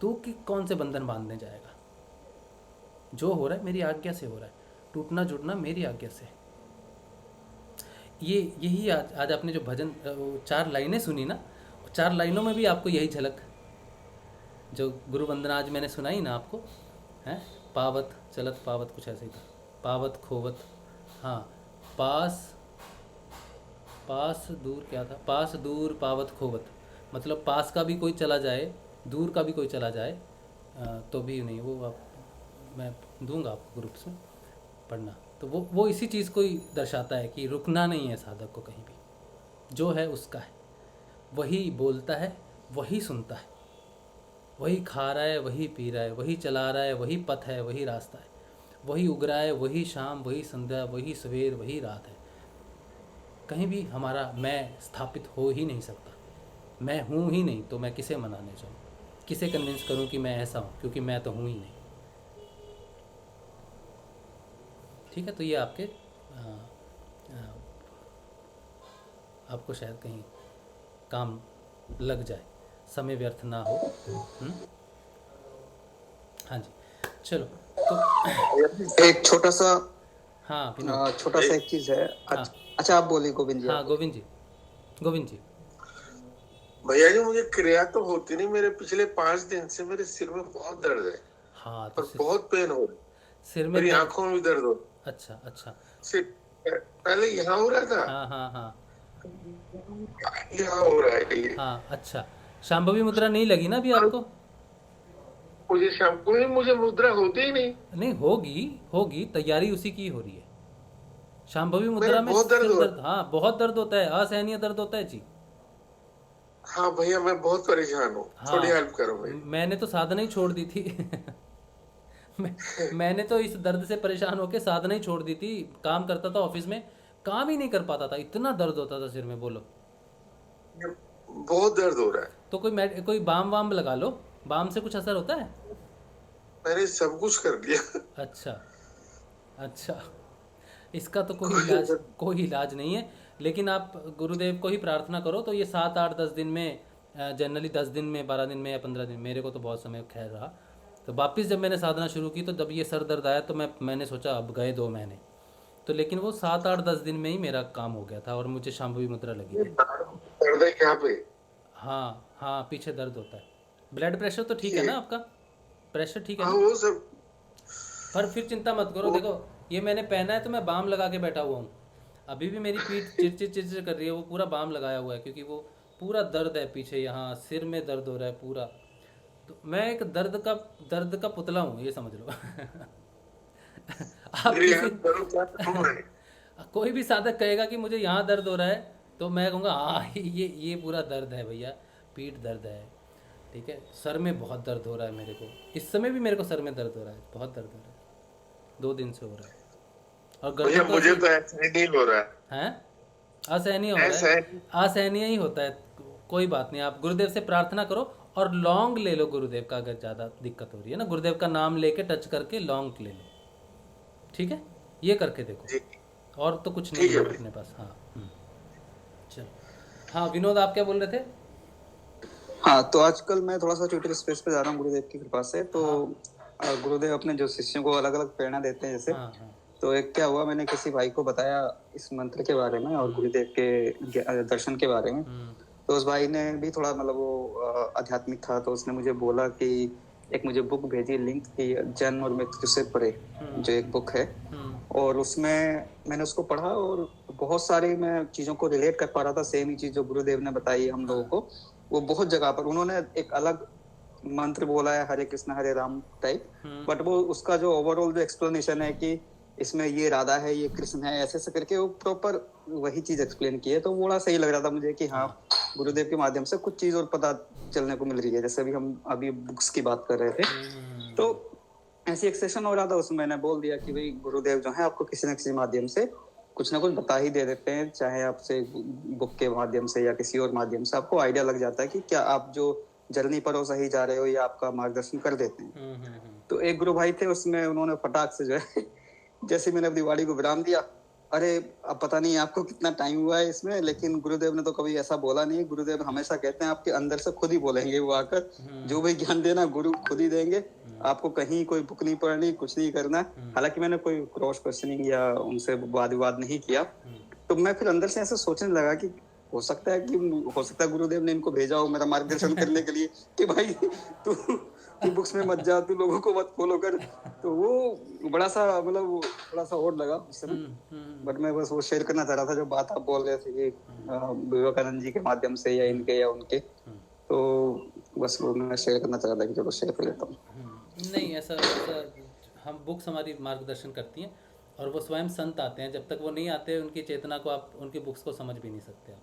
तू कि कौन से बंधन बांधने जाएगा? जो हो रहा है मेरी आज्ञा से हो रहा है, टूटना जुड़ना मेरी आज्ञा से। यही आज आपने जो भजन 4 लाइनें सुनी ना, 4 लाइनों में भी आपको यही झलक, जो गुरु वंदना आज मैंने सुनाई ना आपको, है पावत चलत पावत, कुछ ऐसे ही था, पावत खोवत, हाँ पास दूर, क्या था, पास दूर पावत खोवत, मतलब पास का भी कोई चला जाए, दूर का भी कोई चला जाए तो भी नहीं। वो आप मैं दूंगा आपको ग्रुप्स में पढ़ना। तो वो इसी चीज़ को ही दर्शाता है कि रुकना नहीं है साधक को कहीं भी। जो है उसका है, वही बोलता है, वही सुनता है, वही खा रहा है, वही पी रहा है, वही चला रहा है, वही पथ है, वही रास्ता है, वही उगरा है, वही शाम, वही संध्या, वही सवेर, वही रात है। कहीं भी हमारा मैं स्थापित हो ही नहीं सकता। मैं हूँ ही नहीं तो मैं किसे मनाने जाऊँ, किसे कन्विंस करूँ कि मैं ऐसा हूँ, क्योंकि मैं तो हूँ ही नहीं। ठीक है, तो ये आपके आपको शायद कहीं काम लग जाए, समय व्यर्थ ना हो। हाँ जी, चलो तो एक छोटा सा, हाँ छोटा सा एक चीज है। हाँ, अच्छा आप बोलिए गोविंद जी। हाँ गोविंद जी। भैया जी, मुझे क्रिया तो होती नहीं, मेरे पिछले 5 दिन से मेरे सिर में बहुत दर्द है। हाँ, और बहुत पेन हो रहा है, सिर में, मेरी आंखों में भी दर्द हो। अच्छा सिर पहले यहाँ हो रहा था, हाँ यहाँ हो रहा है ये। हाँ, अच्छा, शांभवी मुद्रा नहीं लगी ना अभी आपको? मुझे शाम को ही मुझे मुद्रा होती ही नहीं। होगी, तैयारी उसी की हो रही है। शांभवी मुद्रा में बहुत दर्द हाँ, बहुत दर्द होता है, असहनीय दर्द होता है जी। हाँ भैया, मैं बहुत परेशान हूँ। हाँ, थोड़ी हेल्प करो भाई। मैंने तो साधना ही छोड़ दी थी मैंने तो इस दर्द से परेशान होकर साधना ही छोड़ दी थी। काम करता था ऑफिस में, काम ही नहीं कर पाता था, इतना दर्द होता था सिर में। बोलो, बहुत दर्द हो रहा है। तो कोई बाम वाम लगा लो, बाम से कुछ असर होता है? मैंने सब कुछ कर लिया। अच्छा, इसका तो कोई इलाज नहीं है। लेकिन आप गुरुदेव को ही प्रार्थना करो, तो ये 7, 8, 10 दिन में, जनरली 10 दिन में, 12 दिन में या 15 दिन, मेरे को तो बहुत समय खैर रहा। तो वापस जब मैंने साधना शुरू की, तो जब ये सर दर्द आया तो मैंने सोचा अब गए 2 महीने, तो लेकिन वो 7, 8, 10 दिन में ही मेरा काम हो गया था और मुझे शांभवी मुद्रा लगी थी। दर्द है क्या पे? हाँ, पीछे दर्द होता है। ब्लड प्रेशर तो ठीक है ना आपका? प्रेशर ठीक है ना? वो सब। पर फिर चिंता मत करो, देखो ये मैंने पहना है तो मैं बाम लगा के बैठा हुआ हूँ। अभी भी मेरी पीठ चिरचिर कर रही है, वो पूरा बाम लगाया हुआ है, क्योंकि वो पूरा दर्द है पीछे, यहाँ सिर में दर्द हो रहा है पूरा। तो मैं एक दर्द का पुतला हूँ, ये समझ लो। आप मेरे यहाँ किसी दर्द क्या हो रहा है? कोई भी साधक कहेगा कि मुझे यहाँ दर्द हो रहा है, तो मैं कहूँगा हाँ ये पूरा दर्द है भैया, पीठ दर्द है, ठीक है, सर में बहुत दर्द हो रहा है मेरे को, इस समय भी मेरे को सर में दर्द हो रहा है, बहुत दर्द हो रहा है, 2 दिन से हो रहा है। और भैया गर्दन तो मुझे ऐसे तो ऐसा नहीं हो रहा है। हैं, असहनीय हो रहा है, असहनीय। असहनीय ही होता है। कोई बात नहीं, आप गुरुदेव से प्रार्थना करो और लौंग ले लो गुरुदेव का, अगर ज़्यादा दिक्कत हो रही है ना, गुरुदेव का नाम लेके टच करके लौंग ले लो, ठीक है, ये करके देखो, जी और तो कुछ नहीं ठीक है है अपने पास। हाँ चलो, हाँ विनोद आप क्या बोल रहे थे? हाँ, तो आजकल मैं थोड़ा सा ट्विटर स्पेस पे जा रहा हूँ गुरुदेव की कृपा से। तो गुरुदेव अपने जो शिष्यों को अलग अलग प्रेरणा देते हैं जैसे, हाँ तो एक क्या हुआ, मैंने किसी भाई को बताया इस मंत्र के बारे में और गुरुदेव के दर्शन के बारे में। तो उस भाई ने भी थोड़ा मतलब वो आध्यात्मिक था, तो उसने मुझे बोला कि एक मुझे बुक भेजी लिंक की, जन्म और मृत्यु से परे, जो एक बुक है, और उसमें मैंने उसको पढ़ा और बहुत सारी मैं चीजों को रिलेट कर पा रहा था। सेम ही चीज जो गुरुदेव ने बताई हम लोगों को, वो बहुत जगह पर उन्होंने एक अलग मंत्र बोला है, हरे कृष्ण हरे राम टाइप, बट वो उसका जो ओवरऑल जो एक्सप्लेनेशन है कि इसमें ये राधा है, ये कृष्ण है, ऐसे ऐसे करके वो प्रॉपर वही चीज एक्सप्लेन की है। तो बड़ा सही लग रहा था मुझे कि हाँ, गुरुदेव के माध्यम से कुछ चीज और पता चलने को मिल रही है। जैसे अभी हम बुक्स की बात कर रहे थे, तो ऐसी एक सेशन हो रहा था, उसमें मैंने बोल दिया कि भाई गुरुदेव जो है आपको किसी न किसी माध्यम से कुछ ना कुछ बता ही दे देते हैं, चाहे आपसे बुक के माध्यम से या किसी और माध्यम से आपको आइडिया लग जाता है कि क्या आप जो जर्नी पर हो सही जा रहे हो, या आपका मार्गदर्शन कर देते हैं। तो एक गुरु भाई थे, उसमें उन्होंने फटाक से जो है जैसे मैंने अपनी वाणी को विराम दिया, अरे अब पता नहीं आपको कितना टाइम हुआ है इसमें, लेकिन गुरुदेव ने तो कभी ऐसा बोला नहीं। गुरुदेव हमेशा कहते हैं आपके अंदर से खुद ही बोलेंगे वो आकर, जो भी ज्ञान देना गुरु खुद ही देंगे, आपको कहीं कोई बुक नहीं पढ़नी, कुछ नहीं करना। हालांकि मैंने कोई क्रॉस क्वेश्चनिंग या उनसे वाद विवाद नहीं किया। तो मैं फिर अंदर से ऐसे सोचने लगा कि हो सकता है गुरुदेव ने इनको भेजा हो मेरा मार्गदर्शन करने के लिए कि भाई तू बुक्स में मत जा, तू लोगों को मत फॉलो कर। तो वो बड़ा सा और लगा उस समय, बट मैं बस वो शेयर करना चाह रहा था जो बात आप बोल रहे थे कि विवेकानंद जी के माध्यम से या इनके या उनके, तो बस वो मैं शेयर करना चाह रहा था कि चलो शेयर कर लेता हूँ। नहीं, ऐसा हम बुक्स हमारी मार्गदर्शन करती हैं, और वो स्वयं संत आते हैं, जब तक वो नहीं आते उनकी चेतना को आप उनकी बुक्स को समझ भी नहीं सकते आप,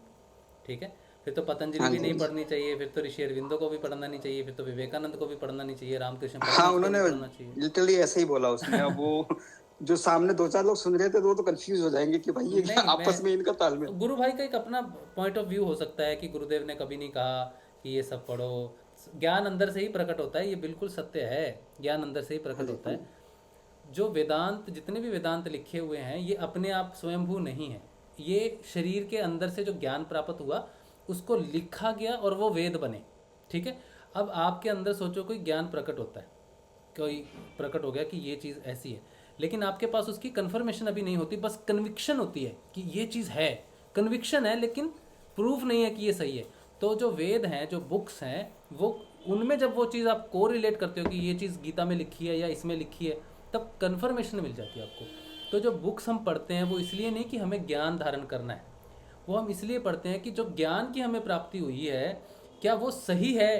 ठीक है। फिर तो पतंजलि भी नहीं पढ़नी चाहिए, फिर तो ऋषि अरविंदो को भी पढ़ना नहीं चाहिए, फिर तो विवेकानंद को भी पढ़ना नहीं चाहिए, रामकृष्ण हाँ, उन्होंने लिटरली ऐसे ही बोला उसने। अब वो जो सामने 2-4 लोग सुन रहे थे, वो तो कंफ्यूज हो जाएंगे कि भाई ये क्या आपस में इनका तालमेल। गुरु भाई का एक अपना पॉइंट ऑफ व्यू हो सकता है कि गुरुदेव ने कभी नहीं कहा कि ये सब पढ़ो, ज्ञान अंदर से ही प्रकट होता है, ये बिल्कुल सत्य है, ज्ञान अंदर से ही प्रकट होता है। जो वेदांत, जितने भी वेदांत लिखे हुए हैं, ये अपने आप स्वयंभू नहीं है, ये शरीर के अंदर से जो ज्ञान प्राप्त हुआ उसको लिखा गया और वो वेद बने, ठीक है। अब आपके अंदर सोचो कोई ज्ञान प्रकट होता है, कोई प्रकट हो गया कि ये चीज़ ऐसी है, लेकिन आपके पास उसकी कन्फर्मेशन अभी नहीं होती, बस कन्विक्शन होती है कि ये चीज़ है, कन्विक्शन है, लेकिन प्रूफ नहीं है कि ये सही है। तो जो वेद हैं, जो बुक्स हैं, वो उनमें जब वो चीज़ आप को रिलेट करते हो कि ये चीज़ गीता में लिखी है या इसमें लिखी है, तब कन्फर्मेशन मिल जाती है आपको। तो जो बुक्स हम पढ़ते हैं वो इसलिए नहीं कि हमें ज्ञान धारण करना है, वो हम इसलिए पढ़ते हैं कि जो ज्ञान की हमें प्राप्ति हुई है, क्या वो सही है,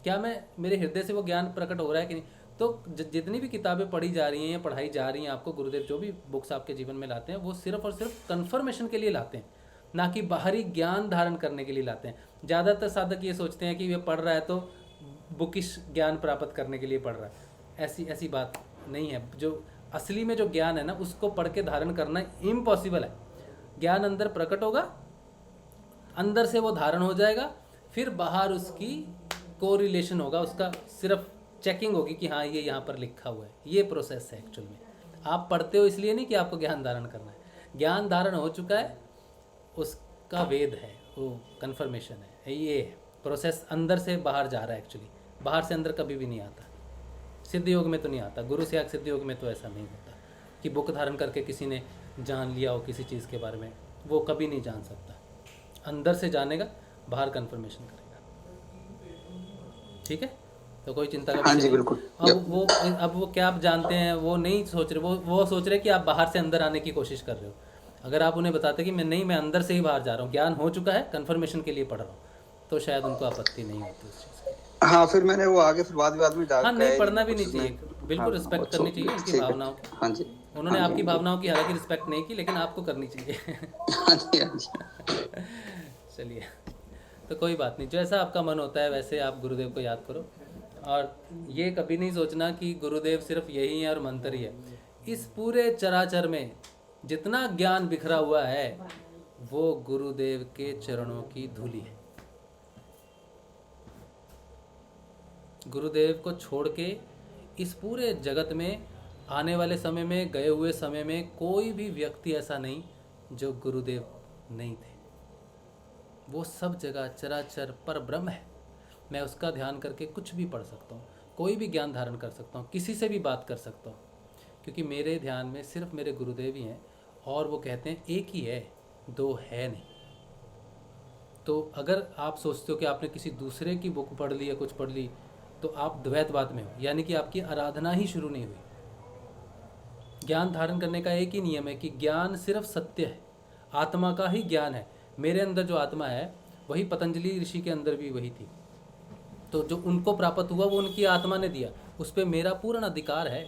क्या मैं मेरे हृदय से वो ज्ञान प्रकट हो रहा है कि नहीं। तो जितनी भी किताबें पढ़ी जा रही हैं या पढ़ाई जा रही हैं आपको, गुरुदेव जो भी बुक्स आपके जीवन में लाते हैं, वो सिर्फ और सिर्फ कन्फर्मेशन के लिए लाते हैं, ना कि बाहरी ज्ञान धारण करने के लिए लाते हैं। ज़्यादातर साधक ये सोचते हैं कि ये पढ़ रहा है तो बुकिश ज्ञान प्राप्त करने के लिए पढ़ रहा है, ऐसी बात नहीं है। जो असली में जो ज्ञान है ना, उसको पढ़ के धारण करना इम्पॉसिबल है। ज्ञान अंदर प्रकट होगा, अंदर से वो धारण हो जाएगा, फिर बाहर उसकी कोरिलेशन होगा, उसका सिर्फ चेकिंग होगी कि हाँ ये यहाँ पर लिखा हुआ है। ये प्रोसेस है एक्चुअल में। आप पढ़ते हो इसलिए नहीं कि आपको ज्ञान धारण करना है, ज्ञान धारण हो चुका है, उसका वेद है, वो कन्फर्मेशन है। ये प्रोसेस अंदर से बाहर जा रहा है एक्चुअली, बाहर से अंदर कभी भी नहीं आता। सिद्ध योग में तो नहीं आता, गुरु से सिद्ध योग में तो ऐसा नहीं होता कि बुक धारण करके किसी ने जान लिया हो किसी चीज़ के बारे में, वो कभी नहीं जान सकता। अंदर से जानेगा, बाहर कन्फर्मेशन करेगा, ठीक है। तो कोई चिंता का विषय नहीं। अब वो क्या आप जानते हैं, वो नहीं सोच रहे, वो सोच रहे कि आप बाहर से अंदर आने की कोशिश कर रहे हो। अगर आप उन्हें बताते कि मैं अंदर से ही बाहर जा रहा हूँ, ज्ञान हो चुका है, कन्फर्मेशन के लिए पढ़ रहा हूँ, तो शायद उनको आपत्ति नहीं होती उस चीज़ की। हाँ फिर मैंने वो आगे फिर बाद में हाँ, जाकर नहीं पढ़ना भी नहीं चाहिए, बिल्कुल हाँ, रिस्पेक्ट अच्छा, करनी चाहिए उनकी ठीक है। भावनाओं की। हाँ जी उन्होंने हाँ जी, आपकी भावनाओं की हालांकि रिस्पेक्ट नहीं की, लेकिन आपको करनी चाहिए। हाँ जी हाँ जी। चलिए, तो कोई बात नहीं, जैसा आपका मन होता है वैसे आप गुरुदेव को याद करो। और ये कभी नहीं सोचना कि गुरुदेव सिर्फ यही है और मंत्र ही है। इस पूरे चराचर में जितना ज्ञान बिखरा हुआ है वो गुरुदेव के चरणों की धूली है। गुरुदेव को छोड़ के इस पूरे जगत में आने वाले समय में, गए हुए समय में कोई भी व्यक्ति ऐसा नहीं जो गुरुदेव नहीं थे। वो सब जगह चराचर पर ब्रह्म है। मैं उसका ध्यान करके कुछ भी पढ़ सकता हूँ, कोई भी ज्ञान धारण कर सकता हूँ, किसी से भी बात कर सकता हूँ, क्योंकि मेरे ध्यान में सिर्फ मेरे गुरुदेव ही हैं। और वो कहते हैं एक ही है, दो है नहीं। तो अगर आप सोचते हो कि आपने किसी दूसरे की बुक पढ़ ली या कुछ पढ़ ली तो आप द्वैतवाद में हो, यानी कि आपकी आराधना ही शुरू नहीं हुई। ज्ञान धारण करने का एक ही नियम है कि ज्ञान सिर्फ सत्य है, आत्मा का ही ज्ञान है। मेरे अंदर जो आत्मा है वही पतंजलि ऋषि के अंदर भी वही थी। तो जो उनको प्राप्त हुआ वो उनकी आत्मा ने दिया, उस पर मेरा पूर्ण अधिकार है,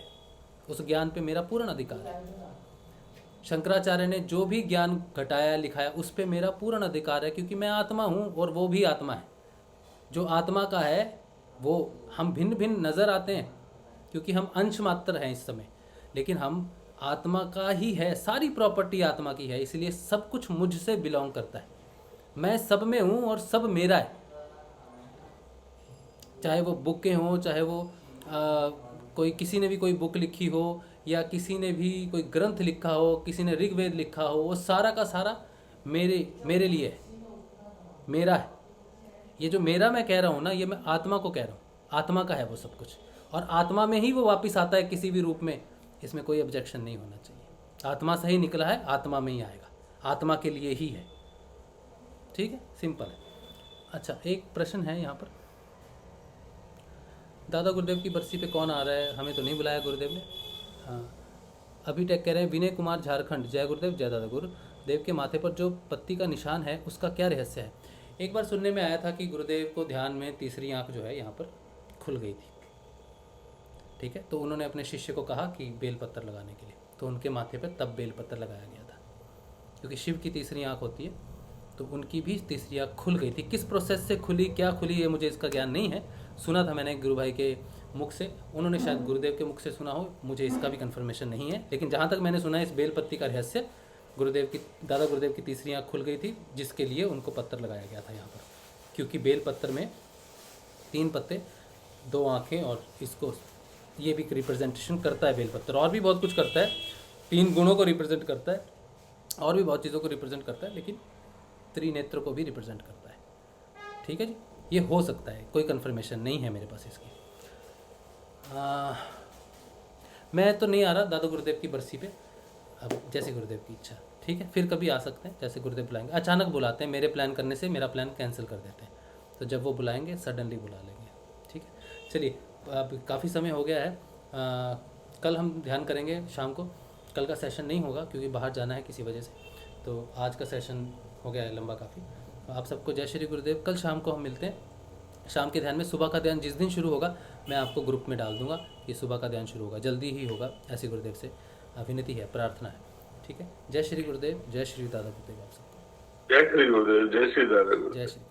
उस ज्ञान पे मेरा पूर्ण अधिकार है। शंकराचार्य ने जो भी ज्ञान घटाया लिखाया उस पे मेरा पूर्ण अधिकार है, क्योंकि मैं आत्मा हूँ और वो भी आत्मा है। जो आत्मा का है वो हम भिन्न भिन्न नज़र आते हैं क्योंकि हम अंश मात्र हैं इस समय, लेकिन हम आत्मा का ही है, सारी प्रॉपर्टी आत्मा की है, इसलिए सब कुछ मुझसे बिलोंग करता है। मैं सब में हूँ और सब मेरा है। चाहे वो बुकें हों, चाहे वो कोई किसी ने भी कोई बुक लिखी हो या किसी ने भी कोई ग्रंथ लिखा हो, किसी ने ऋग्वेद लिखा हो, वो सारा का सारा मेरे लिए है, मेरा है। ये जो मेरा मैं कह रहा हूँ ना, ये मैं आत्मा को कह रहा हूँ, आत्मा का है वो सब कुछ, और आत्मा में ही वो वापस आता है किसी भी रूप में। इसमें कोई ऑब्जेक्शन नहीं होना चाहिए। आत्मा से ही निकला है, आत्मा में ही आएगा, आत्मा के लिए ही है। ठीक है, सिंपल है। अच्छा, एक प्रश्न है यहाँ पर, दादा गुरुदेव की बरसी पे कौन आ रहा है? हमें तो नहीं बुलाया गुरुदेव ने। हाँ, अभी टेक कह रहे हैं विनय कुमार झारखंड, जय गुरुदेव जय दादा गुरुदेव के माथे पर जो पत्ती का निशान है उसका क्या रहस्य है? एक बार सुनने में आया था कि गुरुदेव को ध्यान में तीसरी आंख जो है यहाँ पर खुल गई थी। ठीक है, तो उन्होंने अपने शिष्य को कहा कि बेलपत्र लगाने के लिए, तो उनके माथे पर तब बेलपत्र लगाया गया था, क्योंकि शिव की तीसरी आंख होती है। तो उनकी भी तीसरी आंख खुल गई थी। किस प्रोसेस से खुली, क्या खुली, ये मुझे इसका ज्ञान नहीं है। सुना था मैंने गुरु भाई के मुख से, उन्होंने शायद गुरुदेव के मुख से सुना हो, मुझे इसका भी कन्फर्मेशन नहीं है। लेकिन जहाँ तक मैंने सुना है, इस बेलपत्ती का रहस्य दादा गुरुदेव की तीसरी आंख खुल गई थी, जिसके लिए उनको पत्थर लगाया गया था यहाँ पर, क्योंकि बेलपत्र में 3 पत्ते, 2 आँखें, और इसको ये भी रिप्रेजेंटेशन करता है बेलपत्र। और भी बहुत कुछ करता है, 3 गुणों को रिप्रेजेंट करता है, और भी बहुत चीज़ों को रिप्रेजेंट करता है, लेकिन त्रिनेत्र को भी रिप्रेजेंट करता है। ठीक है जी, ये हो सकता है, कोई कंफर्मेशन नहीं है मेरे पास इसकी। मैं तो नहीं आ रहा दादा गुरुदेव की बरसी पे, अब जैसे गुरुदेव की इच्छा। ठीक है, फिर कभी आ सकते हैं, जैसे गुरुदेव बुलाएंगे। अचानक बुलाते हैं, मेरे प्लान करने से मेरा प्लान कैंसिल कर देते हैं, तो जब वो बुलाएंगे सडनली बुला लेंगे। ठीक है, चलिए, अब काफ़ी समय हो गया है। कल हम ध्यान करेंगे शाम को। कल का सेशन नहीं होगा क्योंकि बाहर जाना है किसी वजह से, तो आज का सेशन हो गया है लंबा काफ़ी। आप सबको जय श्री गुरुदेव। कल शाम को हम मिलते हैं, शाम के ध्यान में। सुबह का ध्यान जिस दिन शुरू होगा मैं आपको ग्रुप में डाल दूंगा कि सुबह का ध्यान शुरू होगा, जल्दी ही होगा, ऐसी गुरुदेव से विनती है, प्रार्थना है। ठीक है, जय श्री गुरुदेव, जय श्री दादा गुरुदेव। आप सबको जय श्री गुरुदेव, जय श्री दादा गुरुदेव। जय श्री।